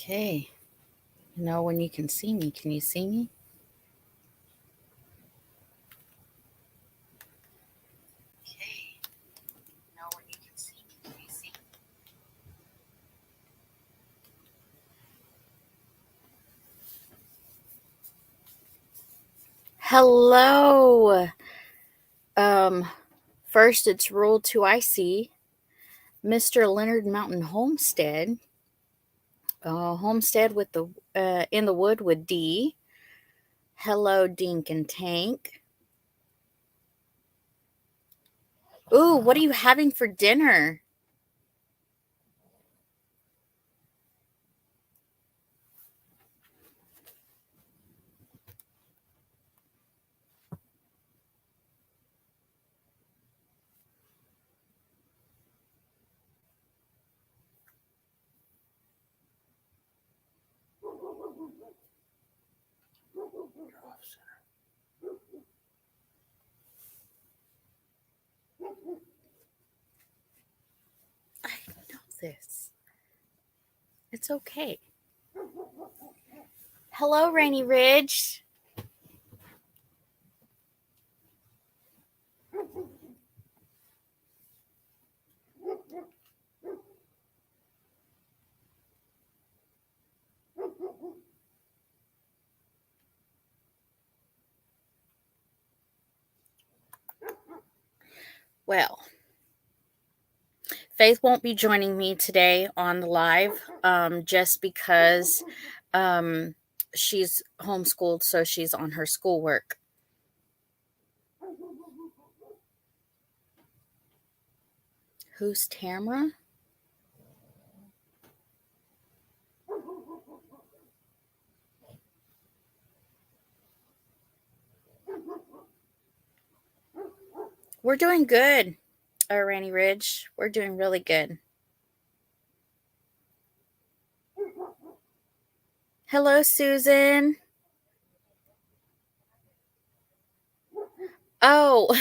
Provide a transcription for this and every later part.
Okay. Know when you can see me. Can you see me? Okay. Know when you can see me. Can you see me? Hello. Um, First it's Rule 2IC, Mr. Leonard Mountain Homestead. Homestead with the in the wood with D. Hello, Dink and Tank. Ooh, what are you having for dinner? I know this. It's okay. Hello, Rainy Ridge. Well, Faith won't be joining me today on the live just because um, she's homeschooled, so she's on her schoolwork. Who's Tamara? We're doing good, Rainy Ridge. We're doing really good. Hello, Susan. Oh,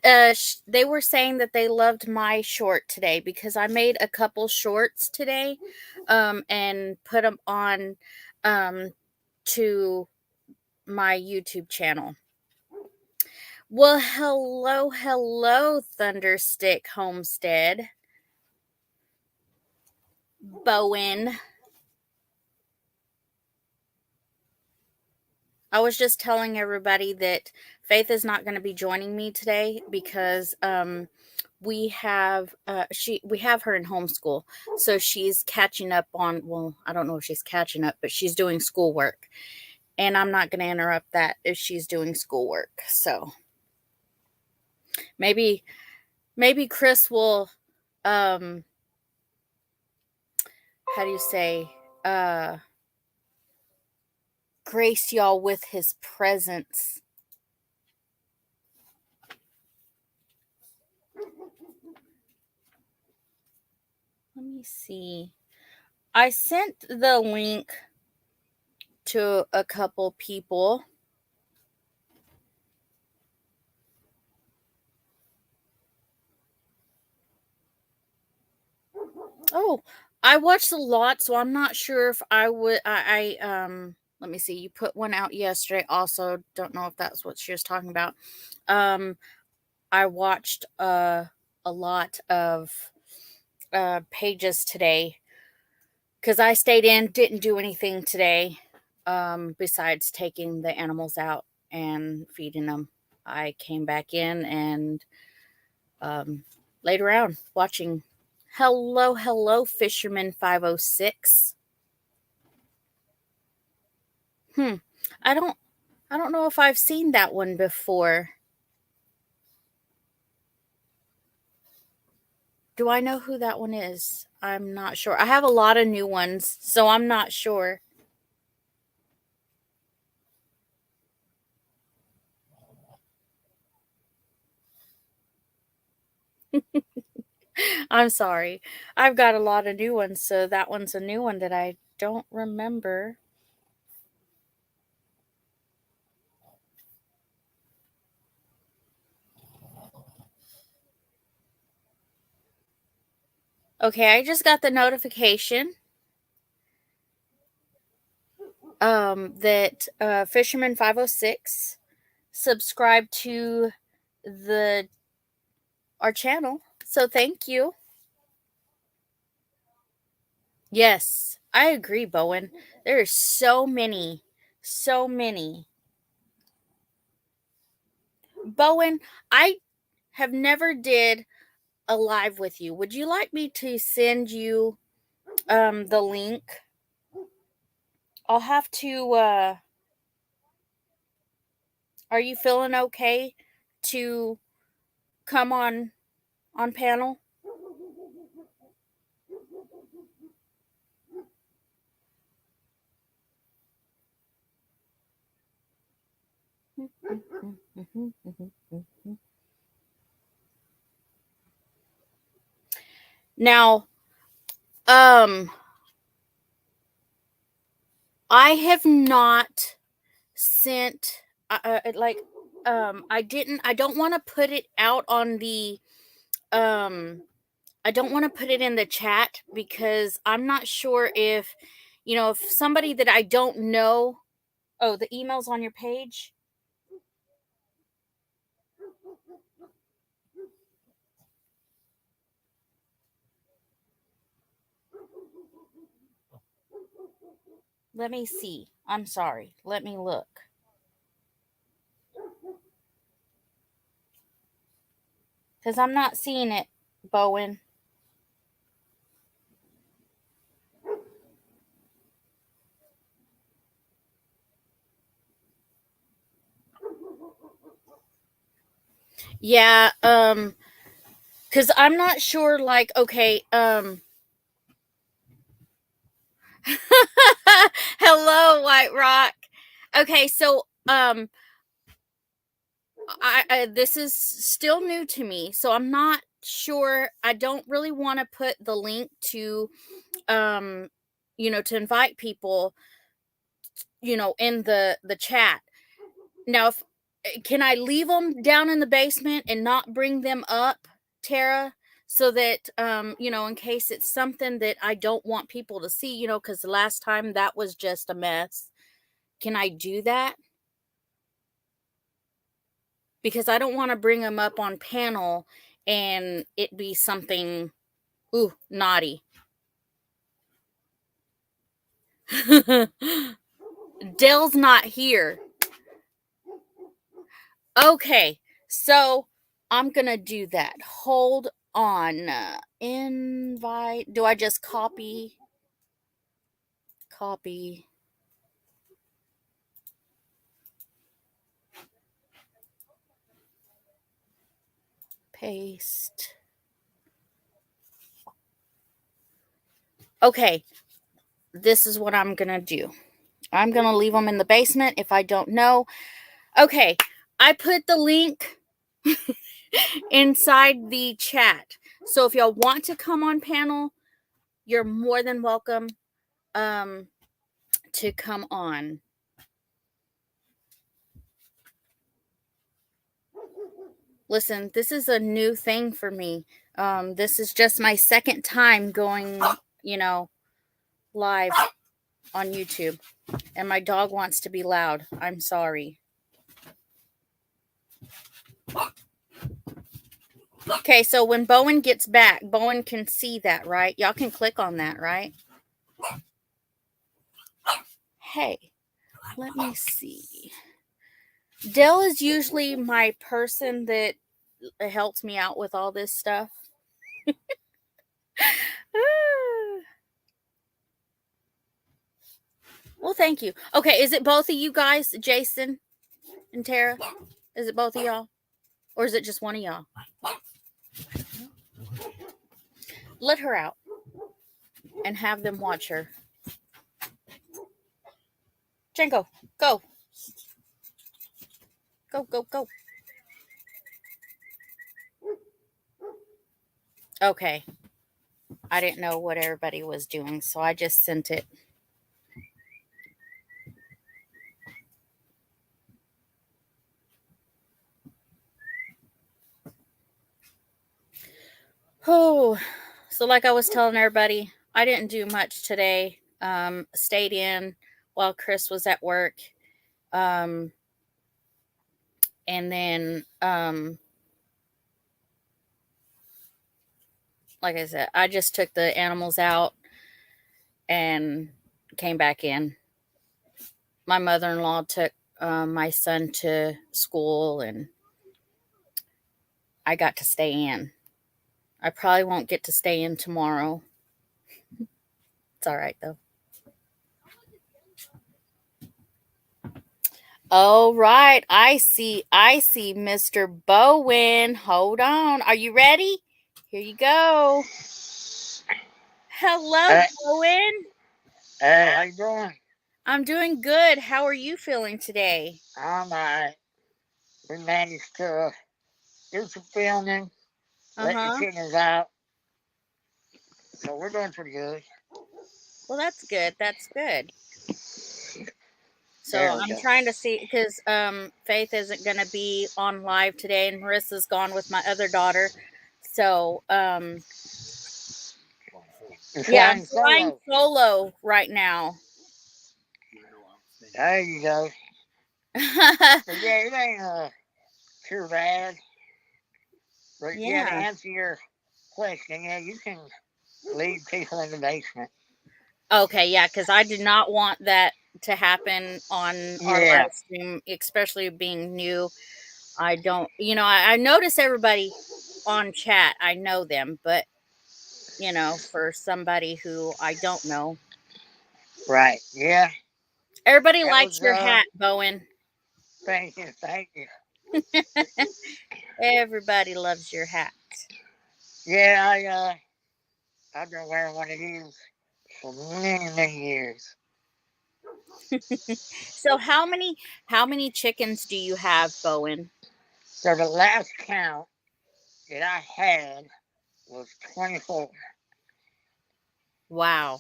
they were saying that they loved my short today because I made a couple shorts today and put them on to my YouTube channel. Well, hello, Thunderstick Homestead. Bowen. I was just telling everybody that Faith is not going to be joining me today because we have her in homeschool, so she's catching up on. Well, I don't know if she's catching up, but she's doing schoolwork, and I'm not going to interrupt that if she's doing schoolwork. So maybe Chris will how do you say grace y'all with his presence. Let me see. I sent the link to a couple people. Oh, I watched a lot, so I'm not sure if I would. Let me see. You put one out yesterday. Also, don't know if that's what she was talking about. I watched a lot of pages today because I stayed in, didn't do anything today besides taking the animals out and feeding them. I came back in and laid around watching. Hello, Fisherman 506. I don't know if I've seen that one before. Do I know who that one is? I'm not sure. I have a lot of new ones, so I'm not sure. I'm sorry. I've got a lot of new ones, so that one's a new one that I don't remember. Okay, I just got the notification that Fisherman 506 subscribed to our channel. So thank you. Yes, I agree, Bowen. There are so many. So many. Bowen, I have never did a live with you. Would you like me to send you the link? I'll have to are you feeling okay to come on panel? Now, I have not sent I don't want to put it out on the I don't want to put it in the chat because I'm not sure if if somebody that I don't know. Oh, the email's on your page. Let me see. I'm sorry. Let me look. Because I'm not seeing it, Bowen. Yeah, because I'm not sure, like, okay, hello, White Rock. Okay, so, I this is still new to me, so I'm not sure. I don't really want to put the link to, to invite people, in the chat. Now, if can I leave them down in the basement and not bring them up, Tara, so that in case it's something that I don't want people to see, because the last time that was just a mess. Can I do that? Because I don't want to bring them up on panel and it be something naughty. Dell's not here. Okay, so I'm gonna do that. Hold on. Invite. Do I just copy? Copy. Paste. Okay, this is what I'm gonna do. I'm gonna leave them in the basement if I don't know. Okay, I put the link inside the chat. So if y'all want to come on panel, you're more than welcome to come on. Listen, this is a new thing for me. This is just my second time going, live on YouTube. And my dog wants to be loud. I'm sorry. Okay, so when Bowen gets back, Bowen can see that, right? Y'all can click on that, right? Hey, let me see. Dell is usually my person that helps me out with all this stuff. Well, thank you. Okay, is it both of you guys, Jason and Tara? Is it both of y'all? Or is it just one of y'all? Let her out and have them watch her. Django, go. Go, go, go. Okay. I didn't know what everybody was doing, so I just sent it. Oh, so like I was telling everybody, I didn't do much today. Stayed in, while Chris was at work. Um, and then, like I said, I just took the animals out and came back in. My mother-in-law took my son to school, and I got to stay in. I probably won't get to stay in tomorrow. It's all right though. All right, I see, Mr. Bowen. Hold on. Are you ready? Here you go. Hello, Hey, Bowen. hey, how you doing? I'm doing good. How are you feeling today? I'm alright. We managed to do some filming, let the Uh-huh. chickens out, so we're doing pretty good. Well, that's good. That's good. So There we I'm go. trying to see because Faith isn't going to be on live today, and Marissa's gone with my other daughter. So You're yeah, I'm flying flying solo. solo right now. There you go. But yeah, it ain't too bad. But yeah, to Yeah. answer your question, yeah, you can leave people in the basement. Okay, yeah, because I did not want that to happen on our Yeah, live stream, especially being new. I don't, I notice everybody on chat. I know them, but for somebody who I don't know, right. Yeah, everybody that likes was your hat, Bowen. thank you, thank you. Everybody loves your hat. Yeah, I've been wearing one of these for many, many years. So how many chickens do you have, Bowen? So the last count that I had was 24. Wow.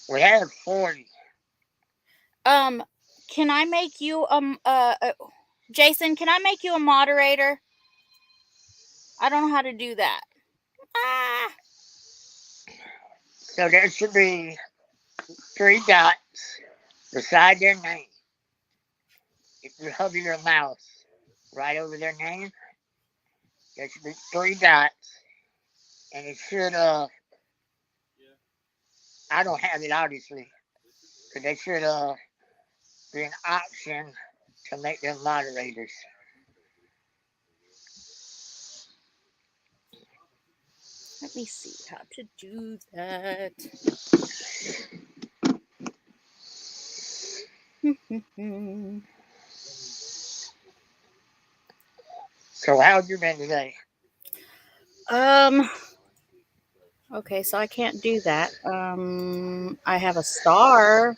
We had 40. Um, can I make you Jason? Can I make you a moderator? I don't know how to do that. Ah. So there should be three dots beside their name. If you hover your mouse right over their name, there should be three dots, and it should, I don't have it obviously, but there should, be an option to make them moderators. Let me see how to do that. So how have you been today? um. Okay, so I can't do that. I have a star.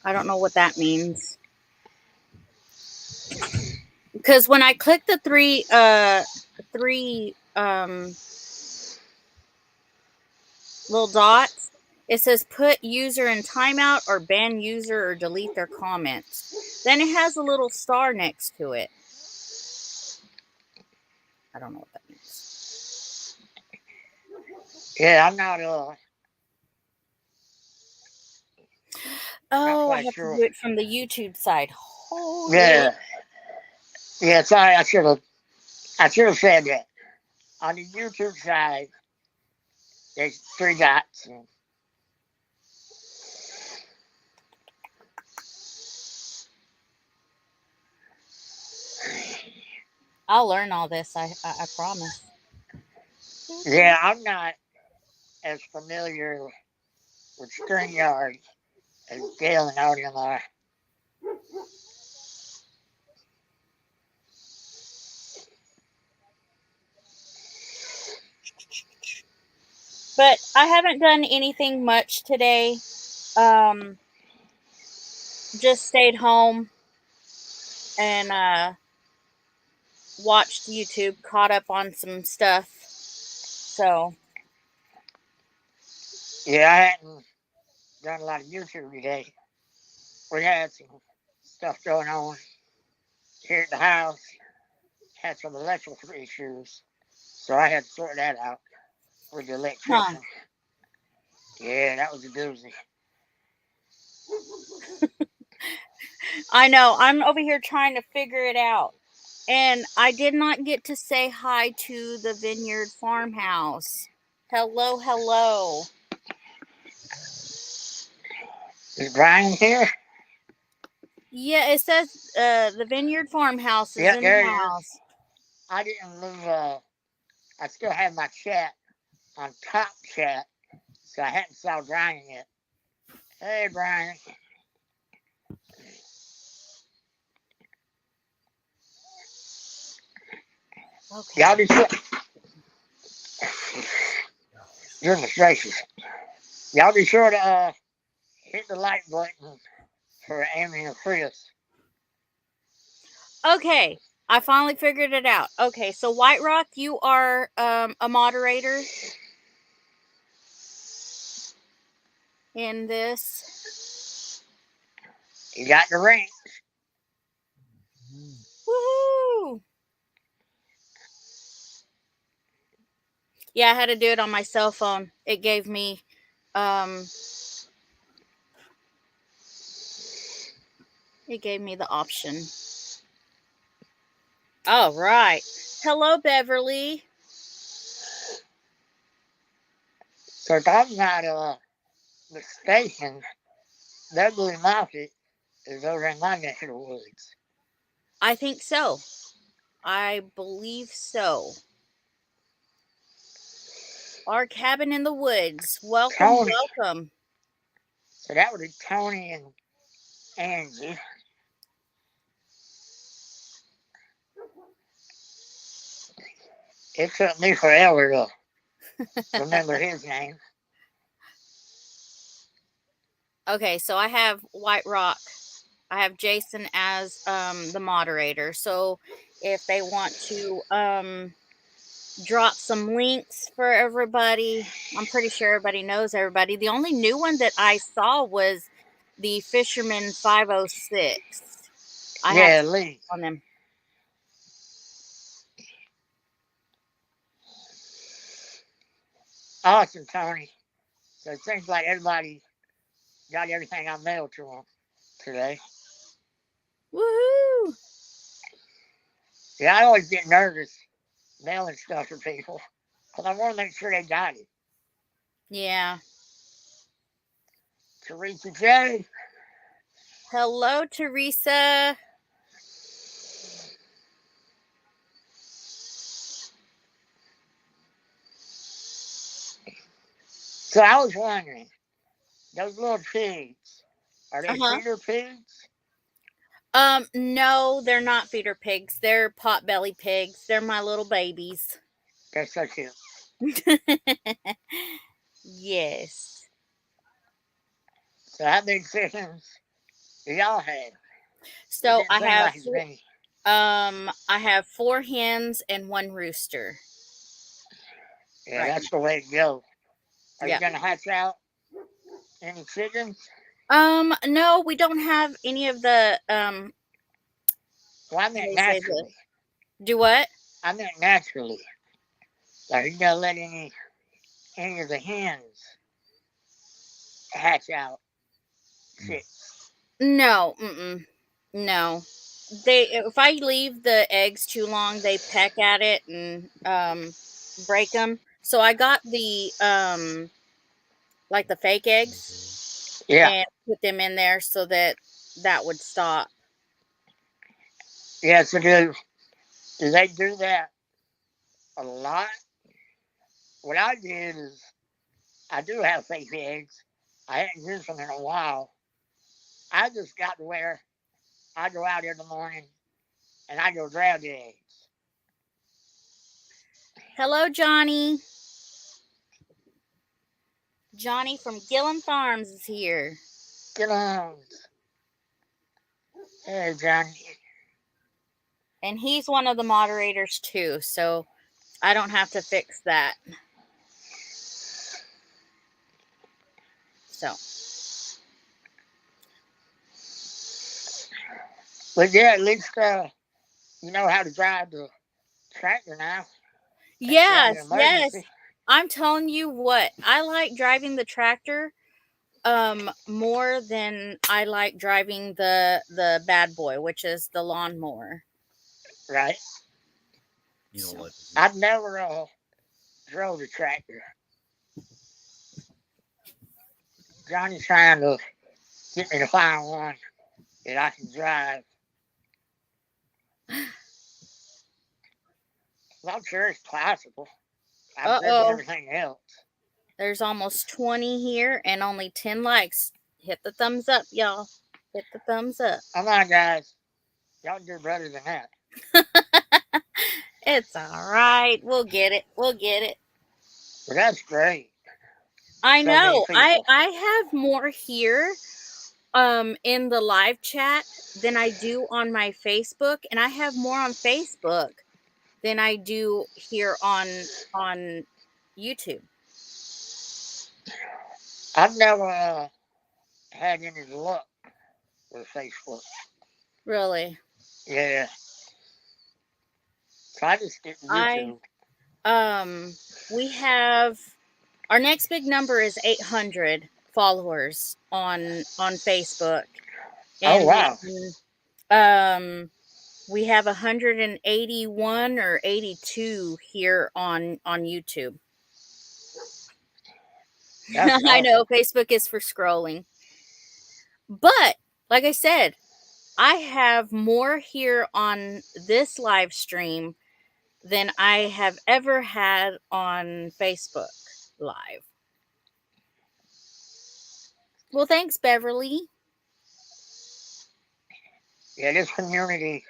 I don't know what that means. Because when I click the three little dots, it says put user in timeout or ban user or delete their comments. Then it has a little star next to it. I don't know what that means. Yeah, I'm not, not Oh, I quite have to sure. do it from the YouTube side. Holy. Yeah, yeah, sorry, I should have said that. On the YouTube side, there's three dots. I'll learn all this. I promise. Yeah, I'm not as familiar with StreamYard as Gail and Audium are. But I haven't done anything much today. Um, just stayed home and watched YouTube, caught up on some stuff. So Yeah, I hadn't done a lot of YouTube today. We had some stuff going on here at the house, had some electrical issues, so I had to sort that out with the huh. electrician. Yeah, that was a doozy. I know. I'm over here trying to figure it out. And I did not get to say hi to the Vineyard Farmhouse. Hello, hello. Is Brian here? Yeah, it says the Vineyard Farmhouse is Yeah, in there the he is. house. I didn't move. I still have my chat on top chat, so I hadn't saw Brian yet. Hey, Brian. Okay. Y'all be sure. Goodness gracious. Y'all be sure to hit the like button for Amy and Chris. Okay. I finally figured it out. Okay, so White Rock, you are a moderator in this. You got the ring. Woohoo! Yeah, I had to do it on my cell phone. It gave me the option. All right. Hello, Beverly. So talking about the station, Beverly Moffett is over in my neck of the woods. I think so. I believe so. Our cabin in the woods. Welcome, Tony. welcome. So that would be Tony and Angie. It took me forever to remember his name. Okay, so I have White Rock. I have Jason as the moderator. So if they want to drop some links for everybody, I'm pretty sure everybody knows everybody. The only new one that I saw was the Fisherman 506. I have Lee. on them. Awesome, Tony. So it seems like everybody got everything I mailed to them today. Woohoo! Yeah, I always get nervous mailing stuff to people because I want to make sure they got it. Yeah. Teresa J. Hello, Teresa. So I was wondering, those little pigs, are they Uh-huh. feeder pigs? No, they're not feeder pigs. They're potbelly pigs. They're my little babies. They're so cute. Yes. So how many chickens do y'all have? So I have Like I have 4 hens and 1 rooster. yeah, Right. that's the way to go. Are Yeah. you gonna hatch out any chickens? No, we don't have any of the Well, I meant naturally. Do what? I meant naturally. Are you gonna let any of the hens hatch out chicks? No, no. If I leave the eggs too long, they peck at it and break them. So I got the like the fake eggs, Yeah, and put them in there so that would stop. yeah. So do they do that a lot? What I did is I do have fake eggs. I hadn't used them in a while. I just got to where I go out in the morning and I go grab the eggs. Hello, Johnny. Johnny from Gillen Farms is here. Gillen's. Hey, Johnny. And he's one of the moderators too, so I don't have to fix that. So. But yeah, at least you know how to drive the tractor now. Yes, yes. I'm telling you what, I like driving the tractor More than I like driving the bad boy, which is the lawnmower. right? You don't like I've never drove a tractor. Johnny's trying to get me to find one that I can drive. I'm sure it's possible. I've driven Uh-oh. everything else. There's almost 20 here and only 10 likes. Hit the thumbs up, y'all. Hit the thumbs up. Come on, guys. Y'all do better than that. It's all right. We'll get it. We'll get it. But that's great. I So many know. people. I have more here in the live chat than I do on my Facebook, and I have more on Facebook than I do here on YouTube. I've never had any luck with Facebook. Really? Yeah. So I just get YouTube. We have our next big number is 800 followers on Facebook. Oh, wow. then, we have 181 or 82 here on YouTube. That's I know awesome. Facebook is for scrolling. But like I said, I have more here on this live stream than I have ever had on Facebook Live. Well, thanks, Beverly. Yeah, this community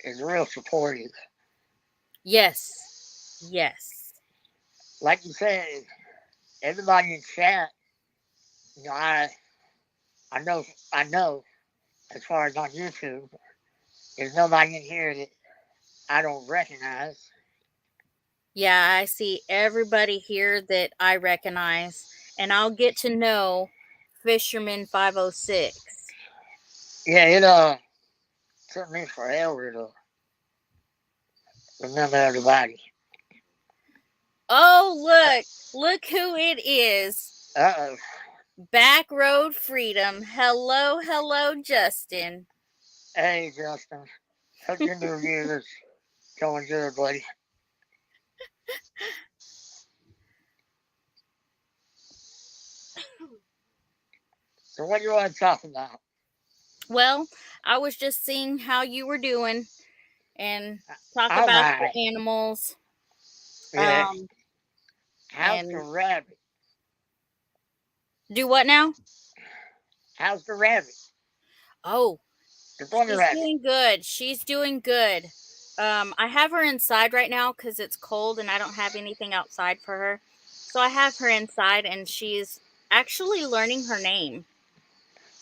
is real supportive. Yes. Yes. Like you said, everybody in chat, you know, I know as far as on YouTube, there's nobody in here that I don't recognize. Yeah, I see everybody here that I recognize, and I'll get to know Fisherman 506. Yeah, it took me forever to remember everybody. Oh, look who it is. Uh-oh. Back Road Freedom. Hello, Justin. Hey, Justin. Hope your new year is going good, buddy. So what do you want to talk about? Well, I was just seeing how you were doing and talk All about right. the animals. Yeah. How's and- the rabbit? Do what now? How's the rabbit? Oh, The bunny she's rabbit. doing good. She's doing good. I have her inside right now because it's cold and I don't have anything outside for her. So I have her inside and she's actually learning her name.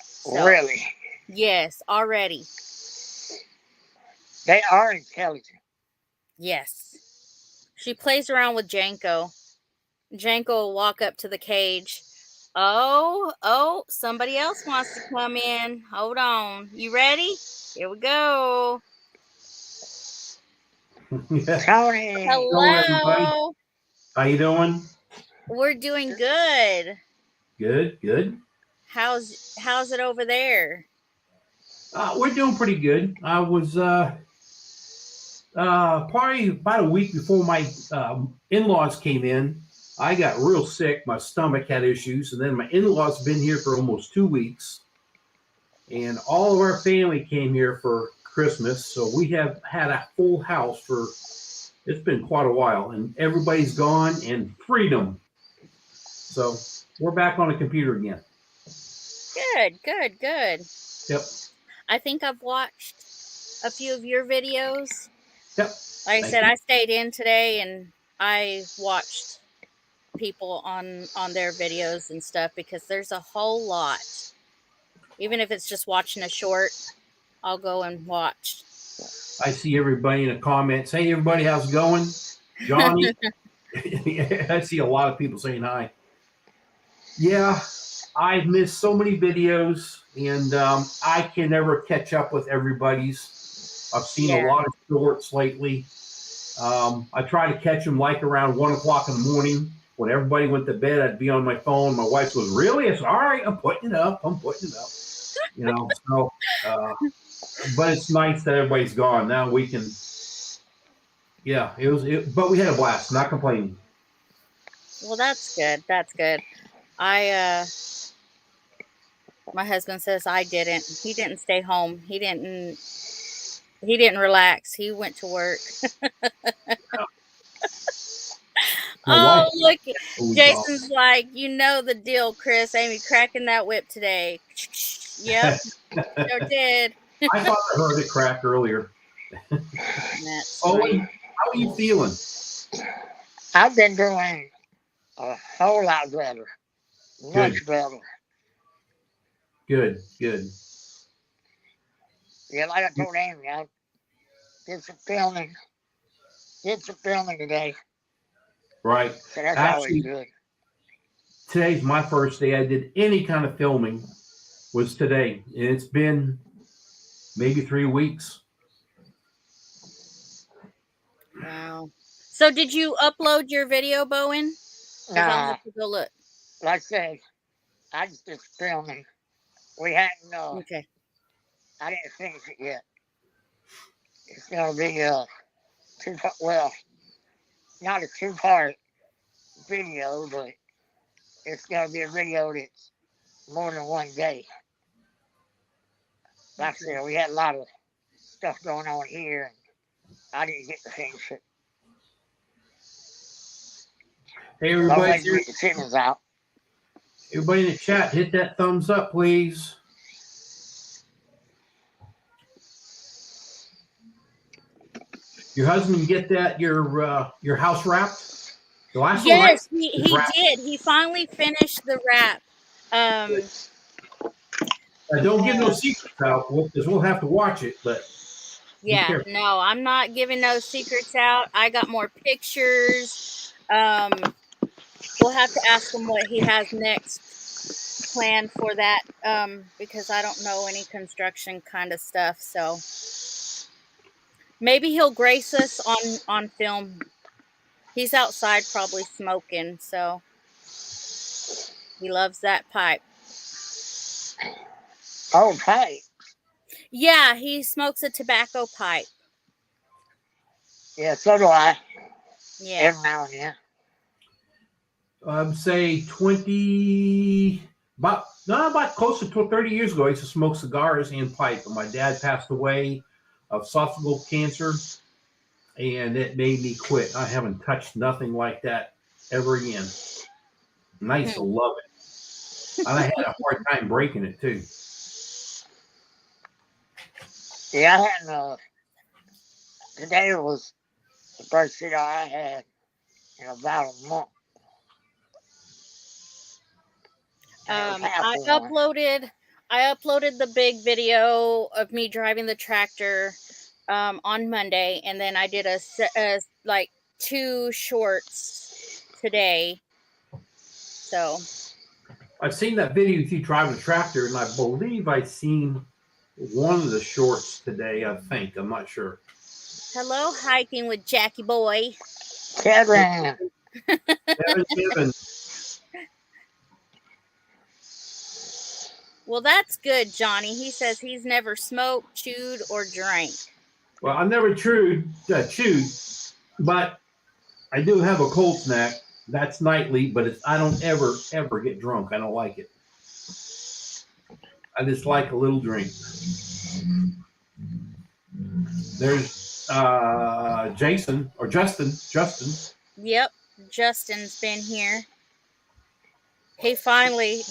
So, Really? yes, already. They are intelligent. Yes. She plays around with Janko. Janko will walk up to the cage. Oh, somebody else wants to come in. Hold on. You ready? Here we go. Tony. Hello. How you doing? We're doing good. Good. How's it over there? We're doing pretty good. I was probably about a week before my in-laws came in. I got real sick. My stomach had issues, and then my in-laws been here for almost 2 weeks, and all of our family came here for Christmas. So we have had a full house for. It's been quite a while, and everybody's gone, and freedom. So we're back on the computer again. Good. Yep. I think I've watched a few of your videos. Yep. Like I Thank said, you. I stayed in today and I watched people on their videos and stuff because there's a whole lot. Even if it's just watching a short, I'll go and watch. I see everybody in the comments. Hey, everybody, how's it going? Johnny. I see a lot of people saying hi. Yeah, I've missed so many videos, and I can never catch up with everybody's. I've seen a lot of shorts lately. I try to catch them like around 1 o'clock in the morning When everybody went to bed, I'd be on my phone. My wife goes, "Really?" I said, "All right, I'm putting it up. I'm putting it up." You know, so, but it's nice that everybody's gone. Now we can, yeah, but we had a blast. Not complaining. Well, that's good. That's good. My husband says I didn't. He didn't stay home. He didn't relax. He went to work. My Oh, wife look. was off. Jason's like, you know the deal, Chris. Amy cracking that whip today. Yep, sure did. I thought I heard it crack earlier. That's Owen, funny. how are you feeling? I've been doing a whole lot better. Much better. Good, good. Yeah, like I told Amy, I did some filming. Did some filming today. Right. So that's Actually, always good. today's my first day I did any kind of filming was today. And it's been maybe 3 weeks. Wow. So did you upload your video, Bowen? 'Cause I'll Nah, have to go look. like I said, I just did some filming. We hadn't, Okay. I didn't finish it yet. It's going to be a two-part, well, not a two-part video, but it's going to be a video that's more than one day. Like I said, we had a lot of stuff going on here, and I didn't get to finish it. Hey, I'll everybody, wait to get the signals out. everybody in the chat, hit that thumbs up, please. Your husband get that your house wrapped? The last one, right? Yes, he did. He finally finished the wrap. Don't give no secrets out because we'll have to watch it. But Yeah, careful. no, I'm not giving no secrets out. I got more pictures. We'll have to ask him what he has next planned for that, because I don't know any construction kind of stuff. So maybe he'll grace us on film. He's outside probably smoking, so he loves that pipe. Oh, pipe. Yeah, he smokes a tobacco pipe. Yeah, so do I. Yeah. Every now and then. Say about close to 30 years ago, I used to smoke cigars and pipe. And my dad passed away of esophageal cancer, and it made me quit. I haven't touched nothing like that ever again. And I used to love it. And I had a hard time breaking it too. Yeah, I hadn't. Today was the first cigar I had in about a month. I uploaded the big video of me driving the tractor on Monday, and then I did like 2 shorts today. So I've seen that video with you driving a tractor, and I believe I've seen one of the shorts today. I think I'm not sure. hello, hiking with Jackie Boy. Kevin. Kevin. Well, that's good, Johnny. He says he's never smoked, chewed, or drank. Well, I've never chewed, but I do have a cold snack. That's nightly, but I don't ever get drunk. I don't like it. I just like a little drink. There's Jason or Justin. Yep, Justin's been here. He finally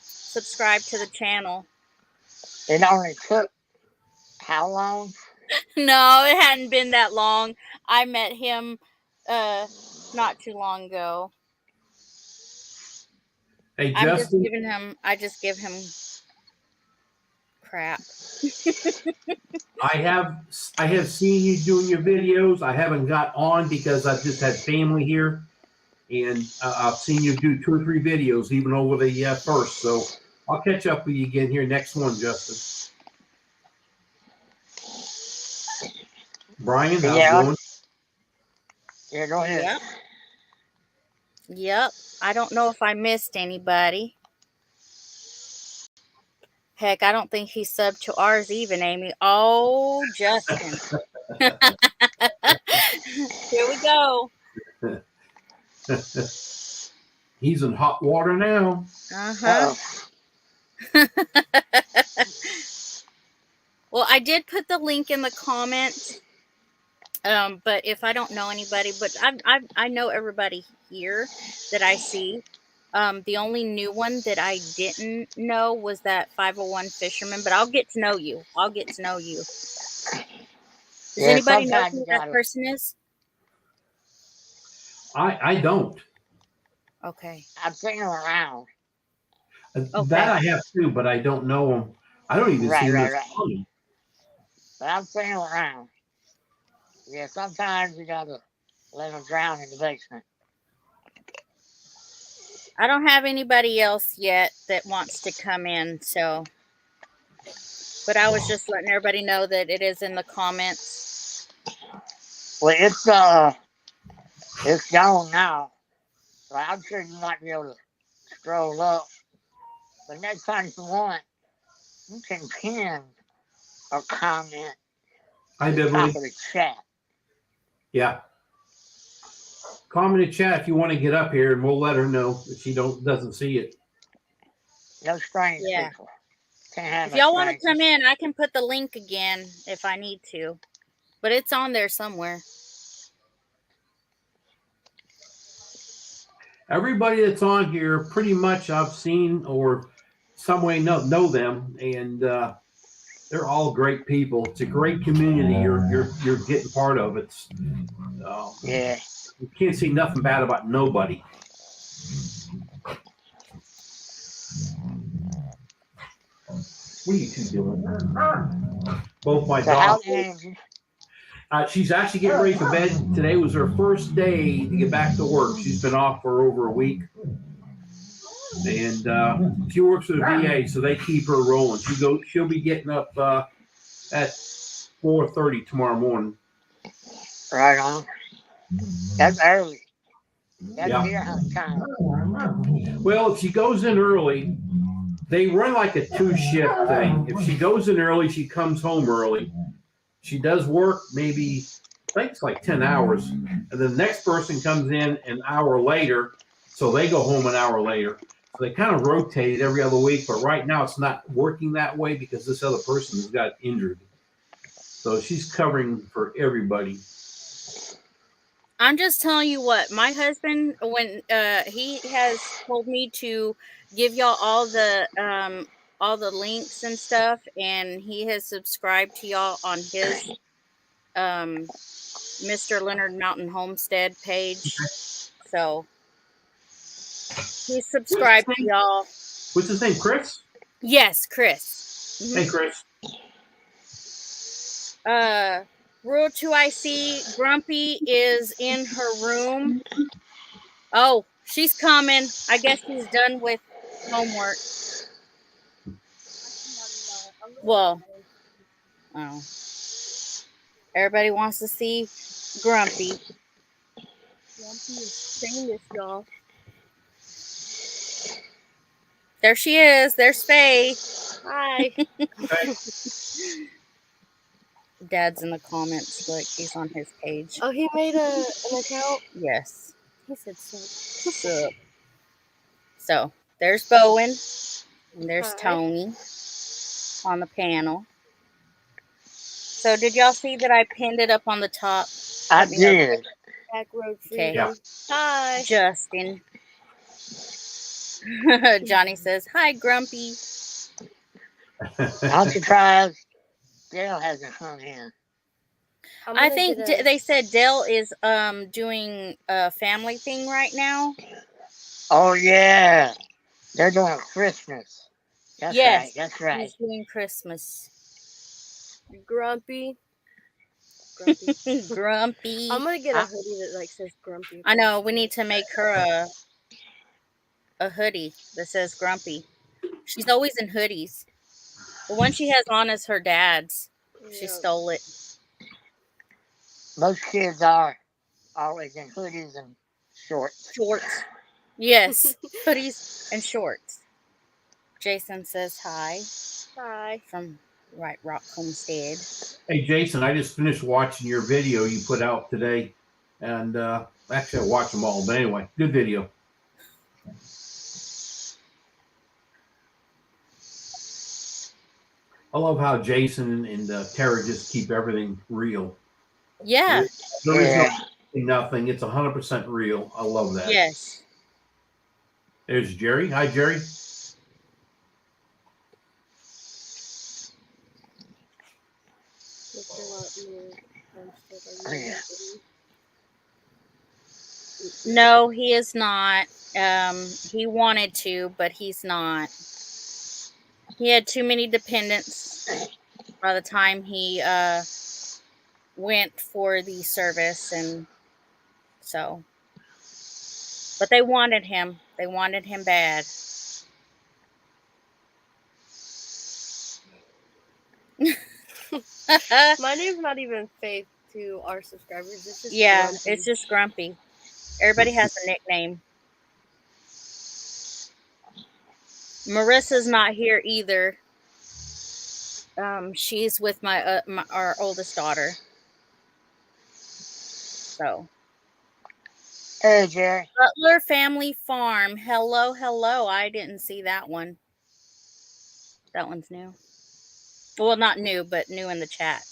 subscribed to the channel. It only took how long? No, it hadn't been that long. I met him not too long ago. Hey, Justin. I just give him crap. I have seen you doing your videos. I haven't got on because I've just had family here, and I've seen you do 2 or 3 videos even over the first. So I'll catch up with you again here next one, Justin. Brian, how's it going? Yeah, go ahead. Yep. I don't know if I missed anybody. Heck, I don't think he subbed to ours even, Amy. Oh, Justin. Here we go. He's in hot water now. Uh-huh. Well, I did put the link in the comments. But if I don't know anybody, but I know everybody here that I see. The only new one that I didn't know was that 501 fisherman, but I'll get to know you. I'll get to know you. Does anybody know who that person is? I don't. Okay. I've seen him around. That I have too, but I don't know him. I don't even see him. Right. But I've seen him around. Yeah, sometimes you gotta let him drown in the basement. I don't have anybody else yet that wants to come in, so. But I was just letting everybody know that it is in the comments. Well, it's gone now. So I'm sure you might be able to scroll up. But next time you want, you can pin or comment at the top of the chat. Yeah. Comment in chat if you want to get up here, and we'll let her know if she doesn't see it. No strange people. If y'all want to come in, I can put the link again if I need to. But it's on there somewhere. Everybody that's on here, pretty much I've seen or some way know them, and they're all great people. It's a great community you're getting part of. It's yeah. You can't say nothing bad about nobody. What are you two doing? Both my dogs. She's actually getting ready for bed. Today was her first day to get back to work. She's been off for over a week. And she works for the VA, so they keep her rolling. She'll be getting up at 4:30 tomorrow morning. Right on. That's early. That's deer hunt time. Well, if she goes in early, they run like a 2-shift thing. If she goes in early, she comes home early. She does work maybe, I think it's like 10 hours. And the next person comes in an hour later, so they go home an hour later. So they kind of rotate every other week, but right now it's not working that way because this other person has got injured. So she's covering for everybody. I'm just telling you what, my husband, when he has told me to give y'all all the links and stuff, and he has subscribed to y'all on his Mr. Leonard Mountain Homestead page. So he's subscribed to y'all. What's his name, Chris? Yes, Chris. Mm-hmm. Hey, Chris. Rule 2IC, Grumpy is in her room. Oh, she's coming. I guess she's done with homework. Well, oh. Everybody wants to see Grumpy. Grumpy is famous, y'all. There she is. There's Faye. Hi. Dad's in the comments. Look, he's on his page. Oh, he made an account? Yes. He said so. So, there's Bowen. And there's Tony on the panel. So, did y'all see that I pinned it up on the top? I did. Back road okay. Yeah. Hi. Justin. Johnny says, hi, Grumpy. I'm surprised Dale hasn't hung in. I think they said Dale is doing a family thing right now. Oh, yeah. They're doing Christmas. That's yes, right. That's right. He's doing Christmas. Grumpy. Grumpy. I'm going to get a hoodie that says Grumpy. I know. We need to make her a hoodie that says Grumpy. She's always in hoodies. The one she has on is her dad's. She stole it. Most kids are always in hoodies and shorts. Yes, hoodies and shorts. Jason says hi Hi. from Right Rock Homestead. Hey, Jason, I just finished watching your video you put out today. And actually, I watched them all. But anyway, good video. I love how Jason and Tara just keep everything real. Yeah, There is Yeah. nothing. It's 100% real. I love that. yes. There's Jerry. Hi, Jerry. Mr. Lotman Homestead, Oh, are you yeah. recording? No, he is not. He wanted to, but he's not. He had too many dependents by the time he went for the service, and so. But they wanted him. They wanted him bad. My name's not even Faith to our subscribers. It's just Yeah, Grumpy. it's just Grumpy. Everybody has a nickname. Marissa's not here either. She's with our oldest daughter. So Hey, Jerry. Butler Family Farm. Hello, hello. I didn't see that one. That one's new. Well, not new, but new in the chat.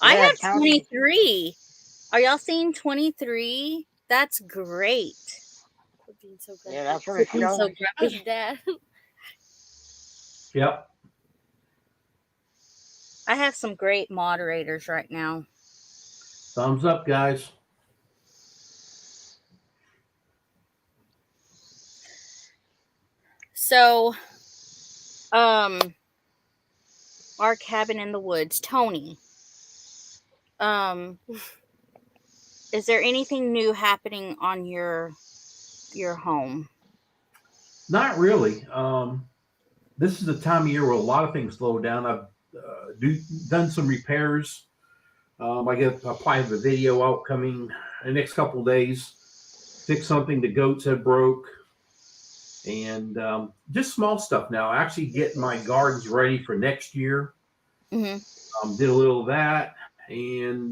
I Yeah, have Tony. 23. Are y'all seeing 23? That's great. Quit being so grumpy. Yeah, that's what it's I'm so showing. grumpy. Dad. Yep. I have some great moderators right now. Thumbs up, guys. So, our cabin in the woods, Tony. Is there anything new happening on your home? Not really. This is the time of year where a lot of things slow down. I've done some repairs. I probably have a video out coming the next couple of days. Fix something the goats had broke, and just small stuff now. Actually, getting my gardens ready for next year. Mm-hmm. Did a little of that, and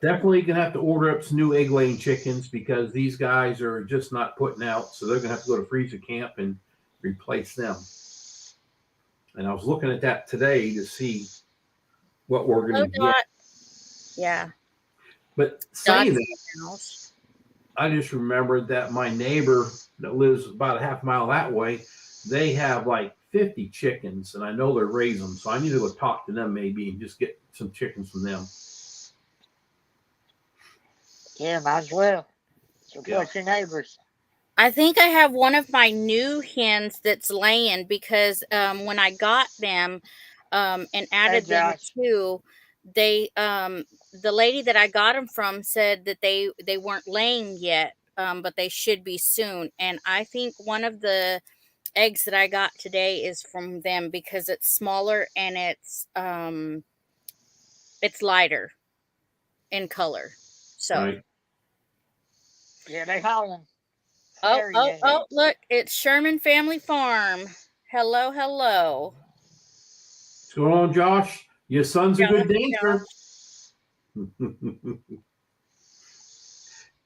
definitely gonna have to order up some new egg laying chickens because these guys are just not putting out. So they're gonna have to go to freezer camp and replace them. And I was looking at that today to see what we're gonna get. Dot. Yeah. But saying that, House. I just remembered that my neighbor that lives about a half mile that way, they have like 50 chickens, and I know they're raising them. So I need to go talk to them maybe and just get some chickens from them. Yeah, might as well. Support Yeah. your neighbors. I think I have one of my new hens that's laying because when I got them and added them Josh. to, they the lady that I got them from said that they weren't laying yet, but they should be soon. And I think one of the eggs that I got today is from them because it's smaller and it's lighter in color. So. Right. Yeah, they hauling. Oh, look, it's Sherman Family Farm. Hello, hello. What's going on, Josh? Your son's a good dancer.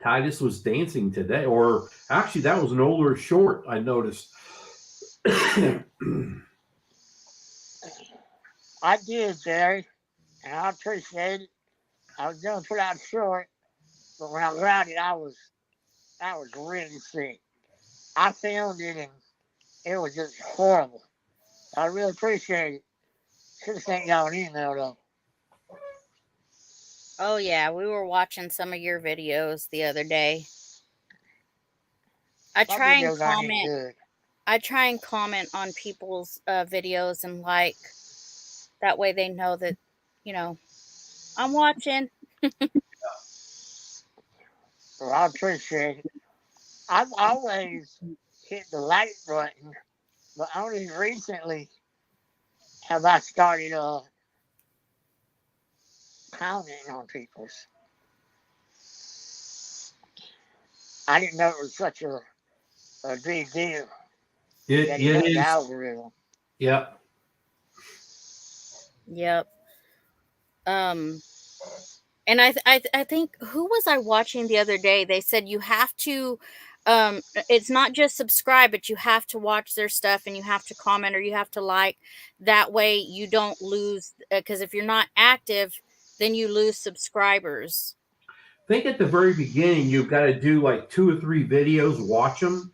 Titus was dancing today, or actually, that was an older short, I noticed. I did, Jerry, and I appreciate it. I was gonna put out short, but when I got it, I was really sick. I filmed it and it was just horrible. I really appreciate it. Should have sent y'all an email though. Oh, yeah, we were watching some of your videos the other day. I My try and videos aren't any comment. good. I try and comment on people's videos and like that way they know that, I'm watching. Well, I appreciate it. I've always hit the like button, but only recently have I started commenting on people's. I didn't know it was such a big deal It that he knows it the is. algorithm. Yep. Yep. Um, and I think, who was I watching the other day? They said you have to, it's not just subscribe, but you have to watch their stuff and you have to comment or you have to like. That way you don't lose, because if you're not active, then you lose subscribers. I think at the very beginning you've got to do like 2 or 3 videos, watch them,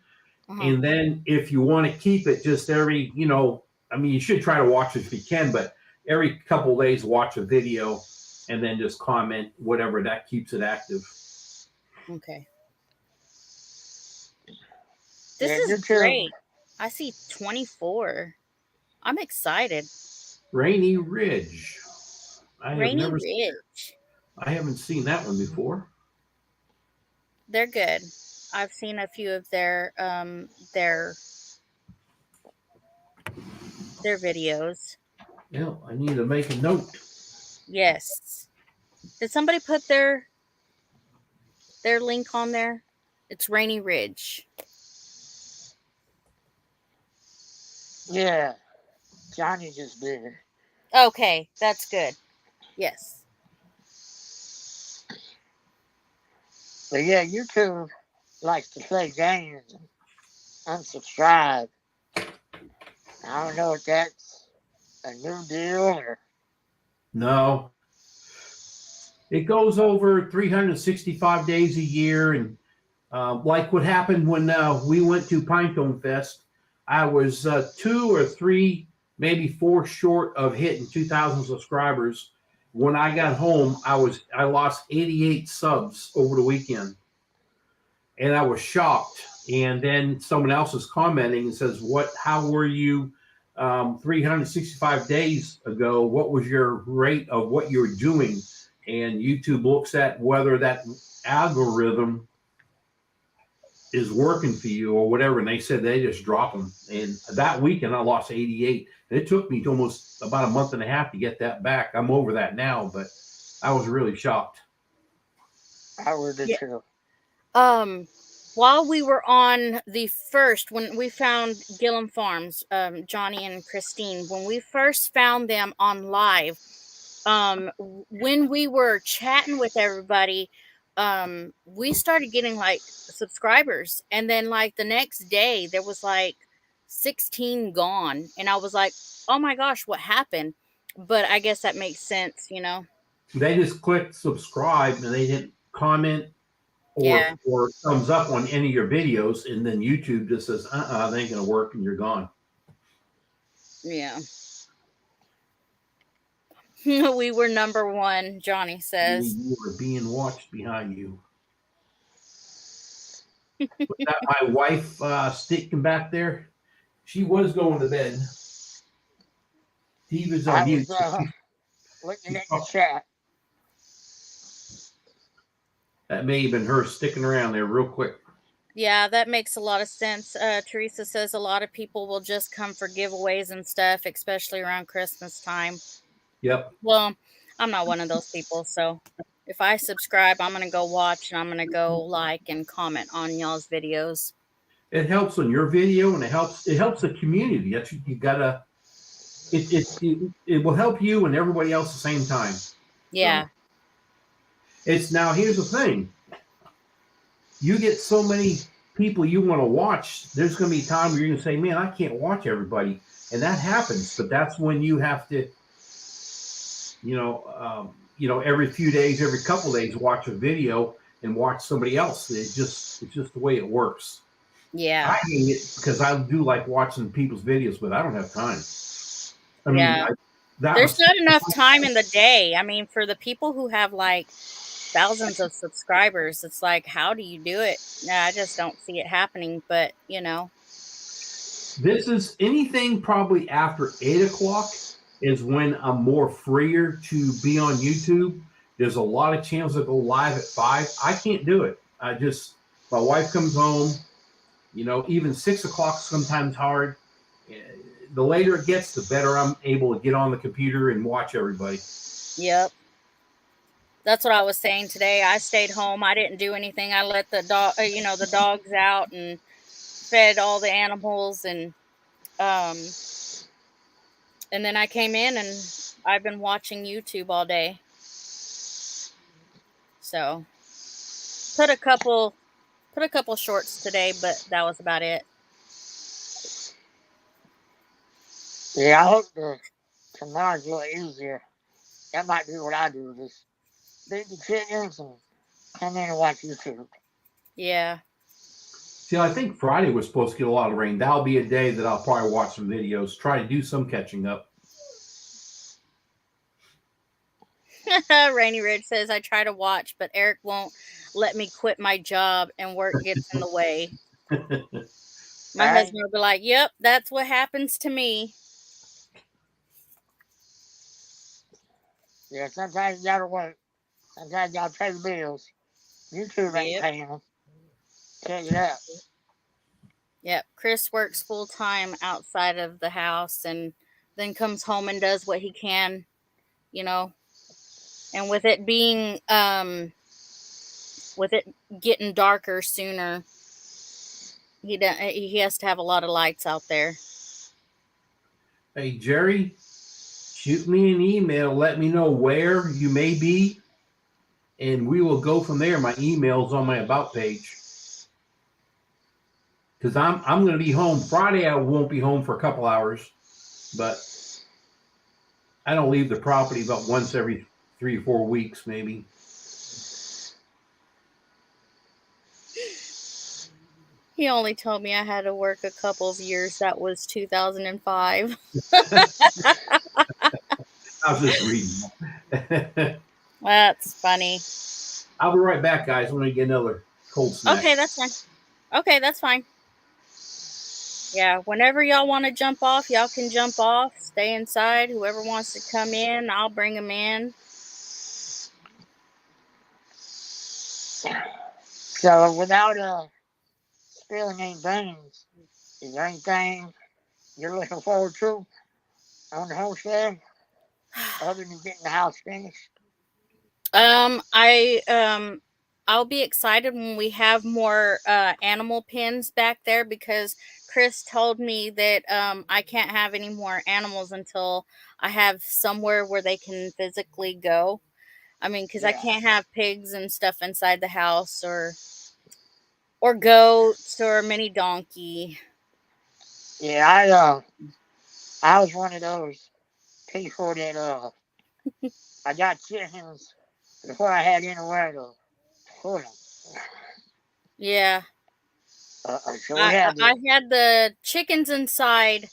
Uh-huh. and then if you want to keep it just every, I mean, you should try to watch it if you can, but every couple of days watch a video and then just comment whatever, that keeps it active. Okay. This Yeah, is YouTube. great. I see 24. I'm excited. Rainy Ridge. Rainy Ridge. I haven't seen that one before. They're good. I've seen a few of their videos. Yeah, I need to make a note. Yes. Did somebody put their link on there? It's Rainy Ridge. Yeah, Johnny just did it. Okay, that's good. Yes. But yeah, YouTube likes to play games and unsubscribe. I don't know if that's a new deal or. No. It goes over 365 days a year. And like what happened when we went to Pinecone Fest, I was 2 or 3, maybe 4 short of hitting 2,000 subscribers. When I got home, I lost 88 subs over the weekend. And I was shocked. And then someone else is commenting and says, how were you 365 days ago? What was your rate of what you were doing? And YouTube looks at whether that algorithm is working for you or whatever. And they said they just drop them. And that weekend I lost 88. And it took me to almost about a month and a half to get that back. I'm over that now, but I was really shocked. I would too. While we were on the first, when we found Gillum Farms, Johnny and Christine, when we first found them on live, when we were chatting with everybody, we started getting like subscribers, and then like the next day there was like 16 gone, and I was like, oh my gosh, what happened? But I guess that makes sense, They just clicked subscribe and they didn't comment or thumbs up on any of your videos, and then YouTube just says, they ain't gonna work, and you're gone. Yeah. We were number 1, Johnny says. You were being watched behind you. Was that my wife sticking back there? She was going to bed. He was on mute. Looking at the chat. That may have been her sticking around there real quick. Yeah, that makes a lot of sense. Teresa says a lot of people will just come for giveaways and stuff, especially around Christmas time. Yep. Well, I'm not one of those people, so if I subscribe, I'm going to go watch and I'm going to go like and comment on y'all's videos. It helps on your video, and it helps the community. That's you gotta. It will help you and everybody else at the same time. Yeah. It's now, here's the thing. You get so many people you want to watch, there's going to be a time where you're going to say, man, I can't watch everybody. And that happens, but that's when you have to, every few days, every couple of days, watch a video and watch somebody else. It's just the way it works. Yeah. I hate it because I do like watching people's videos, but I don't have time. I mean, there's not enough time in the day. I mean, for the people who have like thousands of subscribers, it's like, how do you do it? I just don't see it happening, but this is anything probably after 8 o'clock is when I'm more freer to be on YouTube. There's a lot of channels that go live at 5. I can't do it. My wife comes home, even 6 o'clock sometimes hard. The later it gets, the better I'm able to get on the computer and watch everybody. Yep. That's what I was saying today. I stayed home. I didn't do anything. I let the dog, the dogs out and fed all the animals, um, and then I came in and I've been watching YouTube all day. So put a couple shorts today, but that was about it. Yeah, I hope tomorrow's a little easier. That might be what I do. Just feed the chickens and come in and watch YouTube. Yeah. See, I think Friday was supposed to get a lot of rain. That'll be a day that I'll probably watch some videos, try to do some catching up. Rainy Ridge says I try to watch, but Eric won't let me quit my job and work gets in the way. My Right? husband will be like, "Yep, that's what happens to me." Yeah, sometimes you gotta work. Sometimes you gotta pay the bills. YouTube ain't Yep. paying them. Tell you that. Yep. Chris works full time outside of the house and then comes home and does what he can, you know. And with it being with it getting darker sooner, he has to have a lot of lights out there. Hey, Jerry, shoot me an email. Let me know where you may be, and we will go from there. My email's on my About page. Because I'm going to be home Friday. I won't be home for a couple hours, but I don't leave the property about once every 3 or 4 weeks, maybe. He only told me I had to work a couple of years. That was 2005. I was just reading. That's funny. I'll be right back, guys. I'm going to get another cold snack. Okay, that's fine. Okay, that's fine. Yeah, whenever y'all want to jump off, y'all can jump off. Stay inside. Whoever wants to come in, I'll bring them in. So without spilling any beans, is there anything you're looking forward to on the homestead other than getting the house finished? I'll be excited when we have more animal pens back there because Chris told me that I can't have any more animals until I have somewhere where they can physically go. I mean, because I Yeah. can't have pigs and stuff inside the house or goats or mini donkey. Yeah, I was one of those people that I got chickens before I had anywhere to put them. Yeah. So we had I to, had the chickens inside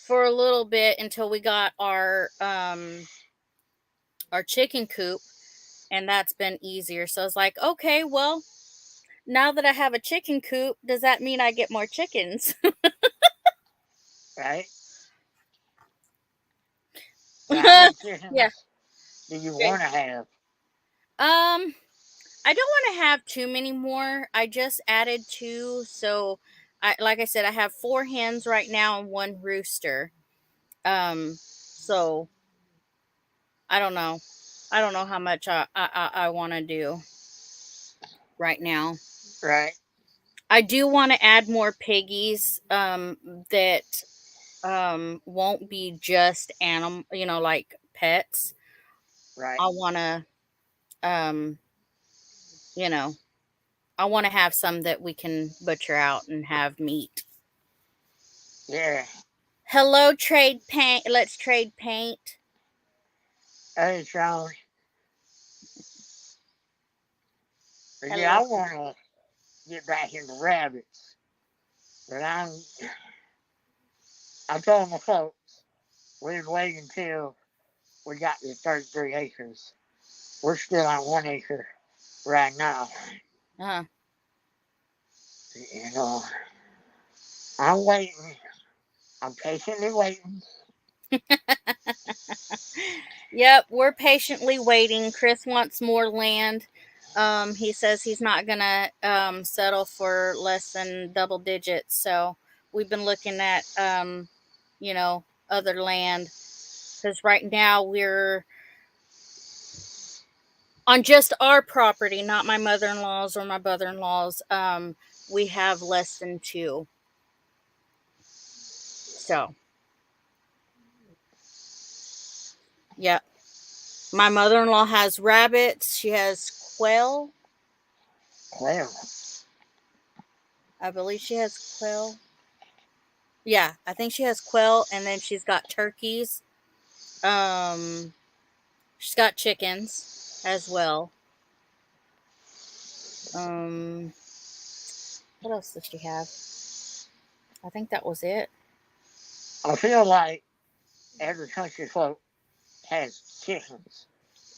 for a little bit until we got our chicken coop, and that's been easier. So I was like, okay, well, now that I have a chicken coop, does that mean I get more chickens? right? So how many chickens Yeah. do you Okay. want to have? I don't want to have too many more. I just added 2, so like I said, I have 4 hens right now and 1 rooster. So I don't know. I don't know how much I want to do right now. Right, I do want to add more piggies that won't be just animal, like pets. right. I want to um you know, I want to have some that we can butcher out and have meat. Yeah. Hello, trade paint. Let's trade paint. Hey, Sean. Yeah, Hello. I want to get back into rabbits, but I told my folks we'd wait until we got to 33 acres. We're still on 1 acre right now. Uh-huh. You know, I'm waiting. I'm patiently waiting. Yep, we're patiently waiting. Chris wants more land. He says he's not gonna settle for less than double digits. So we've been looking at other land because right now we're On just our property, not my mother-in-law's or my brother-in-law's, we have less than 2. So, yeah. My mother-in-law has rabbits. She has quail. Well, I believe she has quail. Yeah, I think she has quail, and then she's got turkeys. She's got chickens as well. What else does she have? I think that was it. I feel like every country folk has chickens.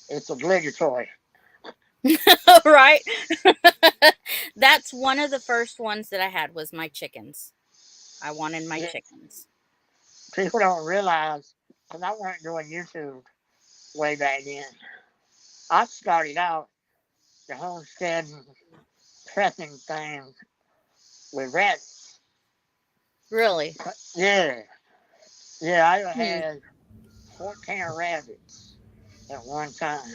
It's obligatory. Right? That's one of the first ones that I had was my chickens. I wanted my Yeah. chickens. People don't realize, because I wasn't doing YouTube way back then. I started out the homestead prepping thing with rabbits. Really? Yeah. Yeah, I had 14 rabbits at one time.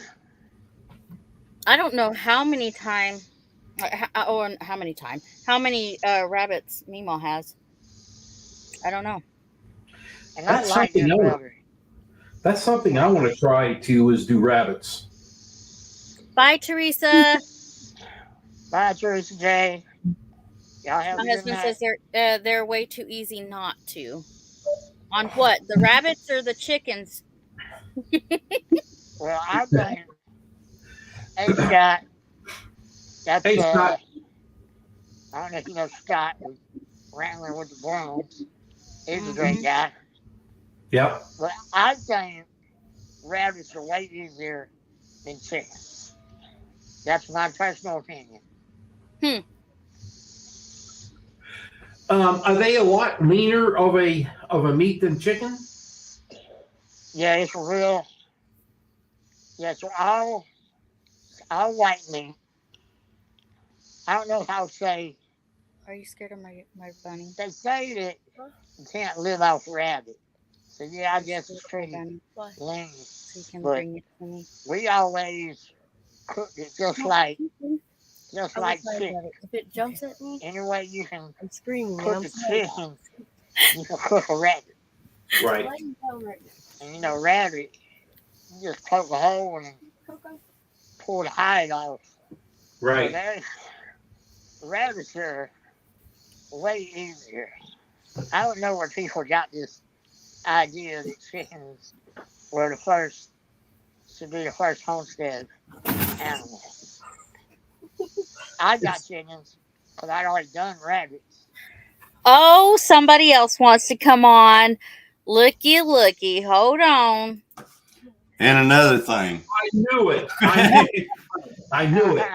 I don't know how many how many rabbits Meemaw has. I don't know. And I That's like something this I want. rabbit. That's something I want to try too. Is do rabbits. Bye, Teresa. Bye, Teresa J. Y'all have My a good husband night. says they're way too easy not to. On what? The rabbits or the chickens? Well, I think, hey, Scott. That's, Hey, Scott. I don't know if you know Scott, who's wrangling with the Browns. He's a great guy. Yep. But I think rabbits are way easier than chickens. That's my personal opinion. Are they a lot leaner of a meat than chicken? Yeah, it's real. Yeah, it's all white meat. I don't know how to say. Are you scared of my bunny? They say that you can't live off rabbit. So yeah, I guess it's pretty Bunny, lean. so you can But bring it to me. we always cook it just like chicken. If it jumps at me, Any way you can I'm screaming. cook a chicken, you can cook a rabbit. Right. And you know, rabbit, you just poke a hole and pull the hide off. Right. So rabbits are way easier. I don't know where people got this idea that chickens were should be the first homestead animal. I got chickens because I'd already done rabbits. Oh, somebody else wants to come on. Looky. Hold on. And another thing. I knew it. I knew it.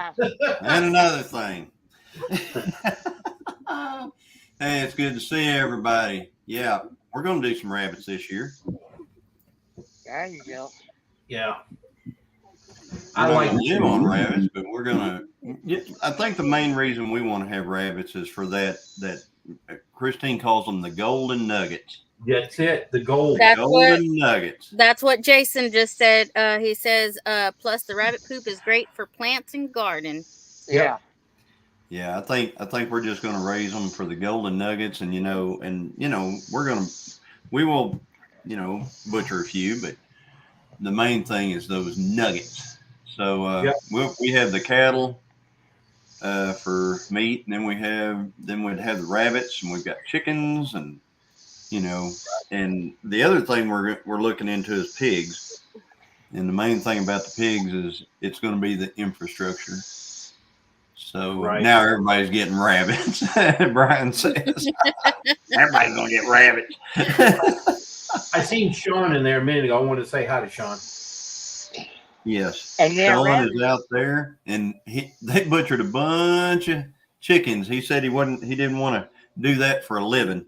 And another thing. Hey, it's good to see everybody. Yeah, we're going to do some rabbits this year. There you go. Yeah. I I like live on rabbits, but we're going to. I think the main reason we want to have rabbits is for that Christine calls them the golden nuggets. That's it. The gold. Golden nuggets. That's what Jason just said. He says, plus the rabbit poop is great for plants and garden. Yeah. Yeah, I think we're just going to raise them for the golden nuggets, and we will butcher a few, but the main thing is those nuggets. So we have the cattle for meat, and then we'd have the rabbits, and we've got chickens, and and the other thing we're looking into is pigs. And the main thing about the pigs is it's going to be the infrastructure. So now everybody's getting rabbits. Brian says everybody's going to get rabbits. I seen Sean in there a minute ago. I wanted to say hi to Sean. Yes. And Sean is out there, and they butchered a bunch of chickens. He said he didn't want to do that for a living.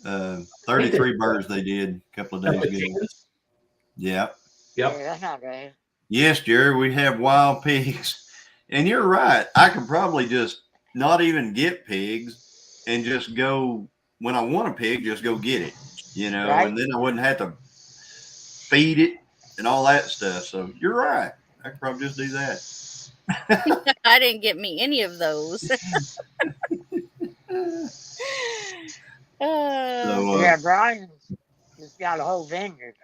33 birds they did a couple of days ago. Yeah. Yep. Yeah, that's not bad. Yes, Jerry, we have wild pigs. And you're right. I could probably just not even get pigs and just go, when I want a pig, just go get it, Right. and then I wouldn't have to feed it and all that stuff. So you're right. I could probably just do that. I didn't get me any of those. So, Yeah, Brian just got a whole vineyard.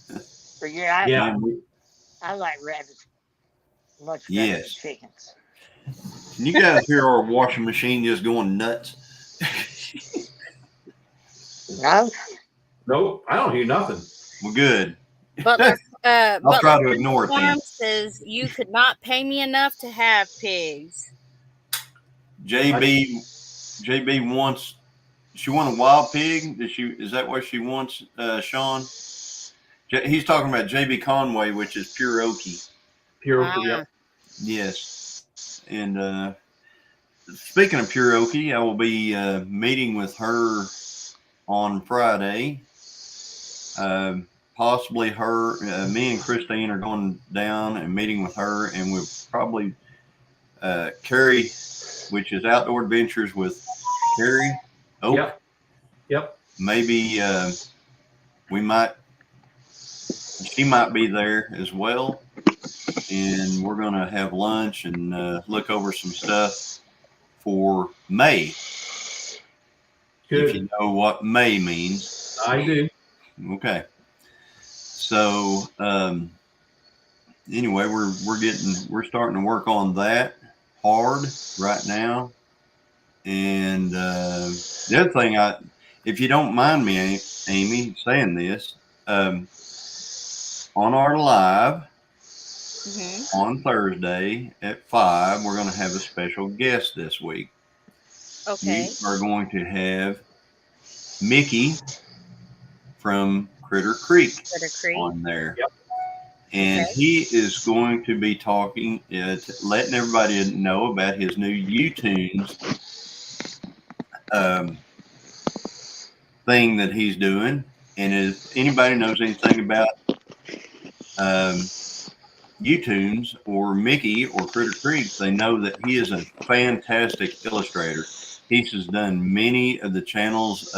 But yeah, Yeah. I like rabbits much better Yes. than chickens. Can you guys hear our washing machine just going nuts? No? Nope, I don't hear nothing. Well, good. Butler, I'll try to ignore it then. Farm says you could not pay me enough to have pigs. JB wants. She want a wild pig. Is that what she wants, Sean? He's talking about JB Conway, which is pure Okie. Pure, Ah. yep. Yes. And speaking of pure Okie, I will be meeting with her on Friday. Possibly her, me and Christine are going down and meeting with her, and we'll probably Carrie, which is Outdoor Adventures with Carrie. Oh, Yep. maybe she might be there as well, and we're gonna have lunch and look over some stuff for May. Good. If you know what May means. I do. Okay. So anyway, we're starting to work on that hard right now. And the other thing, if you don't mind me, Amy, saying this, on our live on Thursday at 5, we're going to have a special guest this week. Okay. We are going to have Mickey from Critter Creek on there. Yep. And he is going to be talking, letting everybody know about his new YouTunes thing that he's doing. And if anybody knows anything about YouTunes or Mickey or Critter Creek, they know that he is a fantastic illustrator. He has done many of the channels,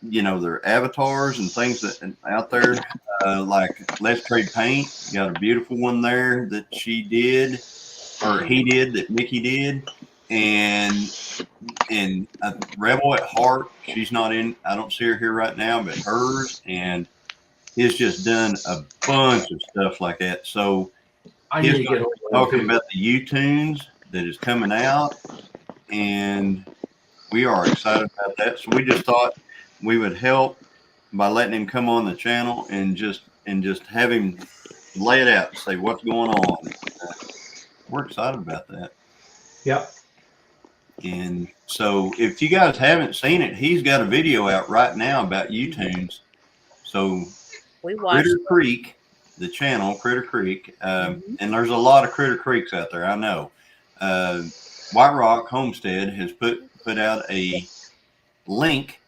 their avatars and things that out there, like Let's Trade Paint. Got a beautiful one there that she did, or he did, that Mickey did. And Rebel at Heart, she's not in, I don't see her here right now, but hers, and he's just done a bunch of stuff like that. So I need to get talking about the YouTunes that is coming out, and we are excited about that. So we just thought we would help by letting him come on the channel and just have him lay it out and say what's going on. We're excited about that. Yep. And so if you guys haven't seen it, he's got a video out right now about YouTunes. So We watched Critter Creek, the channel Critter Creek, and there's a lot of Critter Creeks out there, I know. White Rock Homestead has put out a link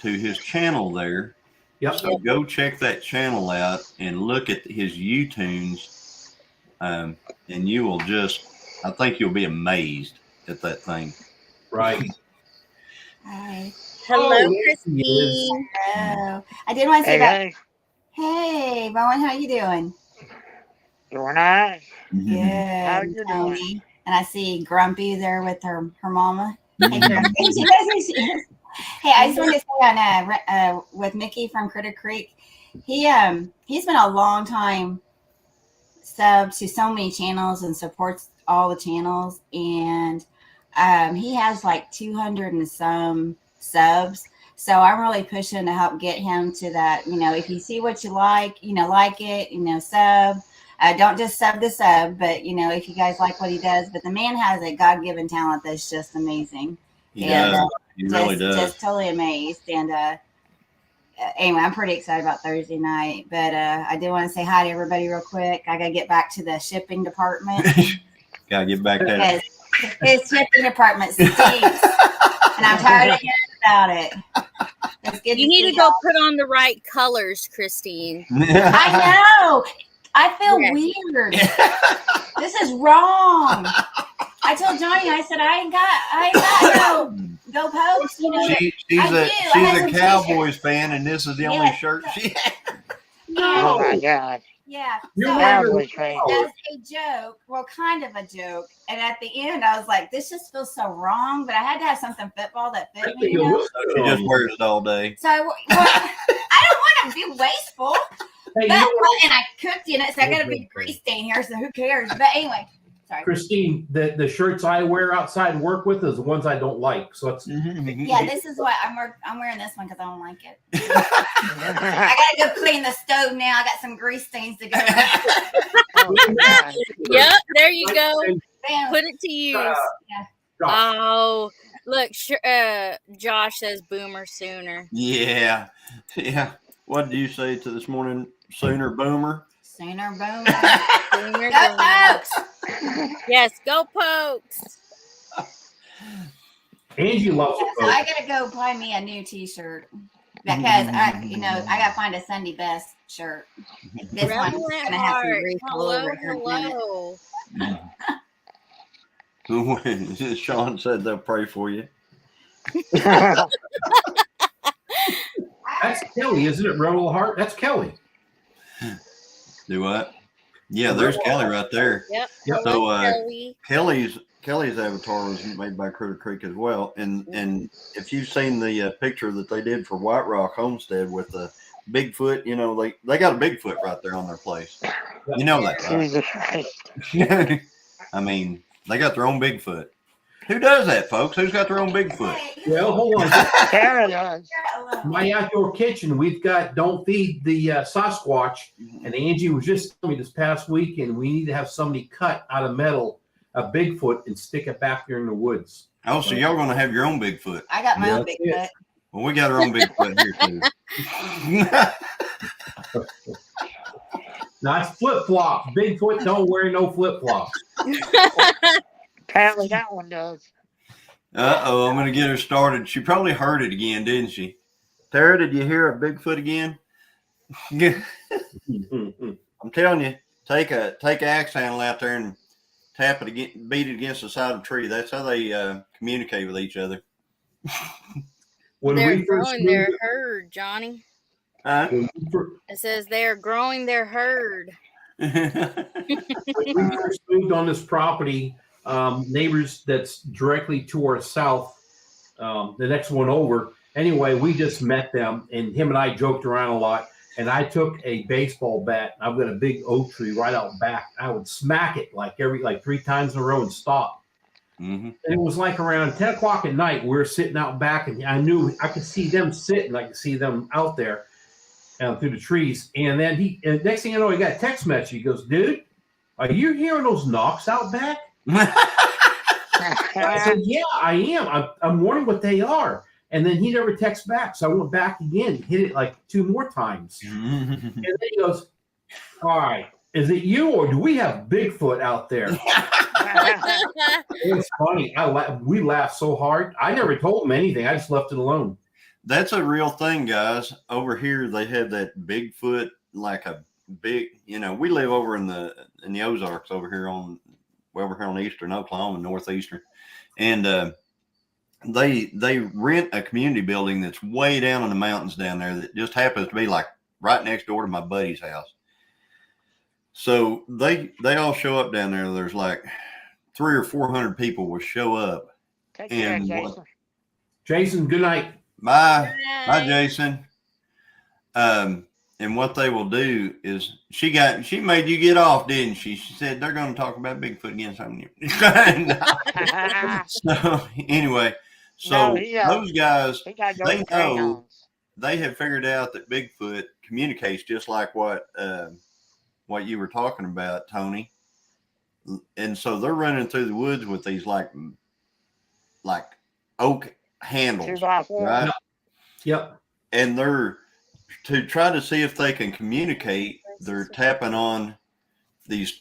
to his channel there. Yep. So go check that channel out and look at his YouTunes, and you will I think you'll be amazed at that thing. Right. Hi. Hello, Oh, yes, he Christine. Hello. I did want to say Hey, hey, Bowen, how you doing? doing all right. Mm-hmm. Good. How you doing? Tony. And I see Grumpy there with her mama. Hey, Mhm. Grumpy. Hey, I just wanted to say on with Mickey from Critter Creek, he's been a long time sub to so many channels and supports all the channels, and he has like 200 and some subs. So I'm really pushing to help get him to that. If you see what you like, like it, sub. Don't just sub the sub, but if you guys like what he does. But the man has a God-given talent that's just amazing. He And, does. He really does. Just totally amazed. And anyway, I'm pretty excited about Thursday night. But I did want to say hi to everybody real quick. I got to get back to the shipping department. Gotta get back there. Because his shipping department stinks. And I'm tired of hearing about it. You need to go put on the right colors, Christine. I know. I feel Yeah. weird. This is wrong. I told Johnny, I said, I ain't got no posts. She's I a do. I have she's some a Cowboys fan, and this is the only Yes. shirt she. Oh my Yeah. God. Yeah. You're So wearing Cowboy a- train. as a joke, well, kind of a joke. And at the end, I was like, this just feels so wrong. But I had to have something football that I fit me, think you it know? looks She good on just you. wears it all day. So I don't want to be wasteful. Hey, But, you know what, and I cooked in it, so I got a big grease stain here. So who cares? But anyway, sorry. Christine, the shirts I wear outside and work with is the ones I don't like. So it's Yeah, this is what I'm wearing this one because I don't like it. I gotta go clean the stove now. I got some grease stains to go. Oh, God. Yep, there you go. Bam. Put it to use. Josh, Oh, look, Josh says boomer sooner. Yeah. Yeah. What did you say to this morning? Sooner boomer? Sooner boom. Boomer, Go boomer. Pokes! Yes, go Pokes. Angie loves So it. I gotta go buy me a new T-shirt because I gotta find a Sunday best shirt. This one's Relevant gonna have some heart. grease all Hello, over it here in a minute. hello. Sean said they'll pray for you. That's Kelly, isn't it? Rebel Heart. That's Kelly. Do what? Yeah, there's Kelly right there. Yep. Yep. Hello, So, Kelly. Kelly's avatar was made by Critter Creek as well. And if you've seen the picture that they did for White Rock Homestead with the Bigfoot, you know, they got a Bigfoot right there on their place. You know that, right? Jesus Christ. I mean, they got their own Bigfoot. Who does that, folks? Who's got their own Bigfoot? Well, hold on. Tara does. My outdoor kitchen, we've got Don't Feed the Sasquatch. And Angie was just telling me this past week, and we need to have somebody cut out of metal a Bigfoot and stick it back there in the woods. Oh, so y'all gonna have your own Bigfoot? I got my Yeah, own that's Bigfoot. Well, we got our own Bigfoot here too. Nice flip flops. Bigfoot don't wear no flip flops. Apparently that one does. Uh-oh, I'm gonna get her started. She probably heard it again, didn't she? Tara, did you hear a Bigfoot again? I'm telling you, take a axe handle out there and tap it again, beat it against the side of a tree. That's how they communicate with each other. When They're we first growing their moved, herd, Johnny. when we fir- It says they are growing their herd. when we first moved on this property, neighbors that's directly to our south, the next one over. Anyway, we just met them, and him and I joked around a lot. And I took a baseball bat. I've got a big oak tree right out back. I would smack it like 3 times in a row and stop. Mm-hmm. And it was like around 10 o'clock at night. We were sitting out back, and I knew I could see them sitting. I could see them out there through the trees. And then and next thing you know, he got a text message. He goes, "Dude, are you hearing those knocks out back?" I said, "Yeah, I am. I'm wondering what they are." And then he never texts back. So I went back again, hit it like 2 more times. And then he goes, "All right, is it you or do we have Bigfoot out there?" It was funny. We laughed so hard. I never told him anything. I just left it alone. That's a real thing, guys. Over here, they have that Bigfoot, like a big. You know, we live over in the Ozarks over here on Eastern Oklahoma, northeastern, and they rent a community building that's way down in the mountains down there that just happens to be like right next door to my buddy's house. So they all show up down there. There's like 300 or 400 people will show up. Take care, And Jason. Jason, good night. Bye, Bye. Jason. And what they will do is she made you get off, didn't she? She said they're going to talk about Bigfoot again sometime. So anyway, so those guys, He got they those know crayons. they have figured out that Bigfoot communicates just like what you were talking about, Tony. And so they're running through the woods with these like oak handles, 2x4. right? Yep. And they're to try to see if they can communicate. They're tapping on these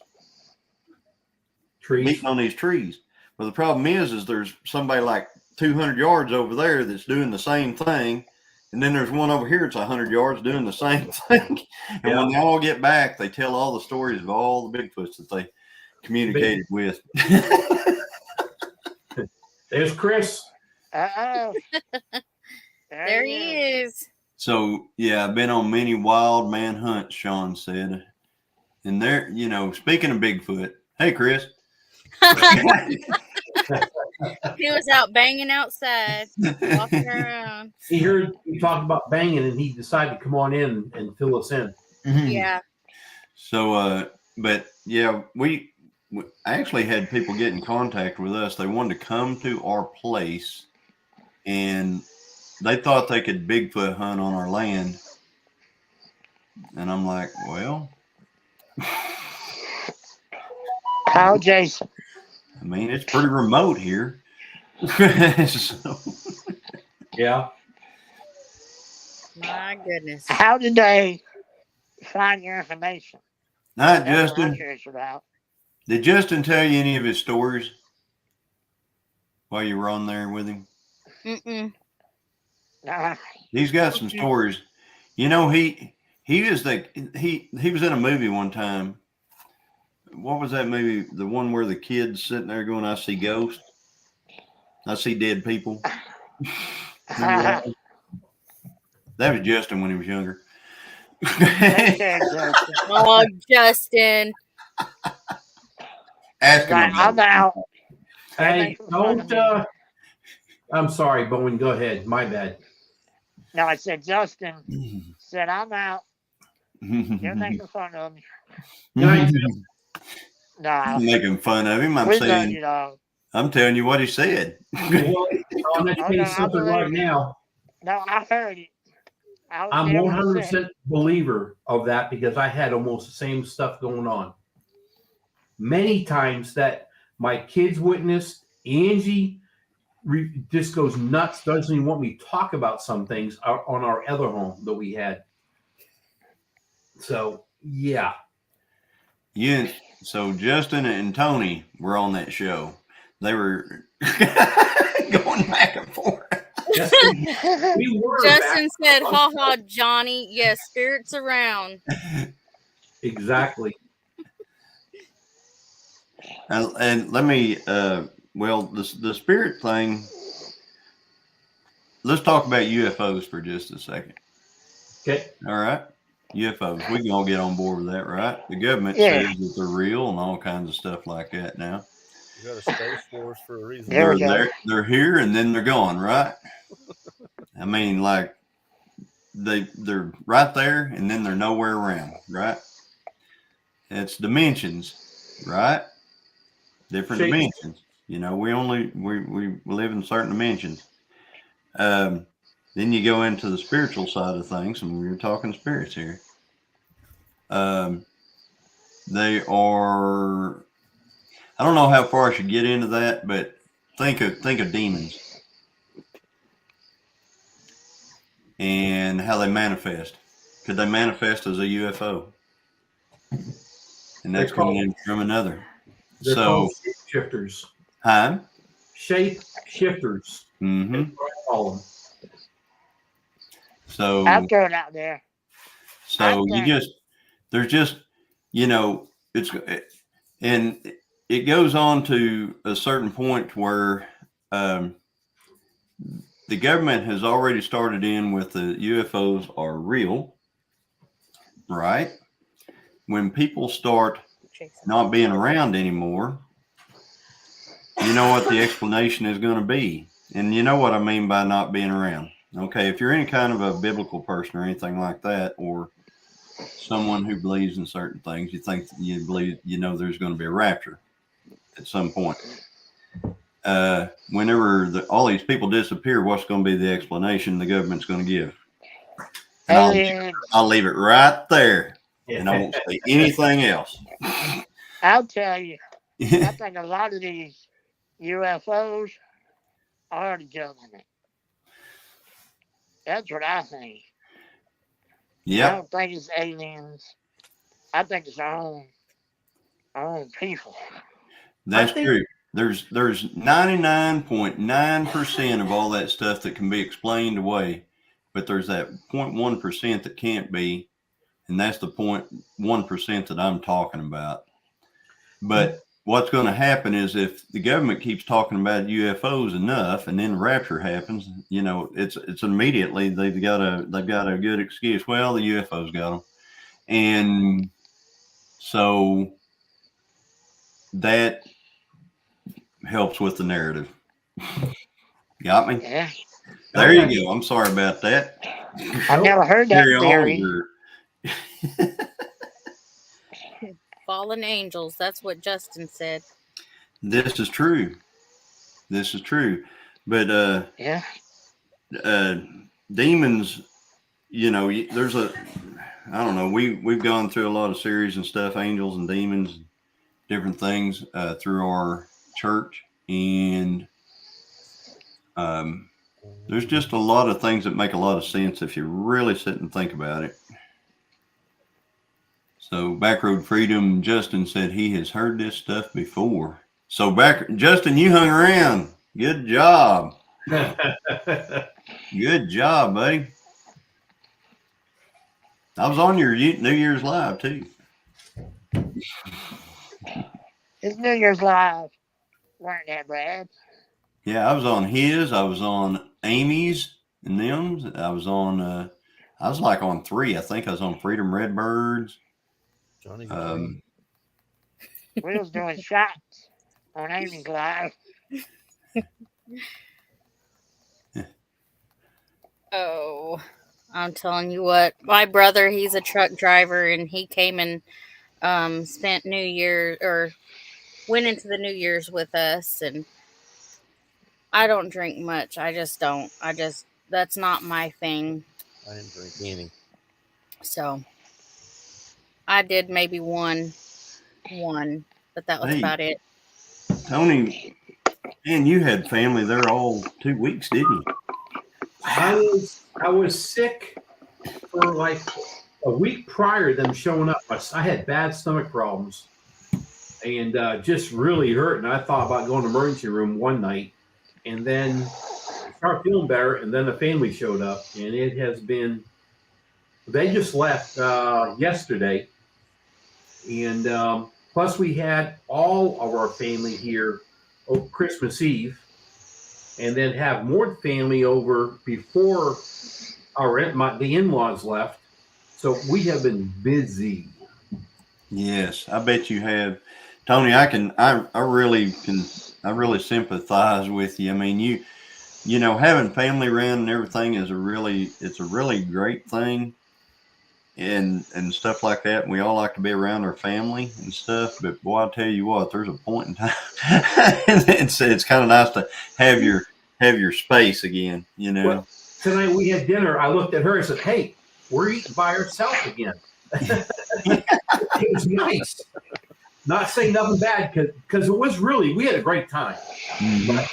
Trees. beating on these trees. But the problem is there's somebody like 200 yards over there that's doing the same thing. And then there's one over here that's 100 yards doing the same thing. And when they all get back, they tell all the stories of all the Bigfoots that they communicated with. There's Chris. Uh-oh. There he is. So, yeah, I've been on many wild man hunts, Sean said. And there, you know, speaking of Bigfoot, hey, Chris. He was out banging outside, walking around. He heard we talked about banging, and he decided to come on in and fill us in. Yeah. So, but yeah, we actually had people get in contact with us. They wanted to come to our place, and they thought they could Bigfoot hunt on our land. And I'm like, well, Call Jason. I mean, it's pretty remote here. So, Yeah. My goodness. How did they find your information? now, That's what I'm Justin, curious about. did Justin tell you any of his stories while you were on there with him? Mm-mm. Nah. He's got some stories. You know, he was he was in a movie one time. What was that movie? The one where the kid's sitting there going, "I see ghosts. I see dead people." Remember that? That was Justin when he was younger. Oh, Justin. Ask him Right, I'm about out. Hey, don't. I'm sorry, Bowen. Go ahead. My bad. No, I said Justin it. said I'm out. You're making fun of me. Nice. No, I'm making fun of him. we love you, dog. I'm telling you what he said. Well, I'm going to tell you something right now. No, I heard it. I'm 100% believer of that because I had almost the same stuff going on. Many times that my kids witnessed, Angie just goes nuts, doesn't even want me to talk about some things on our other home that we had. So, yeah. So Justin and Tony were on that show. They were going back and forth. Yes, we were Justin said, "Ha ha, Johnny. Yes, spirits around." Exactly. And let me, well, the spirit thing. Let's talk about UFOs for just a second. Okay. All right. UFOs. We can all get on board with that, right? The government Yeah. says that they're real and all kinds of stuff like that now. You got a space force for a reason. There we go. They're here and then they're gone, right? I mean, like they're right there and then they're nowhere around, right? It's dimensions, right? Different Shape. dimensions. You know, we live in certain dimensions. Then you go into the spiritual side of things, and we're talking spirits here. They are. I don't know how far I should get into that, but think of demons and how they manifest. Could they manifest as a UFO? And that's coming in from another. They're So, called shapeshifters. huh? Shape shifters. Mm-hmm. That's what I call them. So, I'll throw it out there. so Okay. there's just, you know, and it goes on to a certain point where the government has already started in with the UFOs are real, right? When people start not being around anymore, you know what the explanation is going to be. And you know what I mean by not being around. Okay, if you're any kind of a biblical person or anything like that, or someone who believes in certain things, you believe, you know, there's going to be a rapture at some point. Whenever all these people disappear, what's going to be the explanation the government's going to give? And I'll leave it right there, and I won't say anything else. I'll tell you. I think a lot of these UFOs are the government. That's what I think. I Yeah, don't think it's aliens. I think it's our own people. that's I think- true. There's 99.9% of all that stuff that can be explained away, but there's that 0.1% that can't be, and that's the 0.1% that I'm talking about. But what's going to happen is if the government keeps talking about UFOs enough, and then the rapture happens, you know, it's immediately they've got a good excuse. Well, the UFOs got them, and So that helps with the narrative. Got me? Yeah. There you go. I'm sorry about that. I've never heard that Carry on, theory. or- Fallen angels. That's what Justin said. This is true. This is true. But Yeah. demons, you know, there's a, I don't know, we've gone through a lot of series and stuff, angels and demons, different things through our church, and there's just a lot of things that make a lot of sense if you really sit and think about it. So Backroad Freedom, Justin said he has heard this stuff before. So Justin, you hung around. Good job. Good job, buddy. I was on your New Year's Live too. It's New Year's Live. Weren't that, Brad? Yeah, I was on his. I was on Amy's and them's. I was on. I was like on 3. I think I was on Freedom Redbirds. Johnny. We was doing shots on Amy's Live. Oh, I'm telling you what, my brother, he's a truck driver, and he came and spent New Year, or went into the New Year's with us, and I don't drink much. I just don't. That's not my thing. I didn't drink any. So I did maybe one, but that was Hey. about it. Tony, man, you had family there all 2 weeks, didn't you? I was sick for like a week prior to them showing up. I had bad stomach problems and just really hurt. And I thought about going to the emergency room one night, and then started feeling better. And then the family showed up, and it has been. They just left yesterday, and plus we had all of our family here Christmas Eve. And then have more family over before the in-laws left. So we have been busy. Yes, I bet you have. Tony, I really sympathize with you. I mean, you know, having family around and everything is it's a really great thing. And stuff like that. We all like to be around our family and stuff, but boy, I'll tell you what, there's a point in time. it's kind of nice to have your space again, you know. Well, tonight we had dinner. I looked at her and said, "Hey, we're eating by ourselves again." It was nice. Not saying nothing bad, because it was really, we had a great time. Mm-hmm. But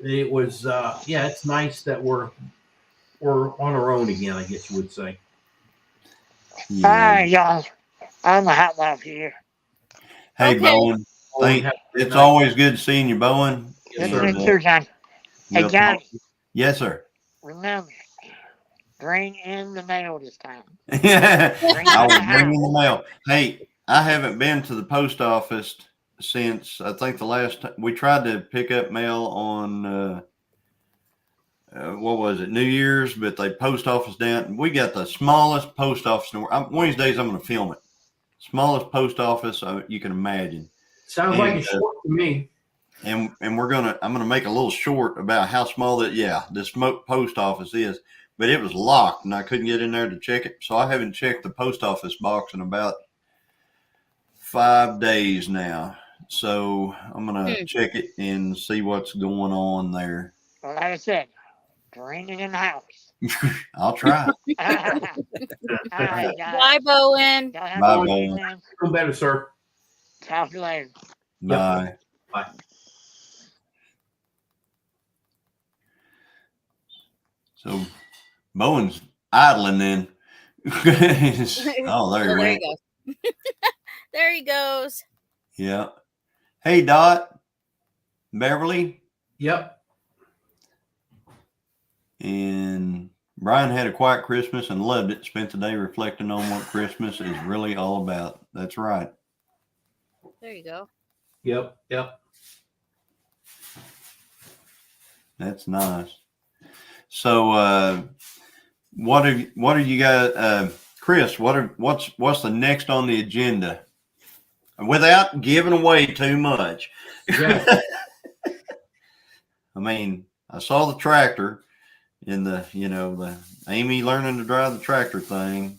it was it's nice that we're on our own again, I guess you would say. Yeah. All right, y'all. I'm a hot wife here. Hey, Okay. Bowen. It's always good seeing you, Bowen. Yes, This sir. is your John. Hey, Yep. Johnny, Yes, sir. remember, bring in the mail this time. I will bring in the mail. Hey, I haven't been to the post office since I think the last time we tried to pick up mail on what was it, New Year's, but they post office down. We got the smallest post office in the world. One of these days I'm going to film it. Smallest post office you can imagine. Sounds like it's short to me. And I'm gonna make a little short about how small this post office is. But it was locked and I couldn't get in there to check it. So I haven't checked the post office box in about 5 days now. So I'm gonna check it and see what's going on there. Well, like I said, bring it in the house. I'll try. All right, guys. Bye, Bowen. Y'all have Bye, a good Bowen. evening. Feel better, sir. Talk to you later. Bye. Bye. So Bowen's idling then. Oh, there he Oh, there went. he goes. There he goes. Yeah. Hey, Dot. Beverly. Yep. And Brian had a quiet Christmas and loved it. Spent the day reflecting on what Christmas is really all about. That's right. There you go. Yep. That's nice. So, what are you guys, Chris? What's the next on the agenda? without giving away too much. Yeah. I mean, I saw the tractor in the Amy learning to drive the tractor thing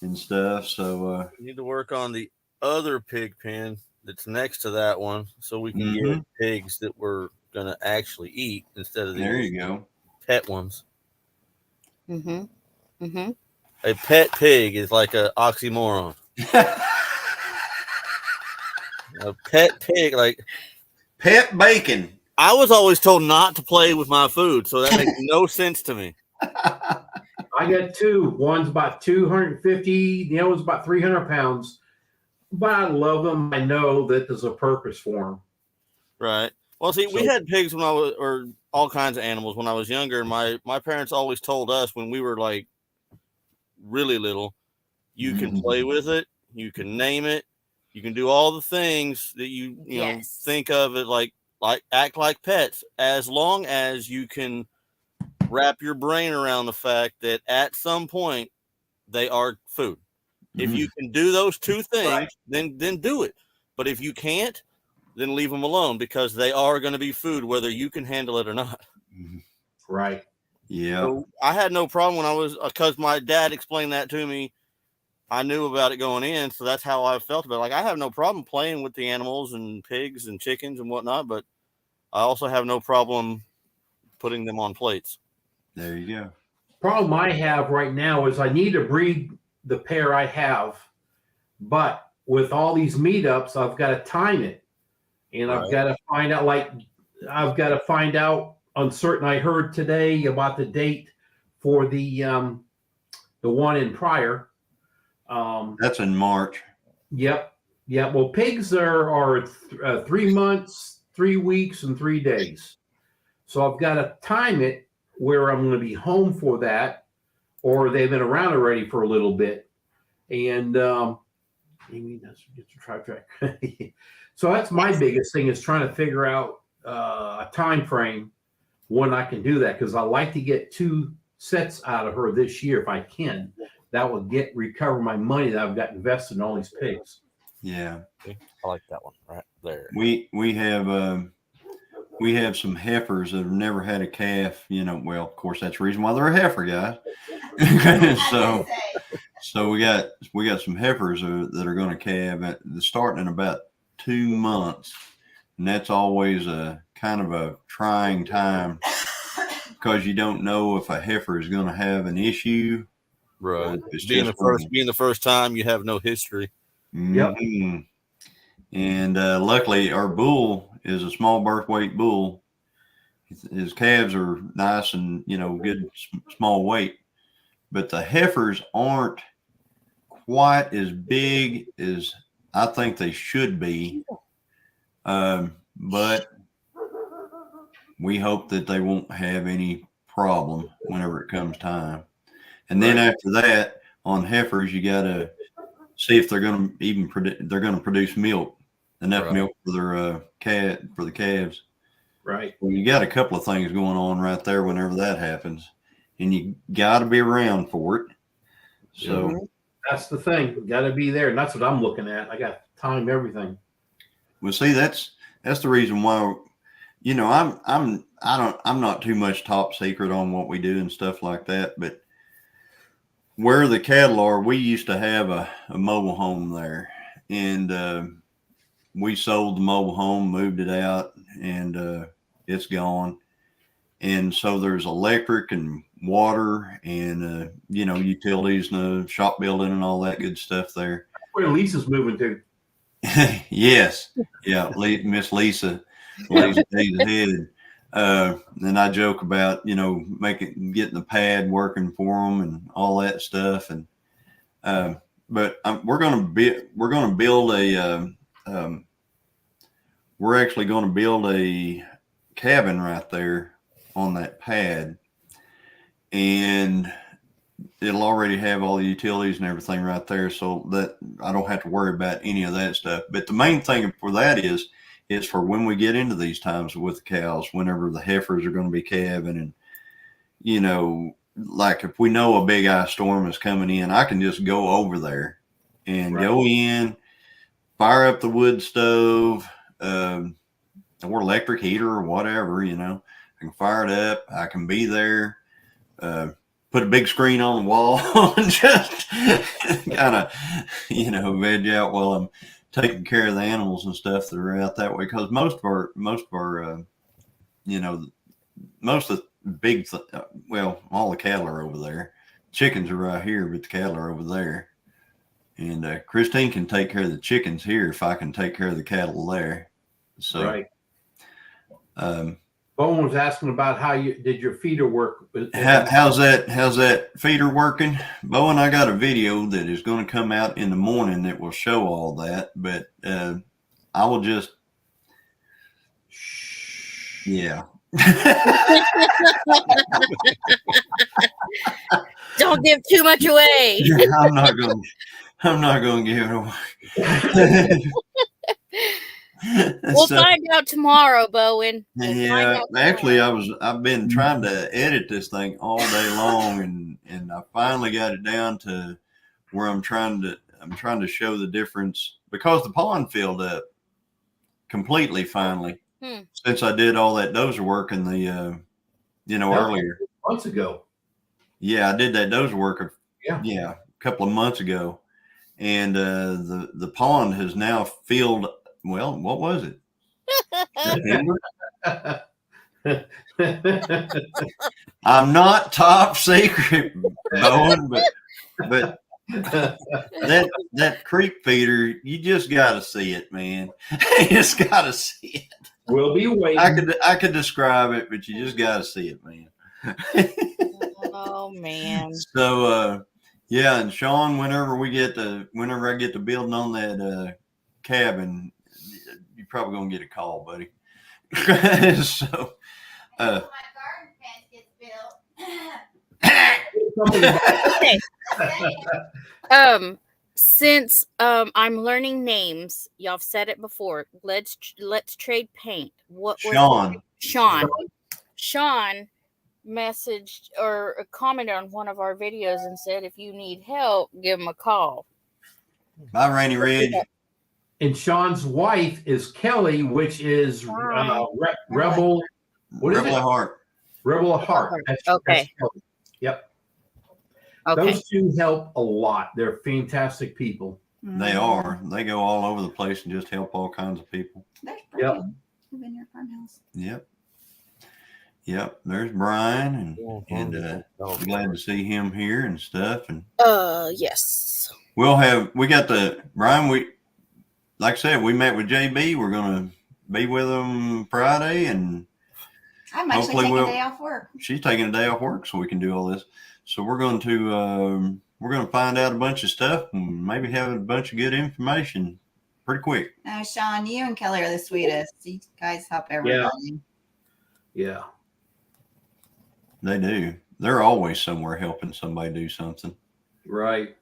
and stuff. So We need to work on the other pig pen that's next to that one so we can get pigs that we're going to actually eat instead of there these you go. pet ones. Mm-hmm. Mm-hmm. A pet pig is like an oxymoron. A pet pig, like Pet bacon. I was always told not to play with my food, so that makes no sense to me. I got two. One's about 250. The other one's about 300 pounds. But I love them. I know that there's a purpose for them. Right. Well, see, we had pigs when I was, or all kinds of animals when I was younger. My parents always told us when we were like really little, you can play with it, you can name it, you can do all the things that you know think of it like act like pets, as long as you can wrap your brain around the fact that at some point they are food. If you can do those two things, then do it. But if you can't, then leave them alone, because they are going to be food, whether you can handle it or not. Right. Yeah. So I had no problem when I was, because my dad explained that to me. I knew about it going in, so that's how I felt about it. Like, I have no problem playing with the animals and pigs and chickens and whatnot, but I also have no problem putting them on plates. There you go. Problem I have right now is I need to breed the pair I have, but with all these meetups, I've got to time it, and I've got to find out. Like, I've got to find out on certain. I heard today about the date for the one in Pryor. That's in March. Yep. Yeah. Well, pigs are 3 months, 3 weeks, and 3 days. So I've got to time it where I'm going to be home for that, or they've been around already for a little bit. And maybe that's just a track. So that's my biggest thing, is trying to figure out a time frame when I can do that, because I like to get 2 sets out of her this year if I can. That will recover my money that I've got invested in all these pigs. Yeah. I like that one right there. We have some heifers that have never had a calf. Well, of course, that's the reason why they're a heifer, guys. So we got some heifers that are going to calve starting in about 2 months, and that's always a kind of a trying time, because you don't know if a heifer is going to have an issue. Right. Being the first time, you have no history. Yep. And luckily, our bull is a small birth weight bull. His calves are nice and good small weight, but the heifers aren't quite as big as I think they should be. But we hope that they won't have any problem whenever it comes time. And then after that, on heifers, you got to see if they're going to produce milk, enough milk for their for the calves. Right. Well, you got a couple of things going on right there whenever that happens, and you got to be around for it. So that's the thing. Got to be there, and that's what I'm looking at. I got to time everything. Well, see, that's the reason why. I'm not too much top secret on what we do and stuff like that, but where the cattle are, we used to have a mobile home there, and we sold the mobile home, moved it out, and it's gone. And so there's electric and water and utilities and the shop building and all that good stuff there. Where Lisa's moving to. Yes. Yeah. Miss Lisa lays days ahead. And I joke about, getting the pad working for them and all that stuff. And, but we're actually going to build a cabin right there on that pad, and it'll already have all the utilities and everything right there, so that I don't have to worry about any of that stuff. But the main thing for that is for when we get into these times with the cows, whenever the heifers are going to be calving, and like if we know a big ice storm is coming in, I can just go over there and go in, fire up the wood stove, or electric heater or whatever, I can fire it up. I can be there, put a big screen on the wall and just kind of, veg out while I'm taking care of the animals and stuff that are out that way. Because most of our, most of the big, all the cattle are over there. Chickens are right here, but the cattle are over there. And Christine can take care of the chickens here if I can take care of the cattle there. So, right. Bowen was asking about how you did your feeder work. How's that feeder working, Bowen? I got a video that is going to come out in the morning that will show all that, but I will just, yeah. Don't give too much away. I'm not going to give it away. We'll find out tomorrow, Bowen. Yeah, actually, I've been trying to edit this thing all day long, and I finally got it down to where I'm trying to show the difference, because the pond filled up completely finally since I did all that dozer work in the earlier months ago. Yeah, I did that dozer work a couple of months ago, and the pond has now filled. Well, what was it? I'm not top secret, Bowen, but that creek feeder, you just got to see it, man. You just got to see it. We'll be waiting. I could describe it, but you just got to see it, man. Oh man. So yeah, and Sean, whenever I get to building on that cabin, you're probably gonna get a call, buddy. So my garden fence gets built. Okay. Since I'm learning names, y'all have said it before. Let's trade paint. What was Sean messaged or commented on one of our videos and said, if you need help, give him a call. Bye, Rainy Ridge. And Sean's wife is Kelly, which is Rebel. What is it? Rebel Heart. Rebel Heart. Okay. That's yep. Okay. Those two help a lot. They're fantastic people. They are. They go all over the place and just help all kinds of people. There's Brian. Live in your farmhouse. Yep. There's Brian, and I'm glad to see him here and stuff. And yes. We got the Brian. Like I said, we met with JB. We're gonna be with him Friday, and I'm actually taking a day off work. She's taking a day off work, so we can do all this. So we're going to find out a bunch of stuff and maybe have a bunch of good information pretty quick. Sean, you and Kelly are the sweetest. You guys help everybody. Yeah. They do. They're always somewhere helping somebody do something. Right.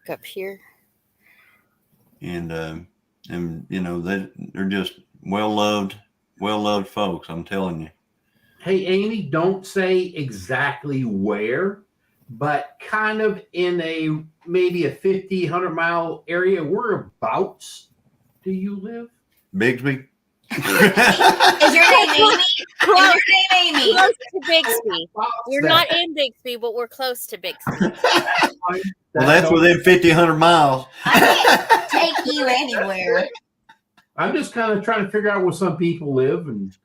Up here. And they're just well-loved folks, I'm telling you. Hey, Amy, don't say exactly where, but kind of in maybe a 50, 100-mile area. Whereabouts do you live? Bigsby. Is your name Amy? Close to Bixby. We're not in Bixby, but we're close to Bixby. Well, that's within 50, 100 miles. I can't take you anywhere. I'm just kind of trying to figure out where some people live. And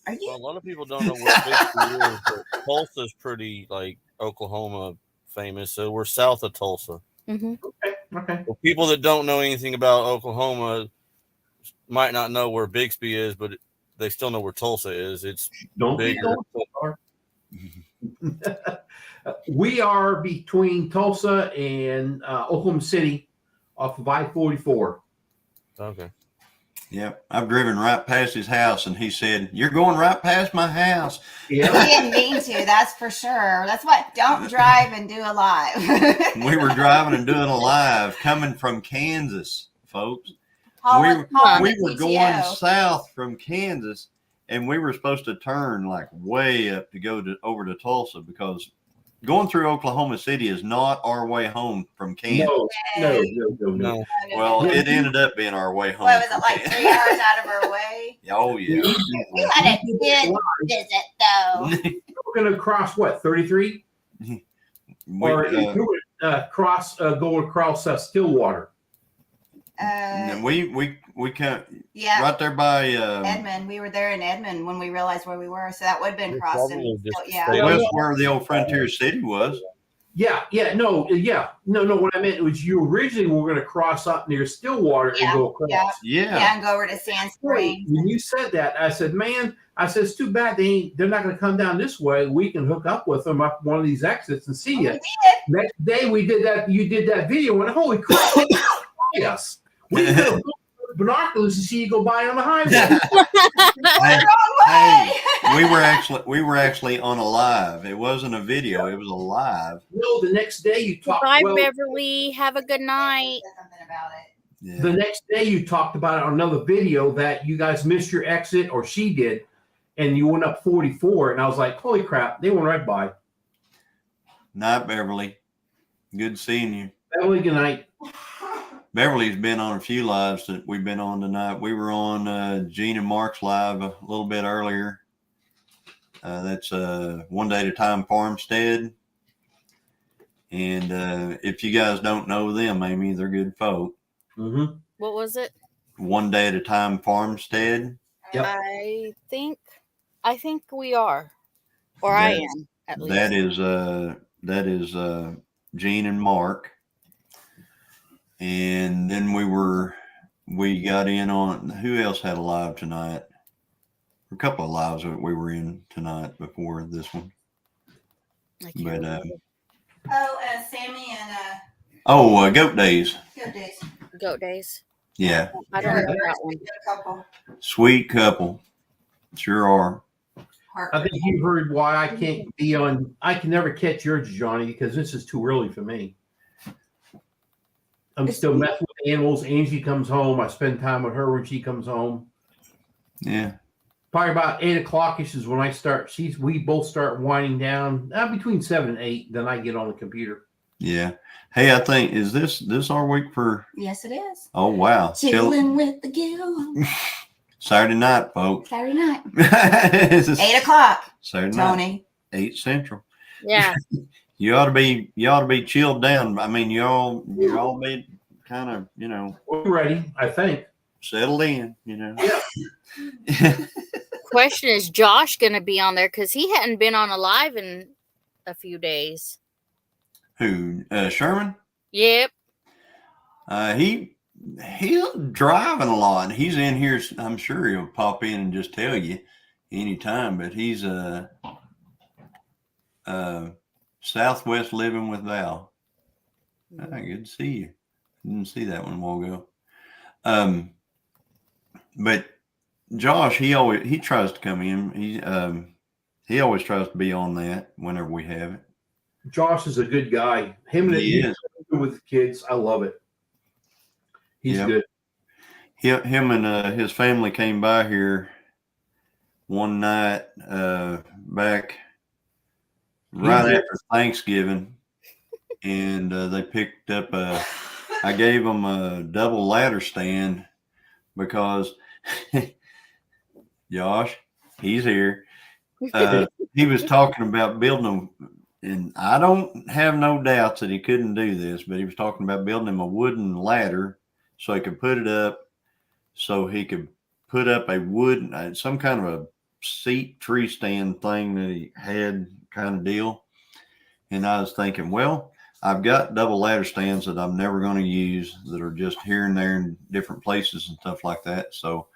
a lot of people don't know where Bixby is, but Tulsa's pretty like Oklahoma famous. So we're south of Tulsa. Mm-hmm. Okay. Well, people that don't know anything about Oklahoma might not know where Bixby is, but they still know where Tulsa is. It's bigger. We are between Tulsa and Oklahoma City off of I-44. Okay. Yep. I've driven right past his house, and he said, "You're going right past my house." Yeah. We didn't mean to, that's for sure. That's what, don't drive and do a live. We were driving and doing a live coming from Kansas, folks. We were going south from Kansas, and we were supposed to turn like way up to go over to Tulsa because going through Oklahoma City is not our way home from Kansas. No. No. Well, it ended up being our way home. What was it, from like Kansas. 3 hours out of our way? Oh yeah. We had a good visit, though. We're going to cross what, 33? Or go across Stillwater. we can't. Yeah, Right there by Edmond. We were there in Edmond when we realized where we were, so that would have been It crossing. probably just So, yeah. stayed well, that's where the old Frontier City was. No. What I meant was you originally were going to cross up near Stillwater and go across. Yeah, and go over to Sand Springs. When you said that, I said, man, it's too bad they're not going to come down this way. We can hook up with them up one of these exits and see you. Next day we did that. You did that video, and holy crap! Yes, we could have binoculars to see you go by on the highway. We were actually on a live. It wasn't a video. It was a live. No, the next day you talked. Bye, Beverly. Have a good night. Something about it. Yeah. The next day you talked about it on another video that you guys missed your exit, or she did, and you went up 44. And I was like, holy crap, they went right by. Night, Beverly. Good seeing you. Beverly, good night. Beverly's been on a few lives that we've been on tonight. We were on Gene and Mark's live a little bit earlier. That's One Day at a Time Farmstead. And if you guys don't know them, Amy, they're good folk. Mm-hmm. What was it? One Day at a Time Farmstead. Yep. I think we are, or I am at least. That is Gene and Mark. And then we got in on, who else had a live tonight? A couple of lives that we were in tonight before this one. I can't But remember. Sammy and Goat Days. Good Days. Goat Days. Yeah, I don't know that one. Good couple. sweet couple. Sure are. I think you've heard why I can't be on. I can never catch yours, Johnny, because this is too early for me. I'm still messing with animals. Angie comes home. I spend time with her when she comes home. Yeah. Probably about 8 o'clock-ish is when I start. We both start winding down. Between 7 and 8, then I get on the computer. Yeah. Hey, I think, is this our week for? Yes, it is. Oh, wow. Chilling with the Gill. Saturday night, folks. Saturday night. 8 8 o'clock. Saturday night. Tony. 8 Central. Yeah. You ought to be chilled down. I mean, you all be kind of, We're ready, I think. settled in, Yeah. Question is Josh going to be on there? Because he hadn't been on a live in a few days. Who? Sherman? Yep. He's driving a lot. He's in here. I'm sure he'll pop in and just tell you anytime. But he's Southwest Living with Val. Good to see you. Didn't see that one a while ago. But Josh, he tries to come in. He always tries to be on that whenever we have it. Josh is a good guy. Him and He is. with the kids, I love it. He's Yep. good. Him and his family came by here one night back right after Thanksgiving, and they picked up I gave them a double ladder stand because Josh, he's here. He was talking about building them, and I don't have no doubts that he couldn't do this, but he was talking about building him a wooden ladder so he could put it up, so he could put up a wooden, some kind of a seat tree stand thing that he had kind of deal. And I was thinking, well, I've got double ladder stands that I'm never going to use that are just here and there in different places and stuff like that. So,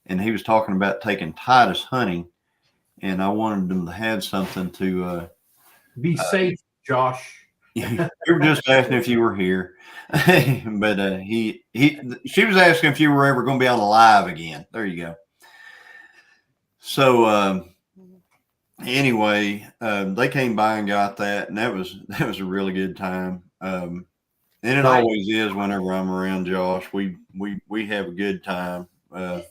and he was talking about taking Titus hunting, and I wanted them to have something to Be safe, Josh. you were just asking if you were here, but she was asking if you were ever going to be on live again. There you go. So anyway, they came by and got that, and that was a really good time. And it always is whenever I'm around Josh. We have a good time. It's Titus.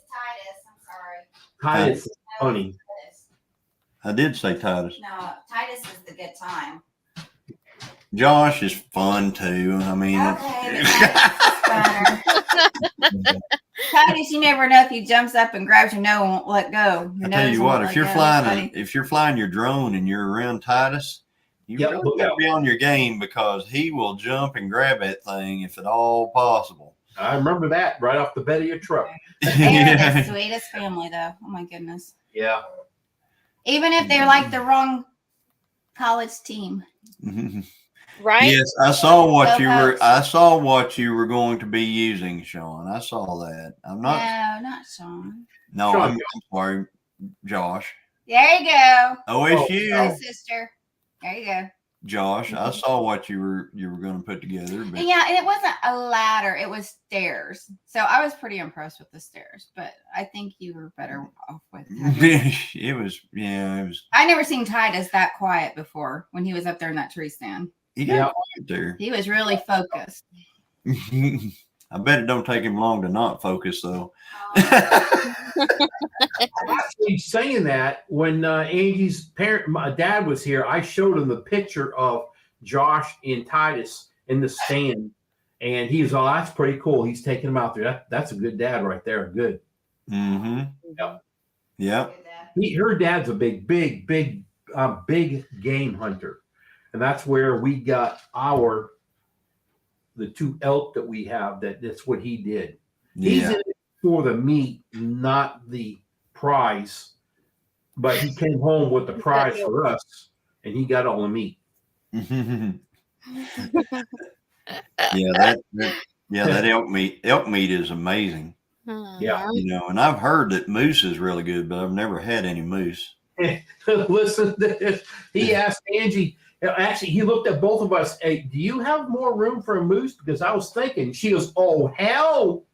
I'm sorry. Titus is funny. Titus. I did say Titus. No, Titus is the good time. Josh is fun too. I mean, Okay, Titus, you never know if he jumps up and grabs your nose and won't let go. I tell you what, if you're flying your drone and you're around Titus, you really got to be on your game because he will jump and grab that thing if at all possible. I remember that right off the bed of your truck. They're the sweetest family, though. Oh my goodness. Yeah. Even if they're like the wrong college team. Right? Yes, I saw what you were going to be using, Sean. I saw that. I'm not. No, not Sean. No, Sean. I'm sorry, Josh. There you go. OSU. Oh, sister. There you go. Josh, I saw what you were going to put together. But Yeah, and it wasn't a ladder; it was stairs. So I was pretty impressed with the stairs, but I think you were better off with it. It was. I never seen Titus that quiet before when he was up there in that tree stand. He got quiet there. He was really focused. I bet it don't take him long to not focus though. Actually, saying that, when Angie's my dad was here, I showed him the picture of Josh and Titus in the stand, and he was, "Oh, that's pretty cool." He's taking him out there. That's a good dad right there. Good. Mm-hmm. Yep. Yep. Her dad's a big game hunter, and that's where we got the 2 elk that we have. That's what he did. He's in it for the meat, not the prize. But he came home with the prize for us, and he got all the meat. That elk meat is amazing. Yeah. You know, and I've heard that moose is really good, but I've never had any moose. Listen to this. He asked Angie, actually, he looked at both of us. Hey, do you have more room for a moose? Because I was thinking, she goes, "Oh, hell."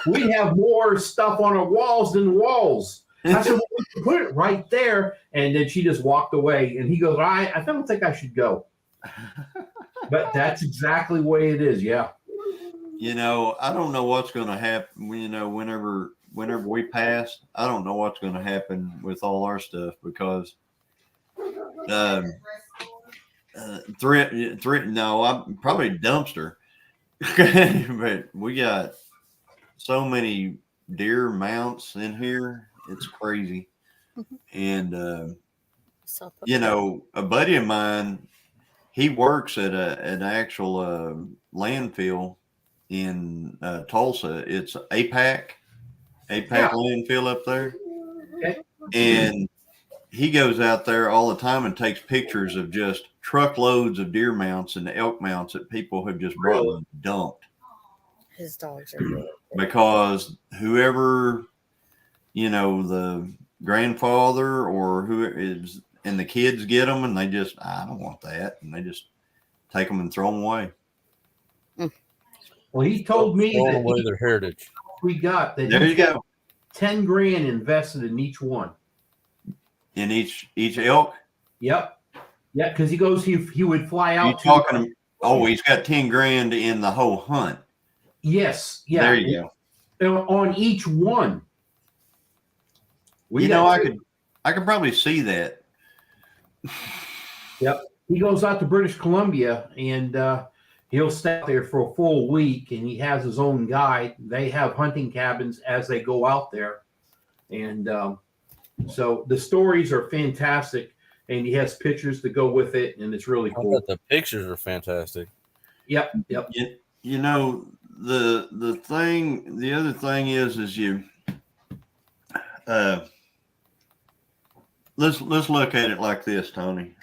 We have more stuff on our walls than walls. I said, "Well, we can put it right there." And then she just walked away. And he goes, I don't think I should go. But that's exactly the way it is. Yeah. You know, I don't know what's going to happen. You know, whenever we pass, I don't know what's going to happen with all our stuff because no, I'm probably dumpster. But we got so many deer mounts in here, it's crazy. And you know, a buddy of mine, he works at an actual landfill in Tulsa. It's APAC landfill up there. Okay. And he goes out there all the time and takes pictures of just truckloads of deer mounts and elk mounts that people have just brought and dumped. His dogs are good. Because whoever, you know, the grandfather or who is, and the kids get them and they just, I don't want that. And they just take them and throw them away. Well, he told me Throwing that away their heritage. we got that. There you go. 10 grand invested in each one. In each elk? Yep. Yeah, because he goes, he would fly out. You talking? He's got 10 grand in the whole hunt. Yes. Yeah. There you go. On each one. I could probably see that. Yep. He goes out to British Columbia and he'll stay out there for a full week, and he has his own guide. They have hunting cabins as they go out there. And so the stories are fantastic, and he has pictures to go with it, and it's really cool. The pictures are fantastic. Yep. You know, the other thing is you let's look at it like this, Tony.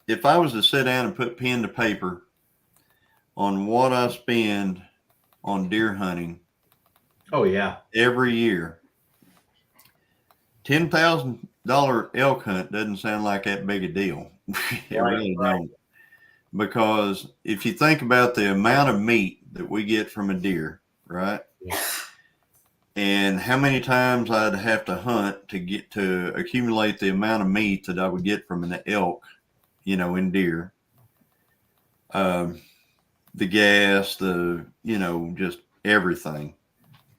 If I was to sit down and put pen to paper on what I spend on deer hunting, oh yeah, every year, $10,000 elk hunt doesn't sound like that big a deal. It really don't. Because if you think about the amount of meat that we get from a deer, right? Yeah. And how many times I'd have to hunt to accumulate the amount of meat that I would get from an elk, you know, in deer. The gas, just everything.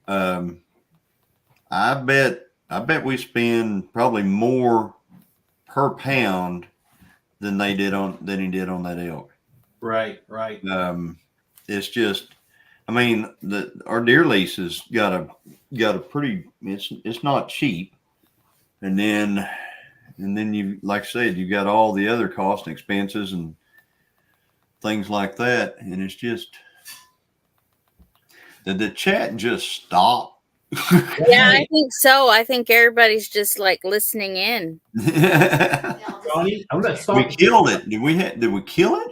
I bet we spend probably more per pound than he did on that elk. Right. It's just, I mean, our deer lease has got a pretty. It's not cheap, and then you, like I said, you got all the other costs and expenses and things like that, and it's just. Did the chat just stop? Yeah, I think so. I think everybody's just like listening in. Johnny, I'm gonna stop. We killed it. Did we kill it?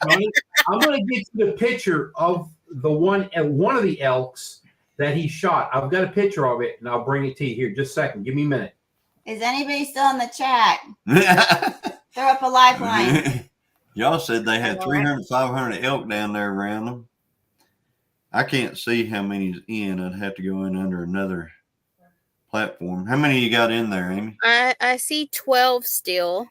Johnny, I'm gonna get you the picture of the one at one of the elks that he shot. I've got a picture of it, and I'll bring it to you here. Just a second. Give me a minute. Is anybody still in the chat? Throw up a lifeline. Y'all said they had 300, 500 elk down there around them. I can't see how many's in. I'd have to go in under another platform. How many you got in there, Amy? I see 12 still.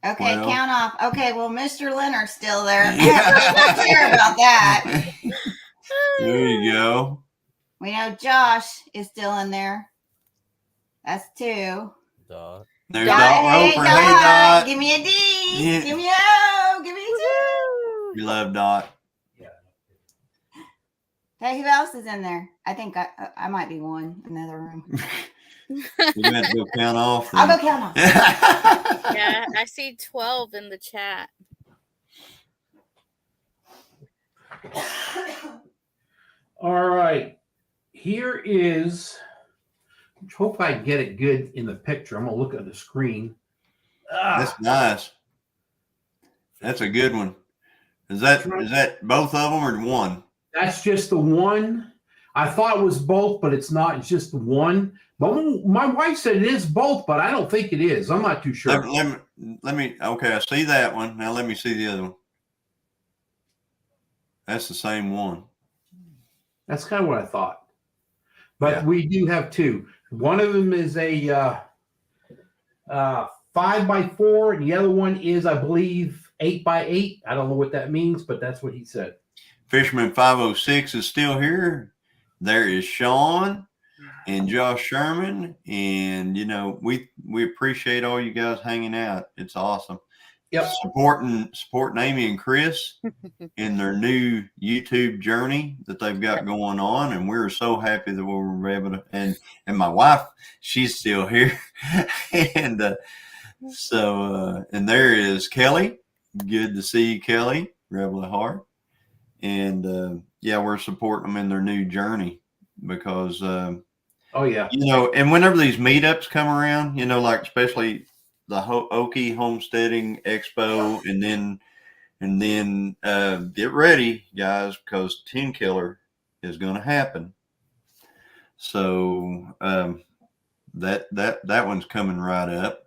Okay, Well. count off. Okay, well, Mr. Leonard's still there. I don't care about that. There you go. We know Josh is still in there. That's 2. Dot. There's Dot, Dot hey, Roper. Dot. Hey, Dot. Give me a D. Yeah. Give me a O. Give me a 2. We love Dot. Hey, who else is in there? I think I might be one in the other room. You meant to go count off. I'll go count off. Yeah, I see 12 in the chat. All right. Here is. Hope I get it good in the picture. I'm gonna look at the screen. That's nice. That's a good one. Is that both of them or one? That's just the one. I thought it was both, but it's not. It's just the one. But my wife said it is both, but I don't think it is. I'm not too sure. Let me. Okay, I see that one. Now let me see the other one. That's the same one. That's kind of what I thought. But Yeah. we do have 2. One of them is a 5x4, and the other one is, I believe, 8x8. I don't know what that means, but that's what he said. Fisherman 506 is still here. There is Sean and Josh Sherman, and we appreciate all you guys hanging out. It's awesome. Yep. Supporting Amy and Chris in their new YouTube journey that they've got going on, and we're so happy that we were able to. And my wife, she's still here, and and there is Kelly. Good to see you, Kelly, Rebel at Heart. And we're supporting them in their new journey because Oh yeah. and whenever these meetups come around, like especially the Okie Homesteading Expo, and then get ready, guys, because 10 Killer is going to happen. So that one's coming right up.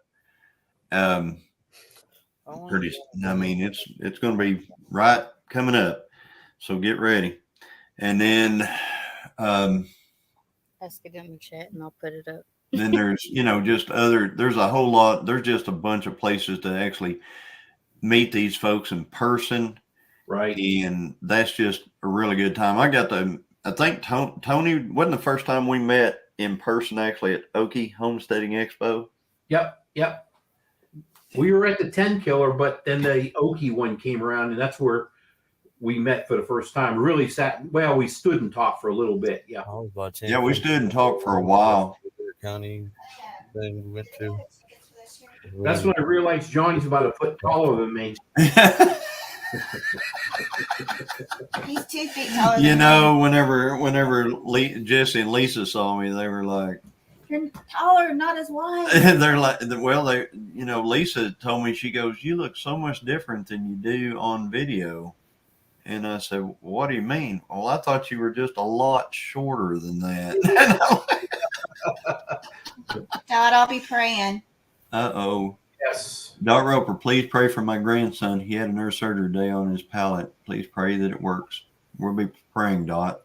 It's going to be right coming up. So get ready. And then Ask it in the chat and I'll put it up. then there's, there's a whole lot. There's just a bunch of places to actually meet these folks in person. Right. And that's just a really good time. I think Tony, wasn't the first time we met in person actually at Okie Homesteading Expo? Yep. We were at the 10 Killer, but then the Okie one came around, and that's where we met for the first time. Really we stood and talked for a little bit. Yeah. Yeah, we stood and talked for a while. County thing we went to. That's when I realized Johnny's about a foot taller than me. He's 2 feet taller than me. Whenever Jesse and Lisa saw me, they were like, You're taller, not as wide. they're like, Lisa told me, she goes, you look so much different than you do on video. And I said, what do you mean? Well, I thought you were just a lot shorter than that. Dot, I'll be praying. Uh-oh. Yes. Dot Roper, please pray for my grandson. He had a neurosurgery today on his palate. Please pray that it works. We'll be praying, Dot.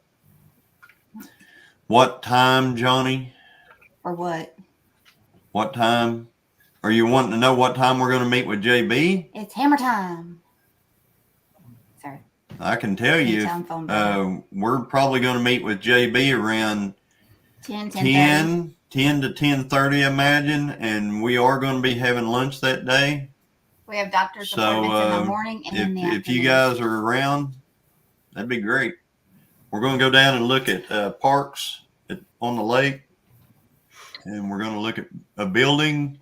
What time, Johnny? Or what? What time? Are you wanting to know what time we're going to meet with JB? It's hammer time. Sorry. I can tell you, we're probably going to meet with JB around 10, 10, 10 to 10:30, I imagine, and we are going to be having lunch that day. We have doctor's So, appointments in the morning and in the If you afternoon. guys are around, that'd be great. We're going to go down and look at parks on the lake, and we're going to look at a building,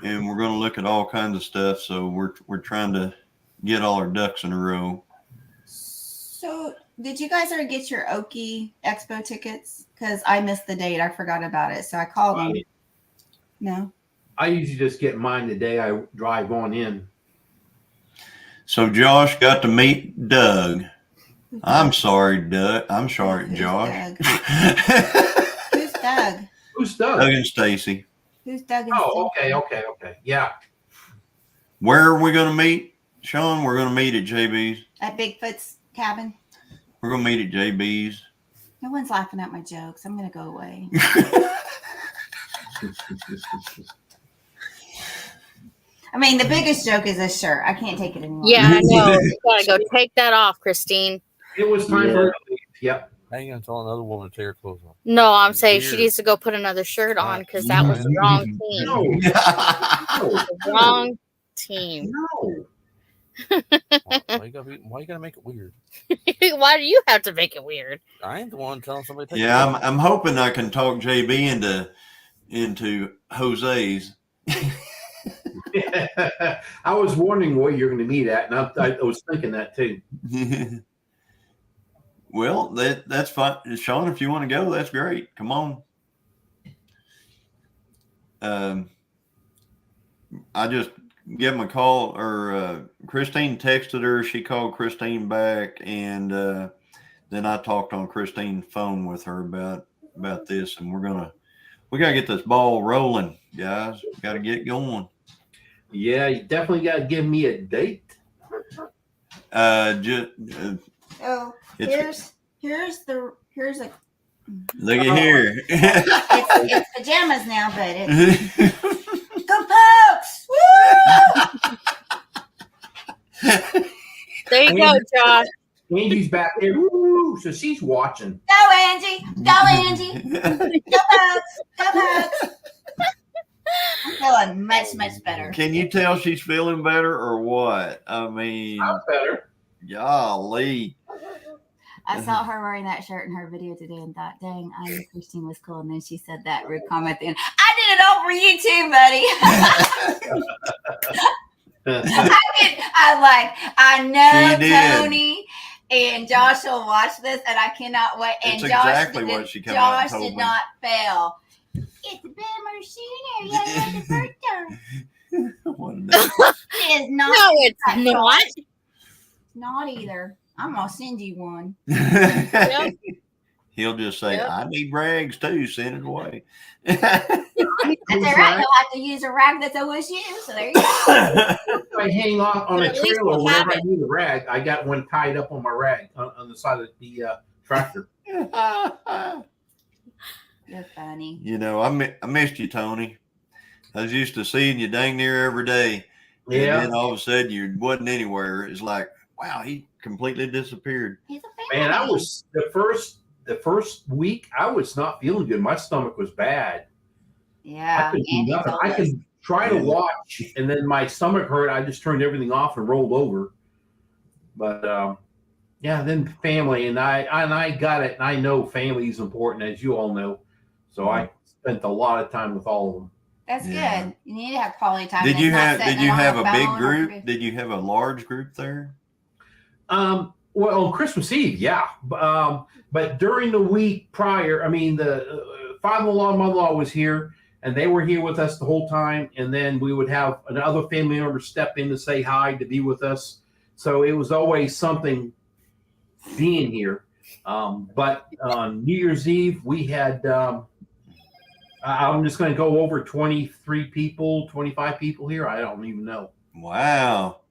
and we're going to look at all kinds of stuff. So we're trying to get all our ducks in a row. So, did you guys ever get your Oki Expo tickets? Because I missed the date. I forgot about it. So I called them. No. I usually just get mine the day I drive on in. So Josh got to meet Doug. I'm sorry, Doug. I'm sorry, Who's Josh. Doug? Who's Doug? Who's Doug? Doug and Stacy. Who's Doug? And Oh, Steve? okay. Yeah. Where are we going to meet, Sean? We're going to meet at JB's. At Bigfoot's cabin. We're going to meet at JB's. No one's laughing at my jokes. I'm going to go away. I mean, the biggest joke is this shirt. I can't take it anymore. Yeah, I know. You gotta go take that off, Christine. It was time for her to leave. Yep. How you gonna tell another woman to take her clothes off? No, I'm saying she Weird. needs to go put another shirt on because that was the wrong team. No. The wrong team. No. Why you gotta make it weird? Why do you have to make it weird? I ain't the one telling somebody to take Yeah, it off. I'm hoping I can talk JB into Jose's. I was wondering where you're going to meet at, and I was thinking that too. Well, that's fine, Sean. If you want to go, that's great. Come on. I just gave him a call, or Christine texted her. She called Christine back, and then I talked on Christine's phone with her about this, and we gotta get this ball rolling, guys. Got to get going. Yeah, you definitely got to give me a date. Oh, It's- here's a Look at here. it's pajamas now, but it's go Pokes! Woo! There you go, Josh. Angie's back there. Woo! So she's watching. Go Angie! Go Angie! Go Pokes! Go Pokes! I'm feeling much better. Can you tell she's feeling better or what? I mean, I'm better. golly. I saw her wearing that shirt in her video today and thought, dang, I knew Christine was cool. And then she said that rude comment at the end. I did it all for you too, buddy. I'm like, I know She did. Tony and Josh will watch this, and I cannot wait. And That's Josh exactly did, what she came out and Josh told did me. not fail. It's a Boomer Sooner. You had the birthday. What a day. It is not. No, it's not. Not either. I'm gonna send you one. He'll just say, Yep. I need rags too. Send it away. That's all right. You'll have to use a rag that's OSU. So there you go. I hang off on But a at least trailer we'll have whenever I it. need a rag. I got one tied up on my rag on the side of the tractor. You're funny. You know, I missed you, Tony. I was used to seeing you dang near every day. Yeah. And then all of a sudden you wasn't anywhere. It's like, wow, he completely disappeared. He's a family. Man, I was the first week I was not feeling good. My stomach was bad. Yeah. I couldn't do Andy nothing. told I us. could try to watch, and then my stomach hurt. I just turned everything off and rolled over. But yeah, then family, and I got it. And I know family is important, as you all know. So I spent a lot of time with all of them. That's Yeah. good. You need to have quality time. Did and you not have sitting on a phone big or- group? Did you have a large group there? Well, on Christmas Eve, yeah. But during the week prior, I mean, the father-in-law and mother-in-law was here, and they were here with us the whole time. And then we would have another family member step in to say hi, to be with us. So it was always something being here. But on New Year's Eve, we had, I'm just going to go over 23 people, 25 people here. I don't even know. Wow.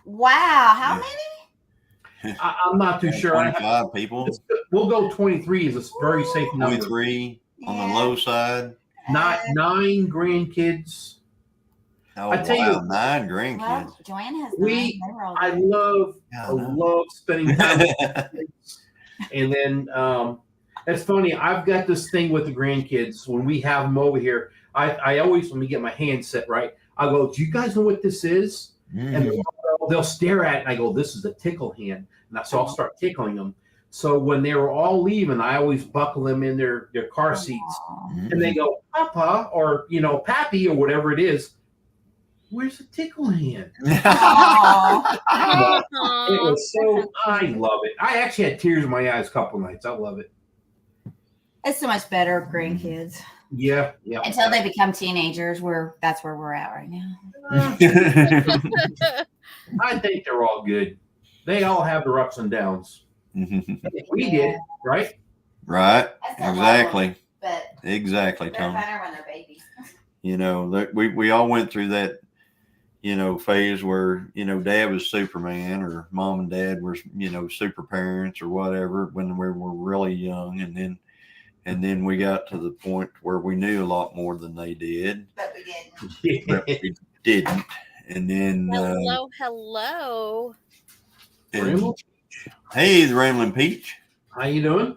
Wow. How many? I'm not too sure. 25 people. We'll go 23 is a very safe number. 23 on the Yeah. low side. Not 9 grandkids. Oh, I tell you- wow, 9 grandkids. Well, Joanne has We- 9. They were all I good. love Yeah, I know. spending time with kids. And then It's funny. I've got this thing with the grandkids. When we have them over here, I always, when we get my hand set right, I go, "Do you guys know what this is?" And they'll stare at it. And I go, "This is a tickle hand." And so I'll start tickling them. So when they were all leaving, I always buckle them in their car seats. And they go, "Papa," or, "Pappy," or whatever it is. Where's the tickle hand? Aw. It was so, I love it. I actually had tears in my eyes a couple nights. I love it. It's so much better with grandkids. Yeah. Until they become teenagers, that's where we're at right now. I think they're all good. They all have their ups and downs. We did, right? Right. I still love Exactly. them, but Exactly, they're Tom. better when they're babies. We all went through that, phase where, dad was Superman or mom and dad were, super parents or whatever when we were really young. And then we got to the point where we knew a lot more than they did, But we didn't. but we didn't. And then, Hello. and- hey, the Rambling Peach. How you doing?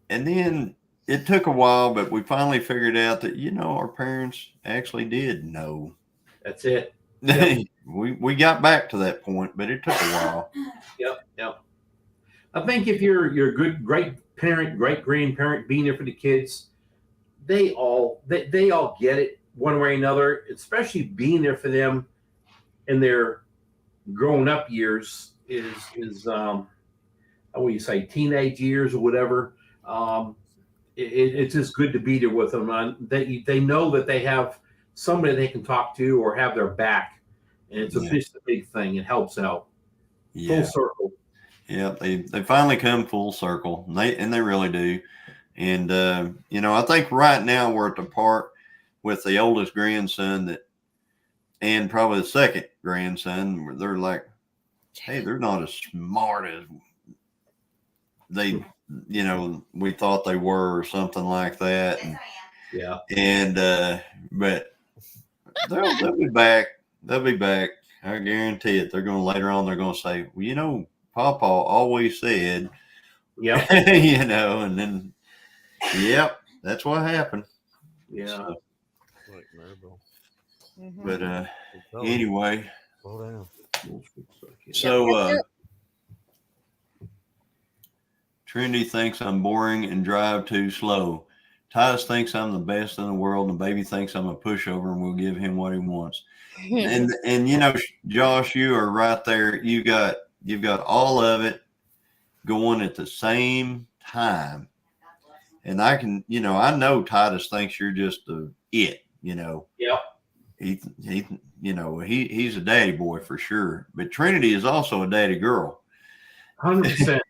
And then it took a while, but we finally figured out that, our parents actually did know. That's it. We got back to that point, but it took a while. Yep. I think if you're a good, great parent, great grandparent, being there for the kids, they all get it one way or another. Especially being there for them in their growing up years is how would you say, teenage years or whatever. It's just good to be there with them. They know that they have somebody they can talk to or have their back, and it's just a big thing. It helps out. Full circle. Yeah, they finally come full circle, and they really do. And I think right now we're at the part with the oldest grandson and probably the second grandson, where they're like, hey, they're not as smart as they, we thought they were, or something like that. But they'll be back. They'll be back. I guarantee it. They're going to later on. They're going to say, well, Papa always said, Yep. and then, yep, that's what happened. Yeah. So, Mhm. but anyway, Slow down. so Trinity thinks I'm boring and drive too slow. Titus thinks I'm the best in the world, and baby thinks I'm a pushover, and we'll give him what he wants. And Josh, you are right there. You've got all of it going at the same time. And I can, I know Titus thinks you're just it. Yep. He's a daddy boy for sure. But Trinity is also a daddy girl. 100%.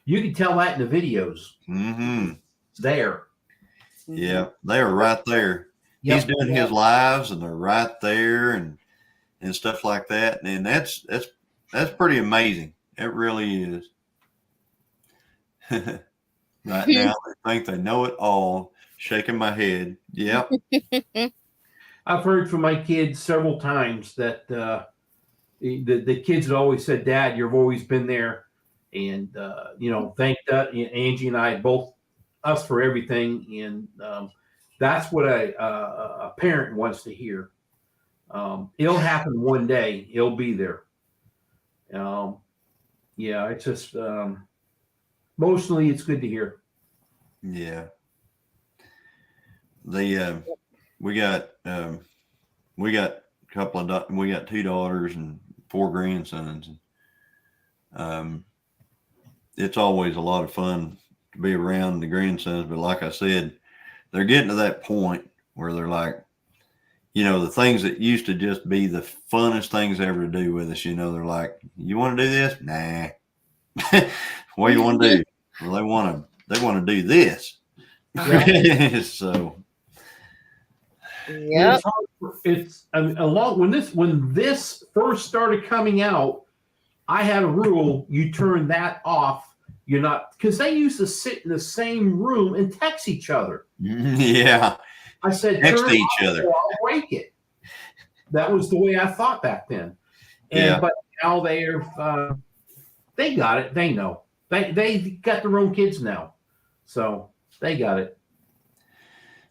You can tell that in the videos. Mm-hmm. It's there. Yeah, they are right there. Yep. He's doing his lives, and they're right there, and stuff like that. And that's pretty amazing. It really is. Right now, they think they know it all. Shaking my head. Yep. I've heard from my kids several times that the kids had always said, "Dad, you've always been there," and thank Angie and I both us for everything, and that's what a parent wants to hear. It'll happen one day. It'll be there. It's just emotionally, it's good to hear. Yeah. We got a couple of we got 2 daughters and 4 grandsons. It's always a lot of fun to be around the grandsons, but like I said, they're getting to that point where they're like, the things that used to just be the funnest things ever to do with us, they're like, you want to do this? Nah. What do you want to do? Well, they want to do this. So Yep. It's when this first started coming out, I had a rule: you turn that off. You're not, because they used to sit in the same room and text each other. yeah, I said, next turn to it each off other. or I'll break it. That was the way I thought back then. Yeah. But now they got it. They know. They got their own kids now. So they got it.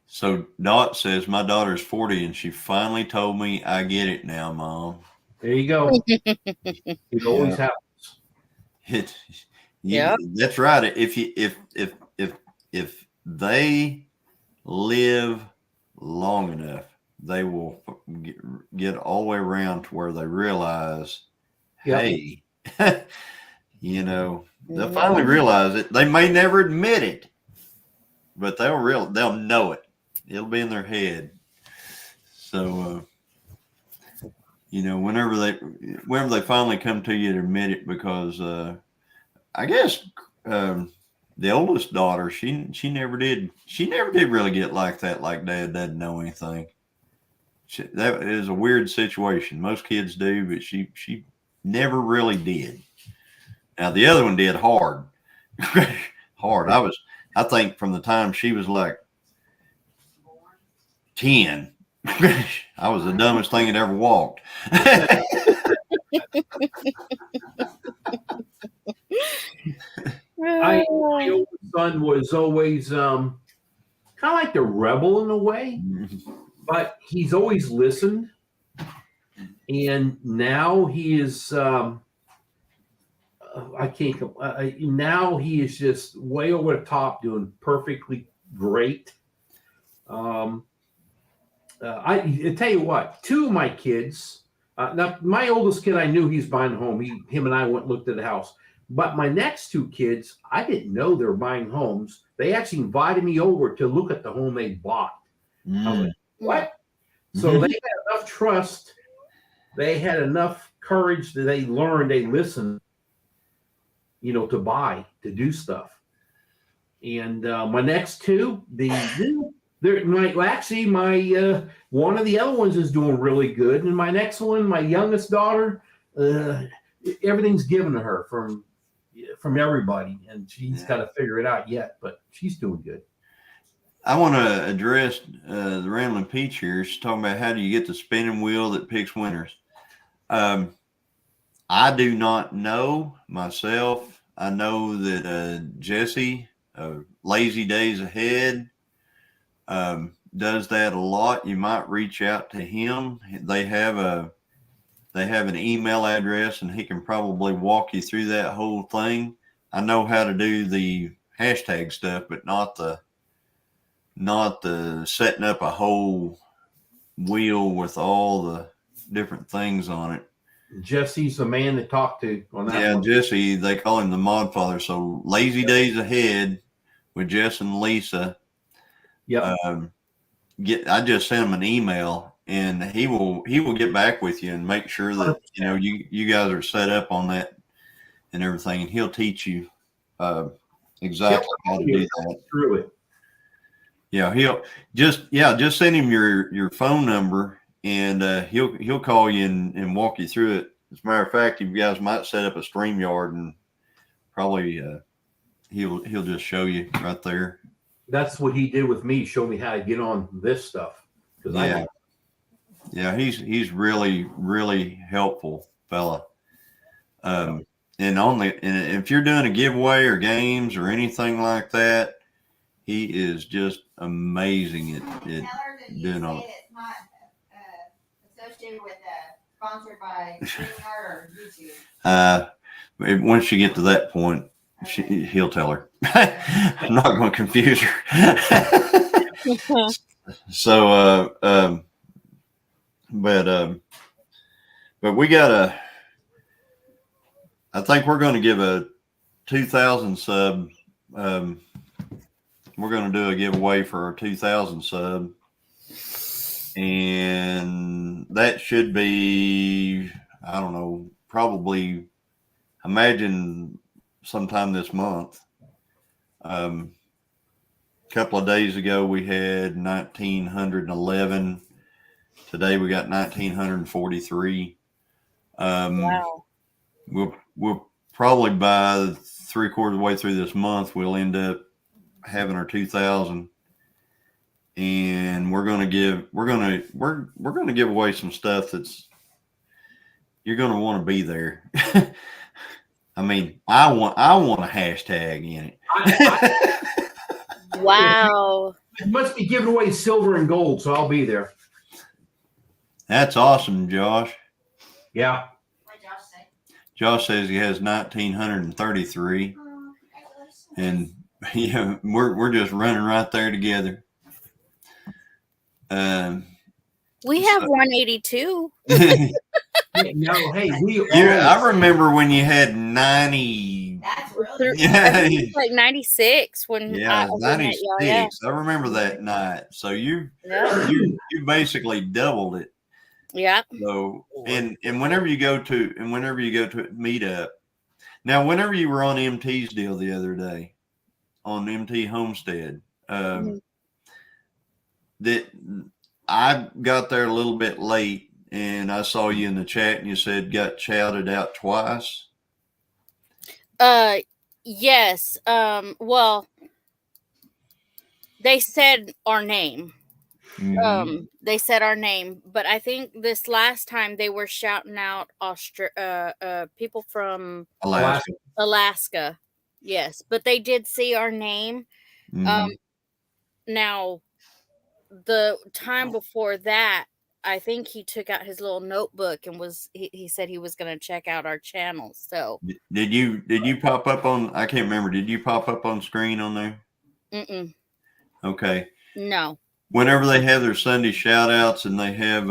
So Dot says my daughter's 40 and she finally told me I get it now, Mom. There you go. It always happens. Yeah. That's right. If they live long enough, they will get all the way around to where they realize, Yep. hey, they'll finally realize it. They may never admit it, but they'll know it. It'll be in their head. So, whenever they finally come to you to admit it, because I guess the oldest daughter, she never did really get like that, like Dad doesn't know anything. That is a weird situation. Most kids do, but she never really did. Now the other one did hard. I think from the time she was like 10, I was the dumbest thing that ever walked. My oldest son was always kind of like the rebel in a way, but he's always listened. And now he is, now he is just way over the top, doing perfectly great. I tell you what, two of my kids, now my oldest kid, I knew he's buying a home. Him and I went and looked at the house. But my next two kids, I didn't know they were buying homes. They actually invited me over to look at the home they bought. I was like, what? So they had enough trust. They had enough courage that they learned, they listened, to buy, to do stuff. And my next two, my one of the other ones is doing really good. And my next one, my youngest daughter, everything's given to her from everybody, and she's got to figure it out yet, but she's doing good. I want to address the Rambling Peach here. She's talking about how do you get the spinning wheel that picks winners. I do not know myself. I know that Jesse, Lazy Days Ahead, does that a lot. You might reach out to him. They have an email address, and he can probably walk you through that whole thing. I know how to do the hashtag stuff, but not the setting up a whole wheel with all the different things on it. Jesse's the man to talk to on that. Yeah, one. Jesse, they call him the Mod Father. So Lazy Days Ahead with Jess and Lisa. Yeah. I just sent him an email, and he will get back with you and make sure that you guys are set up on that and everything, and he'll teach you exactly how to do that. Through it. Yeah, he'll just send him your phone number, and he'll call you and walk you through it. As a matter of fact, you guys might set up a StreamYard, and probably he'll just show you right there. That's what he did with me. Show me how to get on this stuff. Yeah, he's really, really helpful fella. And if you're doing a giveaway or games or anything like that, he is just amazing at doing all. It's not associated with sponsored by StreamYard or YouTube. Once you get to that point, he'll tell her. I'm not going to confuse her. So, but we got I think we're going to give a 2,000 sub. We're going to do a giveaway for our 2,000 sub, and that should be, I don't know, probably, imagine sometime this month. A couple of days ago we had 1,911. Today we got 1,943. Wow. We'll probably by 3/4 of the way through this month we'll end up having our 2,000, and we're gonna give away some stuff that's you're gonna want to be there. I mean, I want a hashtag in it. Wow. It must be giving away silver and gold, so I'll be there. That's awesome, Josh. Yeah. Josh says he has 1,933, and yeah, we're just running right there together. We have 182. No, hey, I remember when you had 90. That's really Yeah, Like 96 when yeah, I was in 96. it, yeah. I remember that night. So you Yeah. you basically doubled it. Yeah. So and whenever you go to meetup, now whenever you were on MT's deal the other day, on MT Homestead, that I got there a little bit late, and I saw you in the chat, and you said got shouted out twice. Yes. Well, they said our name. They said our name, but I think this last time they were shouting out people from Alaska. Yes, but they did see our name. Now the time before that, I think he took out his little notebook and he said he was going to check out our channel. So did you pop up on? I can't remember. Did you pop up on screen on there? Okay. No. Whenever they have their Sunday shout outs and they have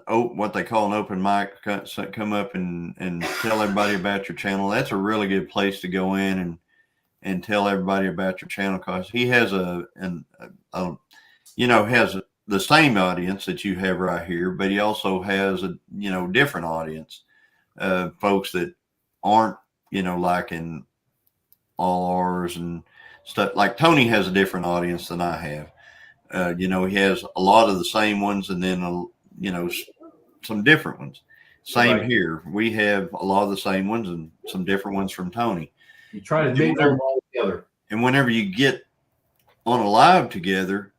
what they call an open mic, come up and tell everybody about your channel. That's a really good place to go in and tell everybody about your channel, because he has has the same audience that you have right here, but he also has a different audience, folks that aren't like in all ours and stuff. Like Tony has a different audience than I have. He has a lot of the same ones, and then some different ones. Same right here. We have a lot of the same ones and some different ones from Tony. You try to make them all together. And whenever you get on a live together,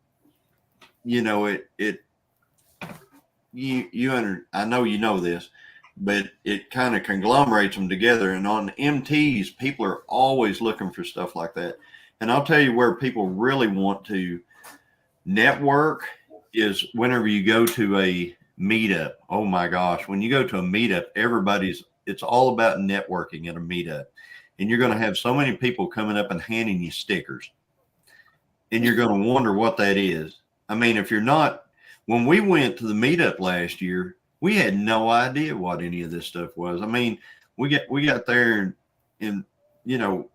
I know you know this, but it kind of conglomerates them together. And on MTs, people are always looking for stuff like that. And I'll tell you where people really want to network is whenever you go to a meetup. Oh my gosh, when you go to a meetup, it's all about networking at a meetup. And you're going to have so many people coming up and handing you stickers. And you're going to wonder what that is. I mean, if you're not, when we went to the meetup last year, we had no idea what any of this stuff was. I mean, we got there and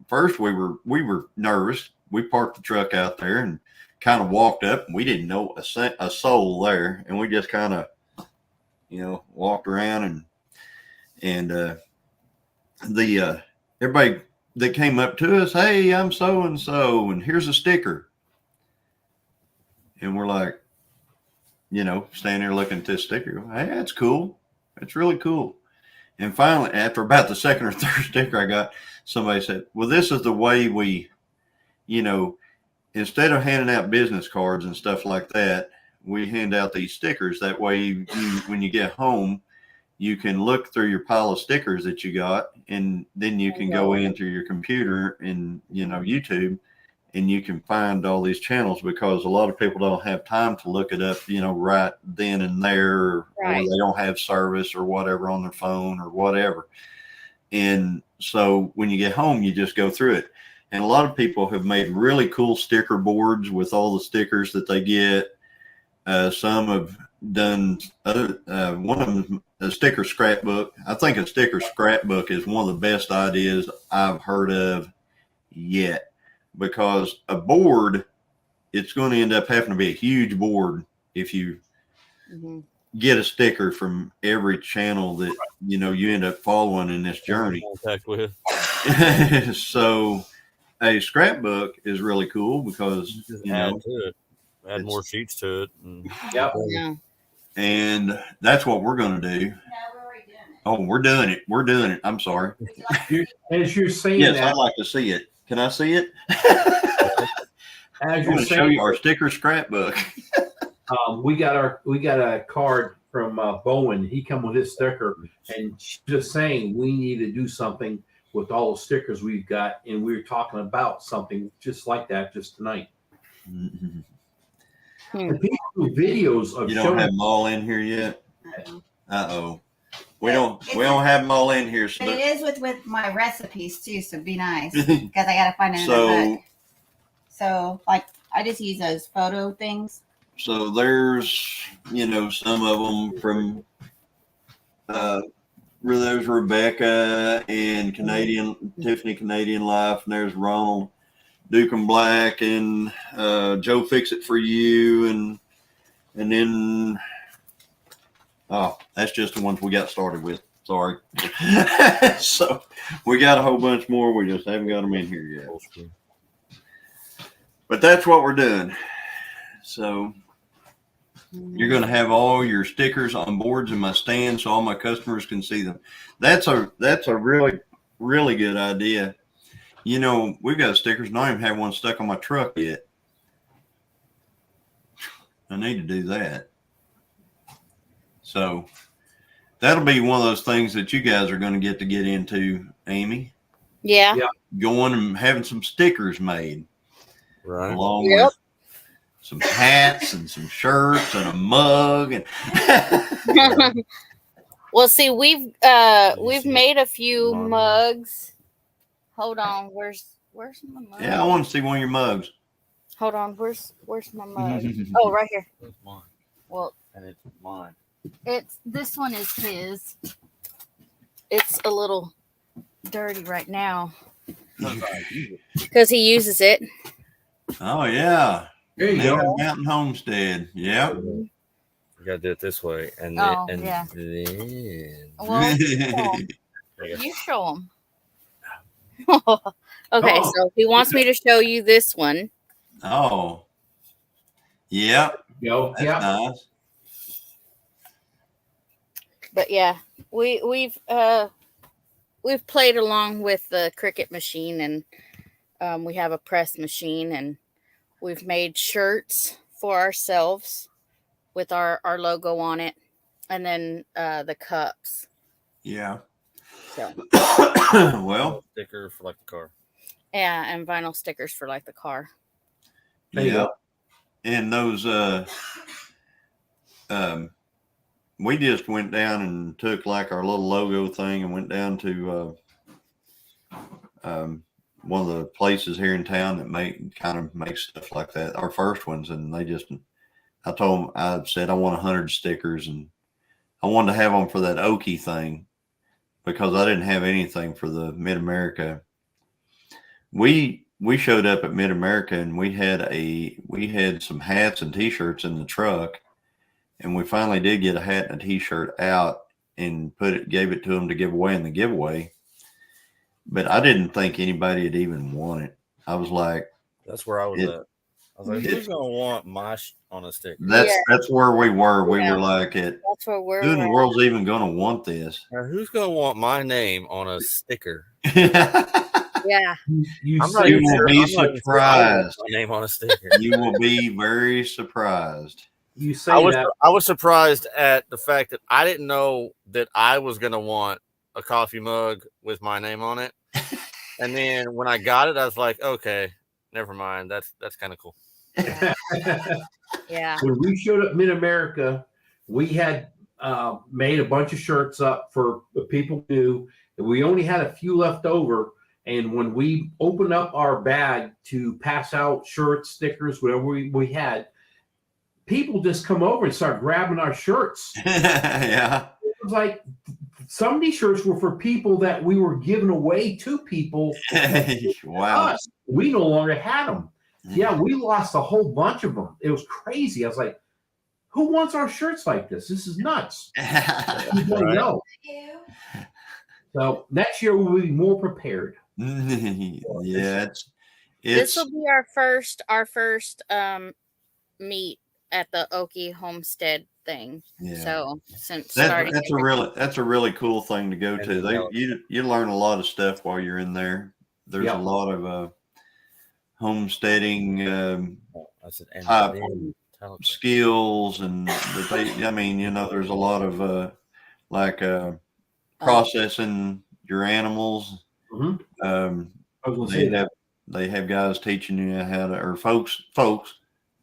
first we were nervous. We parked the truck out there and kind of walked up, and we didn't know a soul there, and we just kind of walked around and everybody that came up to us, hey, I'm so and so, and here's a sticker, and we're like, standing there looking at this sticker. Hey, that's cool. That's really cool. And finally, after about the second or third sticker I got, somebody said, well, this is the way we, instead of handing out business cards and stuff like that, we hand out these stickers. That way, when you get home, you can look through your pile of stickers that you got, and then you can go into your computer and, YouTube, and you can find all these channels, because a lot of people don't have time to look it up, right then and there, right, or they don't have service or whatever on their phone or whatever. And so when you get home, you just go through it. And a lot of people have made really cool sticker boards with all the stickers that they get. Some have done one of them, a sticker scrapbook. I think a sticker scrapbook is one of the best ideas I've heard of yet. Because a board, it's going to end up having to be a huge board if you get a sticker from every channel that you end up following in this journey. Contact with. So a scrapbook is really cool because add more sheets to it. Yeah. And that's what we're going to do. Oh, we're doing it. We're doing it. I'm sorry. As you're saying yes, that, I'd like to see it. Can I see it? As I'm you're show saying, you our sticker scrapbook. we got a card from Bowen. He come with his sticker, and she's just saying we need to do something with all the stickers we've got, and we were talking about something just like that just tonight. Mhm. And people do videos of You don't showing. have them all in here yet? Uh-oh. Uh-oh. We don't have them all in here. So But it is with my recipes too, so be nice because I gotta find another So- book. So like I just use those photo things. So there's, some of them from there's Rebecca and Tiffany Canadian Life, and there's Ronald Duke and Black and Joe Fix It For You, and then that's just the ones we got started with. Sorry. So we got a whole bunch more. We just haven't got them in here yet. But that's what we're doing. So you're going to have all your stickers on boards in my stand so all my customers can see them. That's a really, really good idea. We've got stickers, and I don't even have one stuck on my truck yet. I need to do that. So that'll be one of those things that you guys are going to get into, Amy. Yeah. Going and having some stickers made. Right. Along Yep. with some hats and some shirts and a mug and Well, see, we've made a few mugs. Hold on, where's my mug? yeah, I want to see one of your mugs. Hold on, where's my mug? Oh, right here. That's mine. Well, And it's mine. this one is his. It's a little dirty right now because he uses it. Oh yeah, There you go. Mountain Homestead. Yep. You gotta do it this way, and Oh, then, yeah. then Well, you show him. Okay, Oh. so he wants me to show you this one. Oh, yep. Go. That's Yeah. nice. But yeah, we've played along with the Cricut machine, and we have a press machine, and we've made shirts for ourselves with our logo on it, and then the cups. Yeah. So Well, sticker for like the car. yeah, and vinyl stickers for like the car. There you yeah. go. And those we just went down and took like our little logo thing and went down to one of the places here in town that makes stuff like that. Our first ones, and I told them, I said I want 100 stickers, and I wanted to have them for that Okie thing because I didn't have anything for the Mid America. We showed up at Mid America and we had some hats and t-shirts in the truck, and we finally did get a hat and a t-shirt out and gave it to them to give away in the giveaway. But I didn't think anybody would even want it. I was like, That's where I was at. I was like, who's gonna want my on a sticker? that's where we were. We Yeah. were like, who That's where we're in the at. world's even going to want this? Now, who's gonna want my name on a sticker? Yeah. You I'm not say even will sure. be I'm not even sure I want surprised. my name on a sticker. You will be very surprised. you say I that. was surprised at the fact that I didn't know that I was gonna want a coffee mug with my name on it, and then when I got it, I was like, okay, never mind. That's kind of cool. Yeah. When we showed up Mid America, we had made a bunch of shirts up for the people who knew, and we only had a few left over. And when we opened up our bag to pass out shirts, stickers, whatever we had, people just come over and start grabbing our shirts. Yeah. It was like some of these shirts were for people that we were giving away to people. Wow. Us. We no longer had them. Yeah, we lost a whole bunch of them. It was crazy. I was like, who wants our shirts like this? This is nuts. You don't Right. know. So next year we'll be more prepared. Yeah, This it's will be our first meet at the Okie Homestead thing. yeah. So since starting That's a really cool thing to go And to. You learn a lot of stuff while you're in there. There's Yeah. a lot of homesteading That's an Uh, end. skills, and there's a lot of processing your animals, Mhm. I was going to They say that. they have guys teaching you how to, or folks.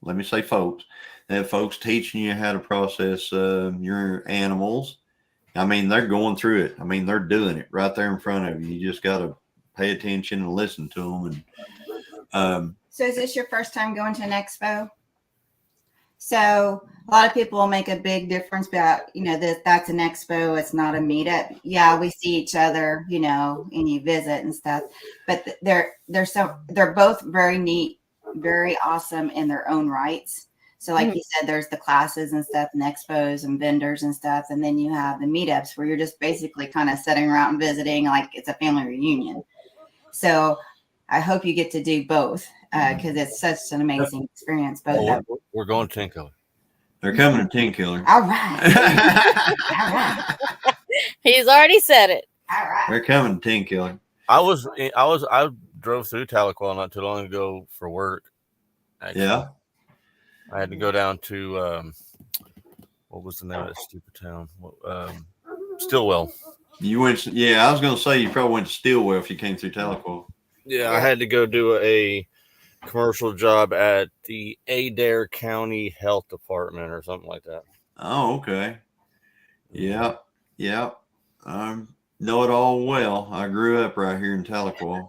Let me say folks. They have folks teaching you how to process your animals. I mean, they're going through it. I mean, they're doing it right there in front of you. You just got to pay attention and listen to them. And So is this your first time going to an expo? So a lot of people will make a big difference about, that's an expo. It's not a meetup. Yeah, we see each other, and you visit and stuff, but they're both very neat, very awesome in their own rights. So like you said, there's the classes and stuff and expos and vendors and stuff. And then you have the meetups where you're just basically kind of sitting around and visiting like it's a family reunion. So I hope you get to do both because it's such an amazing experience. Both. We're going to Tenkiller. they're coming to Tenkiller. All right. All right. He's already said it. All right. They're coming to Tenkiller. I drove through Tahlequah not too long ago for work. Actually. Yeah. I had to go down to what was the name of that stupid town? Stillwell. You went. Yeah, I was going to say you probably went to Stillwell if you came through Tahlequah. Yeah, I had to go do a commercial job at the Adair County Health Department or something like that. Oh, okay. Yeah. Know it all well. I grew up right here in Tahlequah.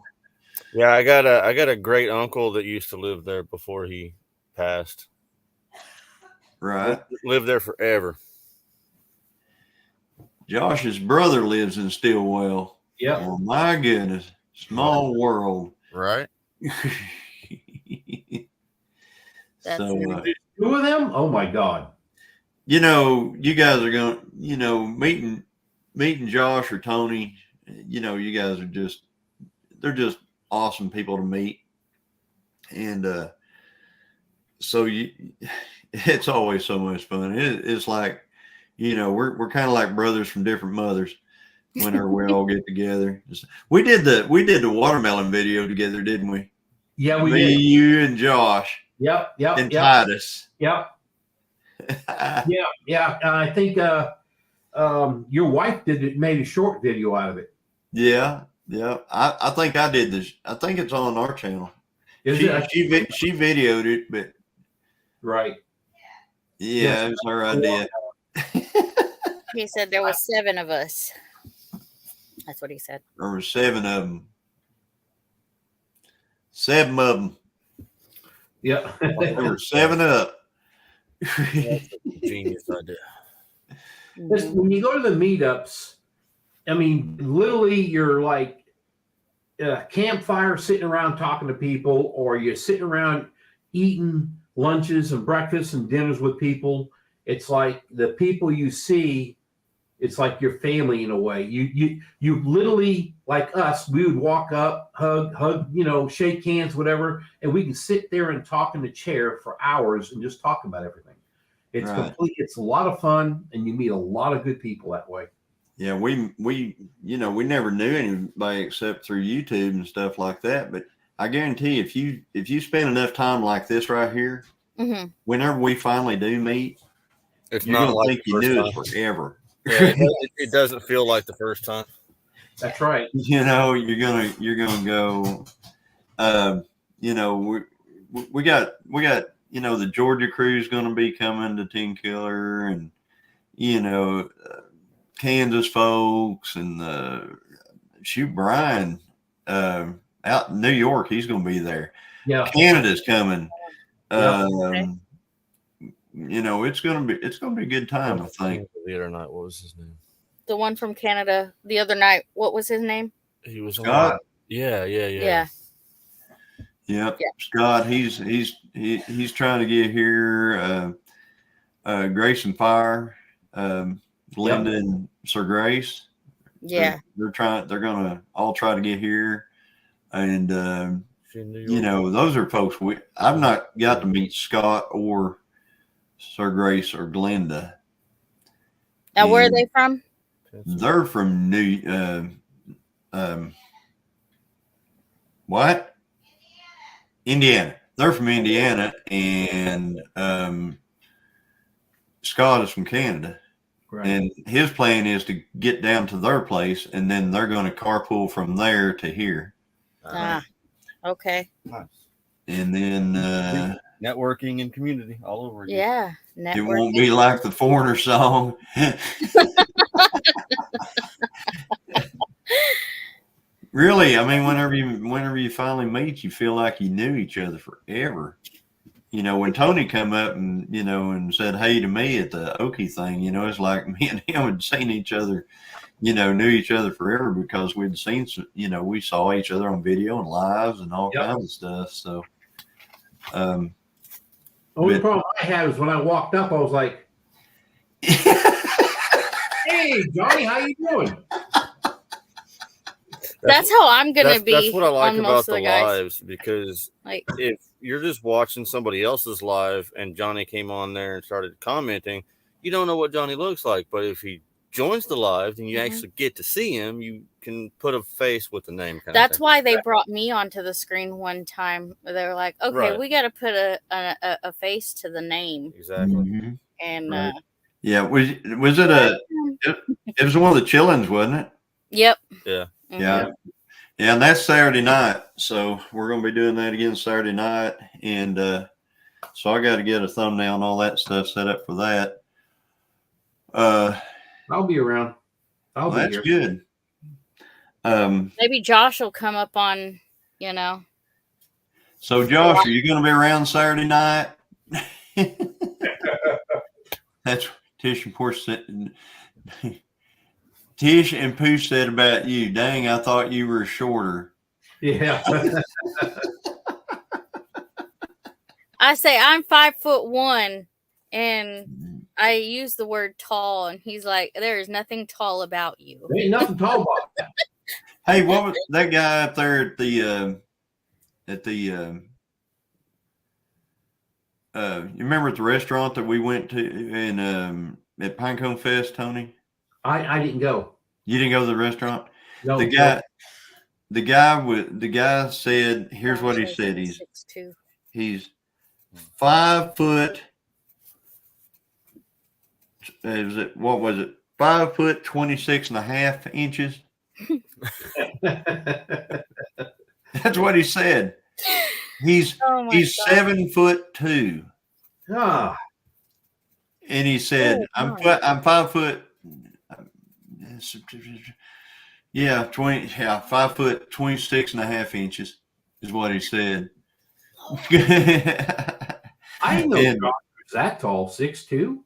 Yeah, I got a great uncle that used to live there before he passed. Right. Lived there forever. Josh's brother lives in Stillwell. Yeah. Oh my goodness. Small world. Right? That's So Two of them? Oh my God. you guys are going, meeting Josh or Tony, you guys are they're just awesome people to meet. And so it's always so much fun. It's like, we're kind of like brothers from different mothers whenever we all get together. We did the watermelon video together, didn't we? Yeah, we Me, did. you, and Josh. Yep. And Titus. Yep. Yeah. I think your wife made a short video out of it. Yeah. I think I did this. I think it's on our channel. She videoed it, but right. Yeah, it was her idea. He said there was 7 of us. That's what he said. There were 7 of them. 7 of them. Yeah. There were 7 up. Genius idea. When you go to the meetups, I mean, literally you're like a campfire sitting around talking to people, or you're sitting around eating lunches and breakfasts and dinners with people. It's like the people you see, it's like your family in a way. You literally, like us, we would walk up, hug, shake hands, whatever, and we can sit there and talk in the chair for hours and just talk about everything. It's Right. it's a lot of fun, and you meet a lot of good people that way. Yeah, we never knew anybody except through YouTube and stuff like that. But I guarantee if you spend enough time like this right here, whenever we finally do meet, It's you're not gonna like think the you first knew time. it forever. Yeah, it doesn't feel like the first time. That's right. You're gonna go. We got the Georgia crew's gonna be coming to Tenkiller, and Kansas folks, and Brian out in New York, he's gonna be there. Yeah. Canada's coming. Yeah. It's gonna be a good time, I think. The other night, what was his name? The one from Canada the other night. What was his name? He was Scott. on. Yeah. Yeah. Yep. Scott, he's trying to get here. Grace and Fire, Linda and Sir Grace. Yeah. They're gonna all try to get here. And those are folks I've not got to meet Scott or Sir Grace or Glenda. Now, where are they from? They're from Indiana. They're from Indiana, and Scott is from Canada. Right. And his plan is to get down to their place, and then they're going to carpool from there to here. Ah, okay. Nice. And then Networking and community all over again. Yeah. it won't Networking. be like the Foreigner song. Really, I mean, whenever you finally meet, you feel like you knew each other forever. You know, when Tony come up and, you know, and said hey to me at the Okie thing, you know, it's like me and him had seen each other, you know, knew each other forever because we'd seen, you know, we saw each other on video and lives and all kinds of stuff. So, Only but- problem I had was when I walked up, I was like, "Hey, Johnny, how you doing?" That's how I'm gonna be. That's what I like on about most of the the guys. lives, because Like, if you're just watching somebody else's live and Johnny came on there and started commenting, you don't know what Johnny looks like. But if he joins the live and you Mhm. actually get to see him, you can put a face with the name. that's why they brought me onto the screen one time. They were like, "Okay, Right. we got to put a face to the name," Exactly. Mhm. and Right. Yeah, was it it was one of the chillings, wasn't it? Yep. Yeah. Mhm. Yeah. Yeah, and that's Saturday night. So we're going to be doing that again Saturday night. And so I got to get a thumbnail and all that stuff set up for that. I'll be around. I'll Well, be that's here. good. Maybe Josh will come up on, you know. So Josh, are you going to be around Saturday night? That's Tish and Porsche said. Tish and Pooh said about you. Dang, I thought you were shorter. Yeah. I say I'm 5'1", and I use the word tall, and he's like, "There is nothing tall about you." There ain't nothing tall about that. Hey, what was that guy up there at the you remember at the restaurant that we went to in at Pinecone Fest, Tony? I didn't go. You didn't go to the restaurant? No. The guy said, here's what he said. He's 5 foot. What was it? 5 foot 26.5 inches. That's what he said. He's Oh my he's God. 7'2". Ah, And he said, Oh, I'm 5 foot. Yeah, 5 foot 26.5 inches is what he said. I didn't know And- Josh was that tall, 6'2".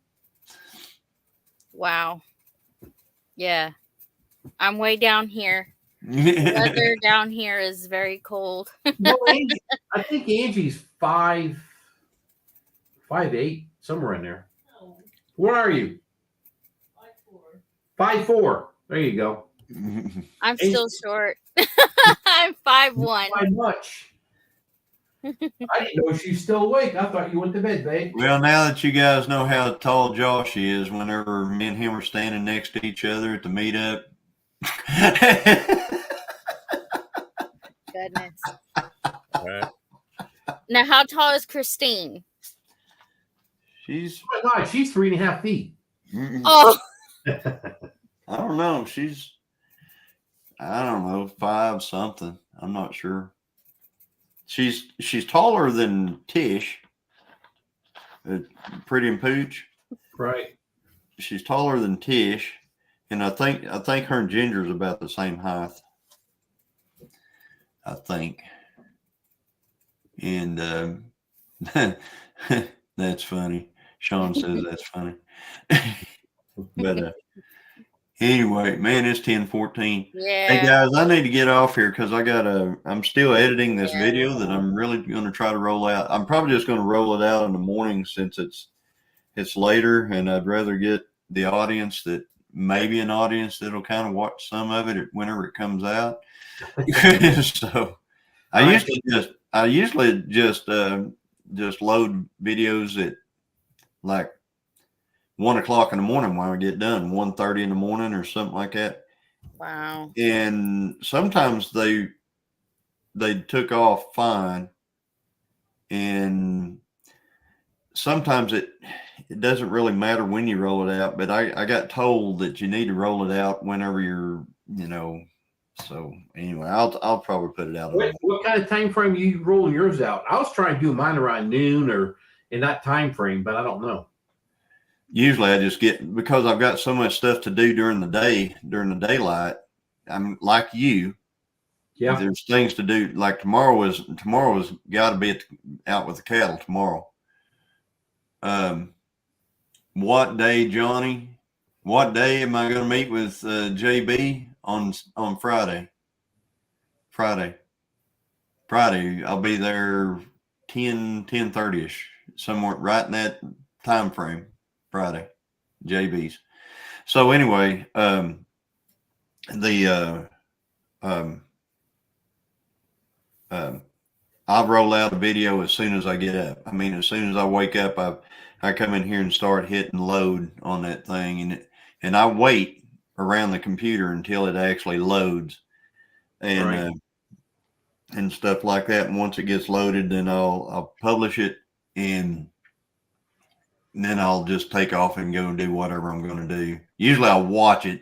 Wow. Yeah. I'm way down here. The weather down here is very cold. No, Angie, I think Angie's 5'8", somewhere in there. What are you? 5'4". There you go. I'm still short. I'm 5'1". Not by much. I didn't know she was still awake. I thought you went to bed, babe. Well, now that you guys know how tall Josh is, whenever me and him are standing next to each other at the meetup. Goodness. Right. Now, how tall is Christine? She's, Oh my God, she's 3.5 feet. Oh, I don't know. I don't know, 5 something. I'm not sure. She's taller than Tish, Pretty and Pooch. Right. She's taller than Tish, and I think her and Ginger's about the same height. I think. And that's funny. Sean says that's funny. But anyway, man, it's 10:14. yeah. Hey guys, I need to get off here because I'm still editing this Yeah. video that I'm really going to try to roll out. I'm probably just going to roll it out in the morning since it's later, and I'd rather get the audience maybe an audience that'll kind of watch some of it whenever it comes out. So I usually just load videos at like 1 o'clock in the morning when I get done, 1:30 in the morning or something like that. Wow. And sometimes they took off fine, and sometimes it doesn't really matter when you roll it out, but I got told that you need to roll it out whenever you're, so anyway, I'll probably put it out. What kind of time frame are you rolling yours out? I was trying to do mine around noon or in that time frame, but I don't know. Usually I just because I've got so much stuff to do during the day, during the daylight. I'm like you. Yeah. There's things to do. Like tomorrow was got to be out with the cattle tomorrow. What day, Johnny? What day am I going to meet with JB on Friday? Friday. I'll be there 10:30ish, somewhere right in that time frame. Friday, JB's. So anyway, I'll roll out a video as soon as I get up. I mean, as soon as I wake up, I come in here and start hitting load on that thing, and I wait around the computer until it actually loads, and and stuff like that. And once it gets loaded, then I'll publish it, and then I'll just take off and go and do whatever I'm going to do. Usually I'll watch it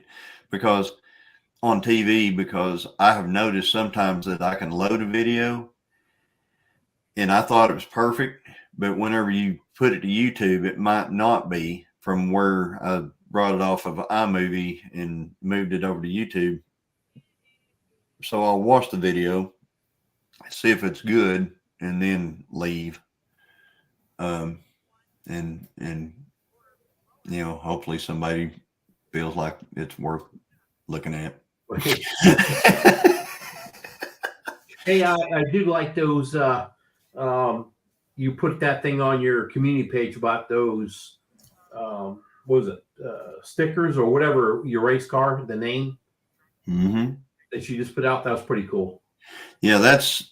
on TV, because I have noticed sometimes that I can load a video and I thought it was perfect, but whenever you put it to YouTube, it might not be from where I brought it off of iMovie and moved it over to YouTube. So I'll watch the video, see if it's good, and then leave. And hopefully somebody feels like it's worth looking at. Hey, I do like those. You put that thing on your community page about those. What was it? Stickers or whatever, your race car, the name that you just put out. That was pretty cool. Yeah, that's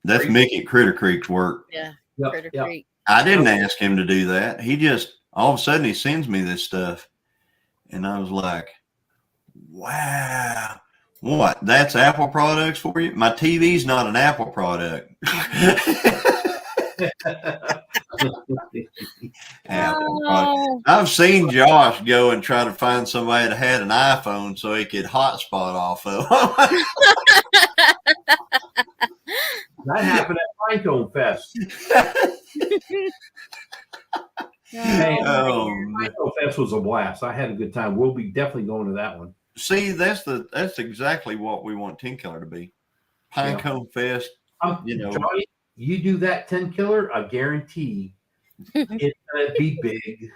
Mickey at Critter Creek's work. Yeah, Yep, Critter yep. Creek. I didn't ask him to do that. He just, all of a sudden, he sends me this stuff. And I was like, wow, what? That's Apple products for you? My TV's not an Apple product. Apple product. I've seen Josh go and try to find somebody that had an iPhone so he could hotspot off of. That happened at Pinecone Fest. Hey, Pinecone Fest was a blast. I had a good time. We'll be definitely going to that one. See, that's exactly what we want 10 Killer to be. Pinecone Fest. Johnny, you do that 10 Killer, I guarantee it's gonna be big.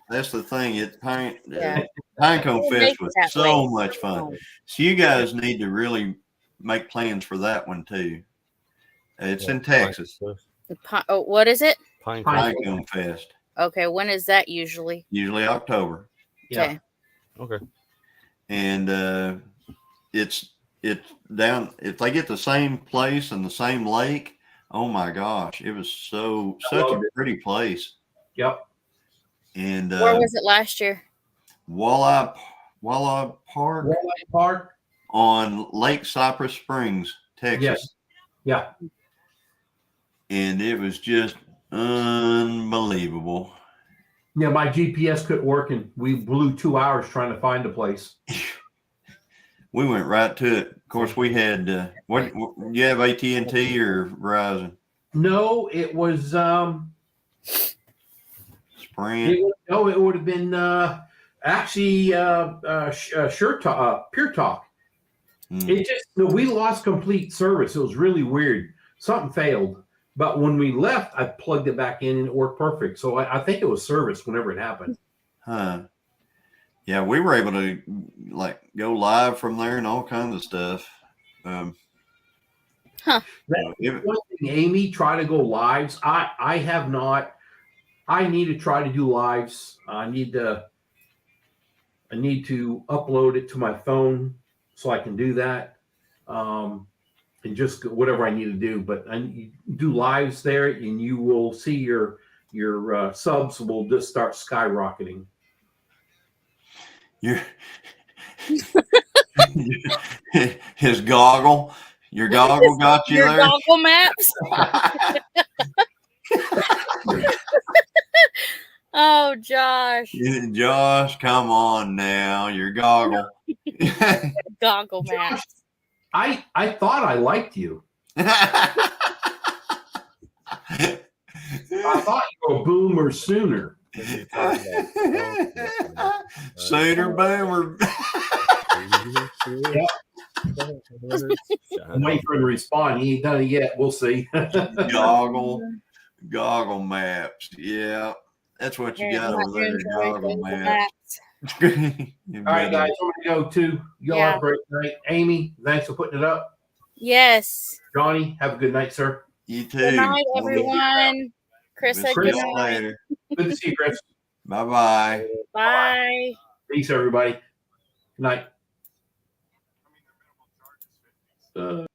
That's the thing. Pinecone Fest was so much fun. So you guys need to really make plans for that one too. It's in Texas. What is it? Pinecone Fest. Okay, when is that usually? Usually October. Yeah. Okay. And it's down. If they get the same place and the same lake, oh my gosh, it was such a pretty place. Yep. And where was it last year? Walleye Park. Walleye Park on Lake Cypress Springs, Texas. Yes. Yeah. And it was just unbelievable. Yeah, my GPS couldn't work, and we blew 2 hours trying to find a place. We went right to it. Of course, we had what? You have AT&T or Verizon? No, it was Sprint. It would have been actually Pure Talk. It just we lost complete service. It was really weird. Something failed. But when we left, I plugged it back in and it worked perfect. So I think it was service whenever it happened. Huh. Yeah, we were able to go live from there and all kinds of stuff. One thing, Amy, try to go lives. I have not. I need to try to do lives. I need to upload it to my phone so I can do that. And just whatever I need to do, but I do lives there, and you will see your subs will just start skyrocketing. Your goggle got you your there. Goggle Maps. Oh, Josh. Josh, come on now. Your goggle. Goggle maps. I thought I liked you. I thought you were a boomer sooner. Sooner boomer. I'm waiting for him to respond. He ain't done it yet. We'll see. Goggle maps. Yeah. That's what you Yeah, got I'm over there. not doing Goggle Google maps. All right, guys. I'm going to go too. Y'all have a great night. Amy, thanks for putting it up. Yes. Johnny, have a good night, sir. You too. Good night, everyone. Chris said We'll good see you night. later. Good to see you, Chris. Bye-bye. Bye. Peace, everybody. Good night.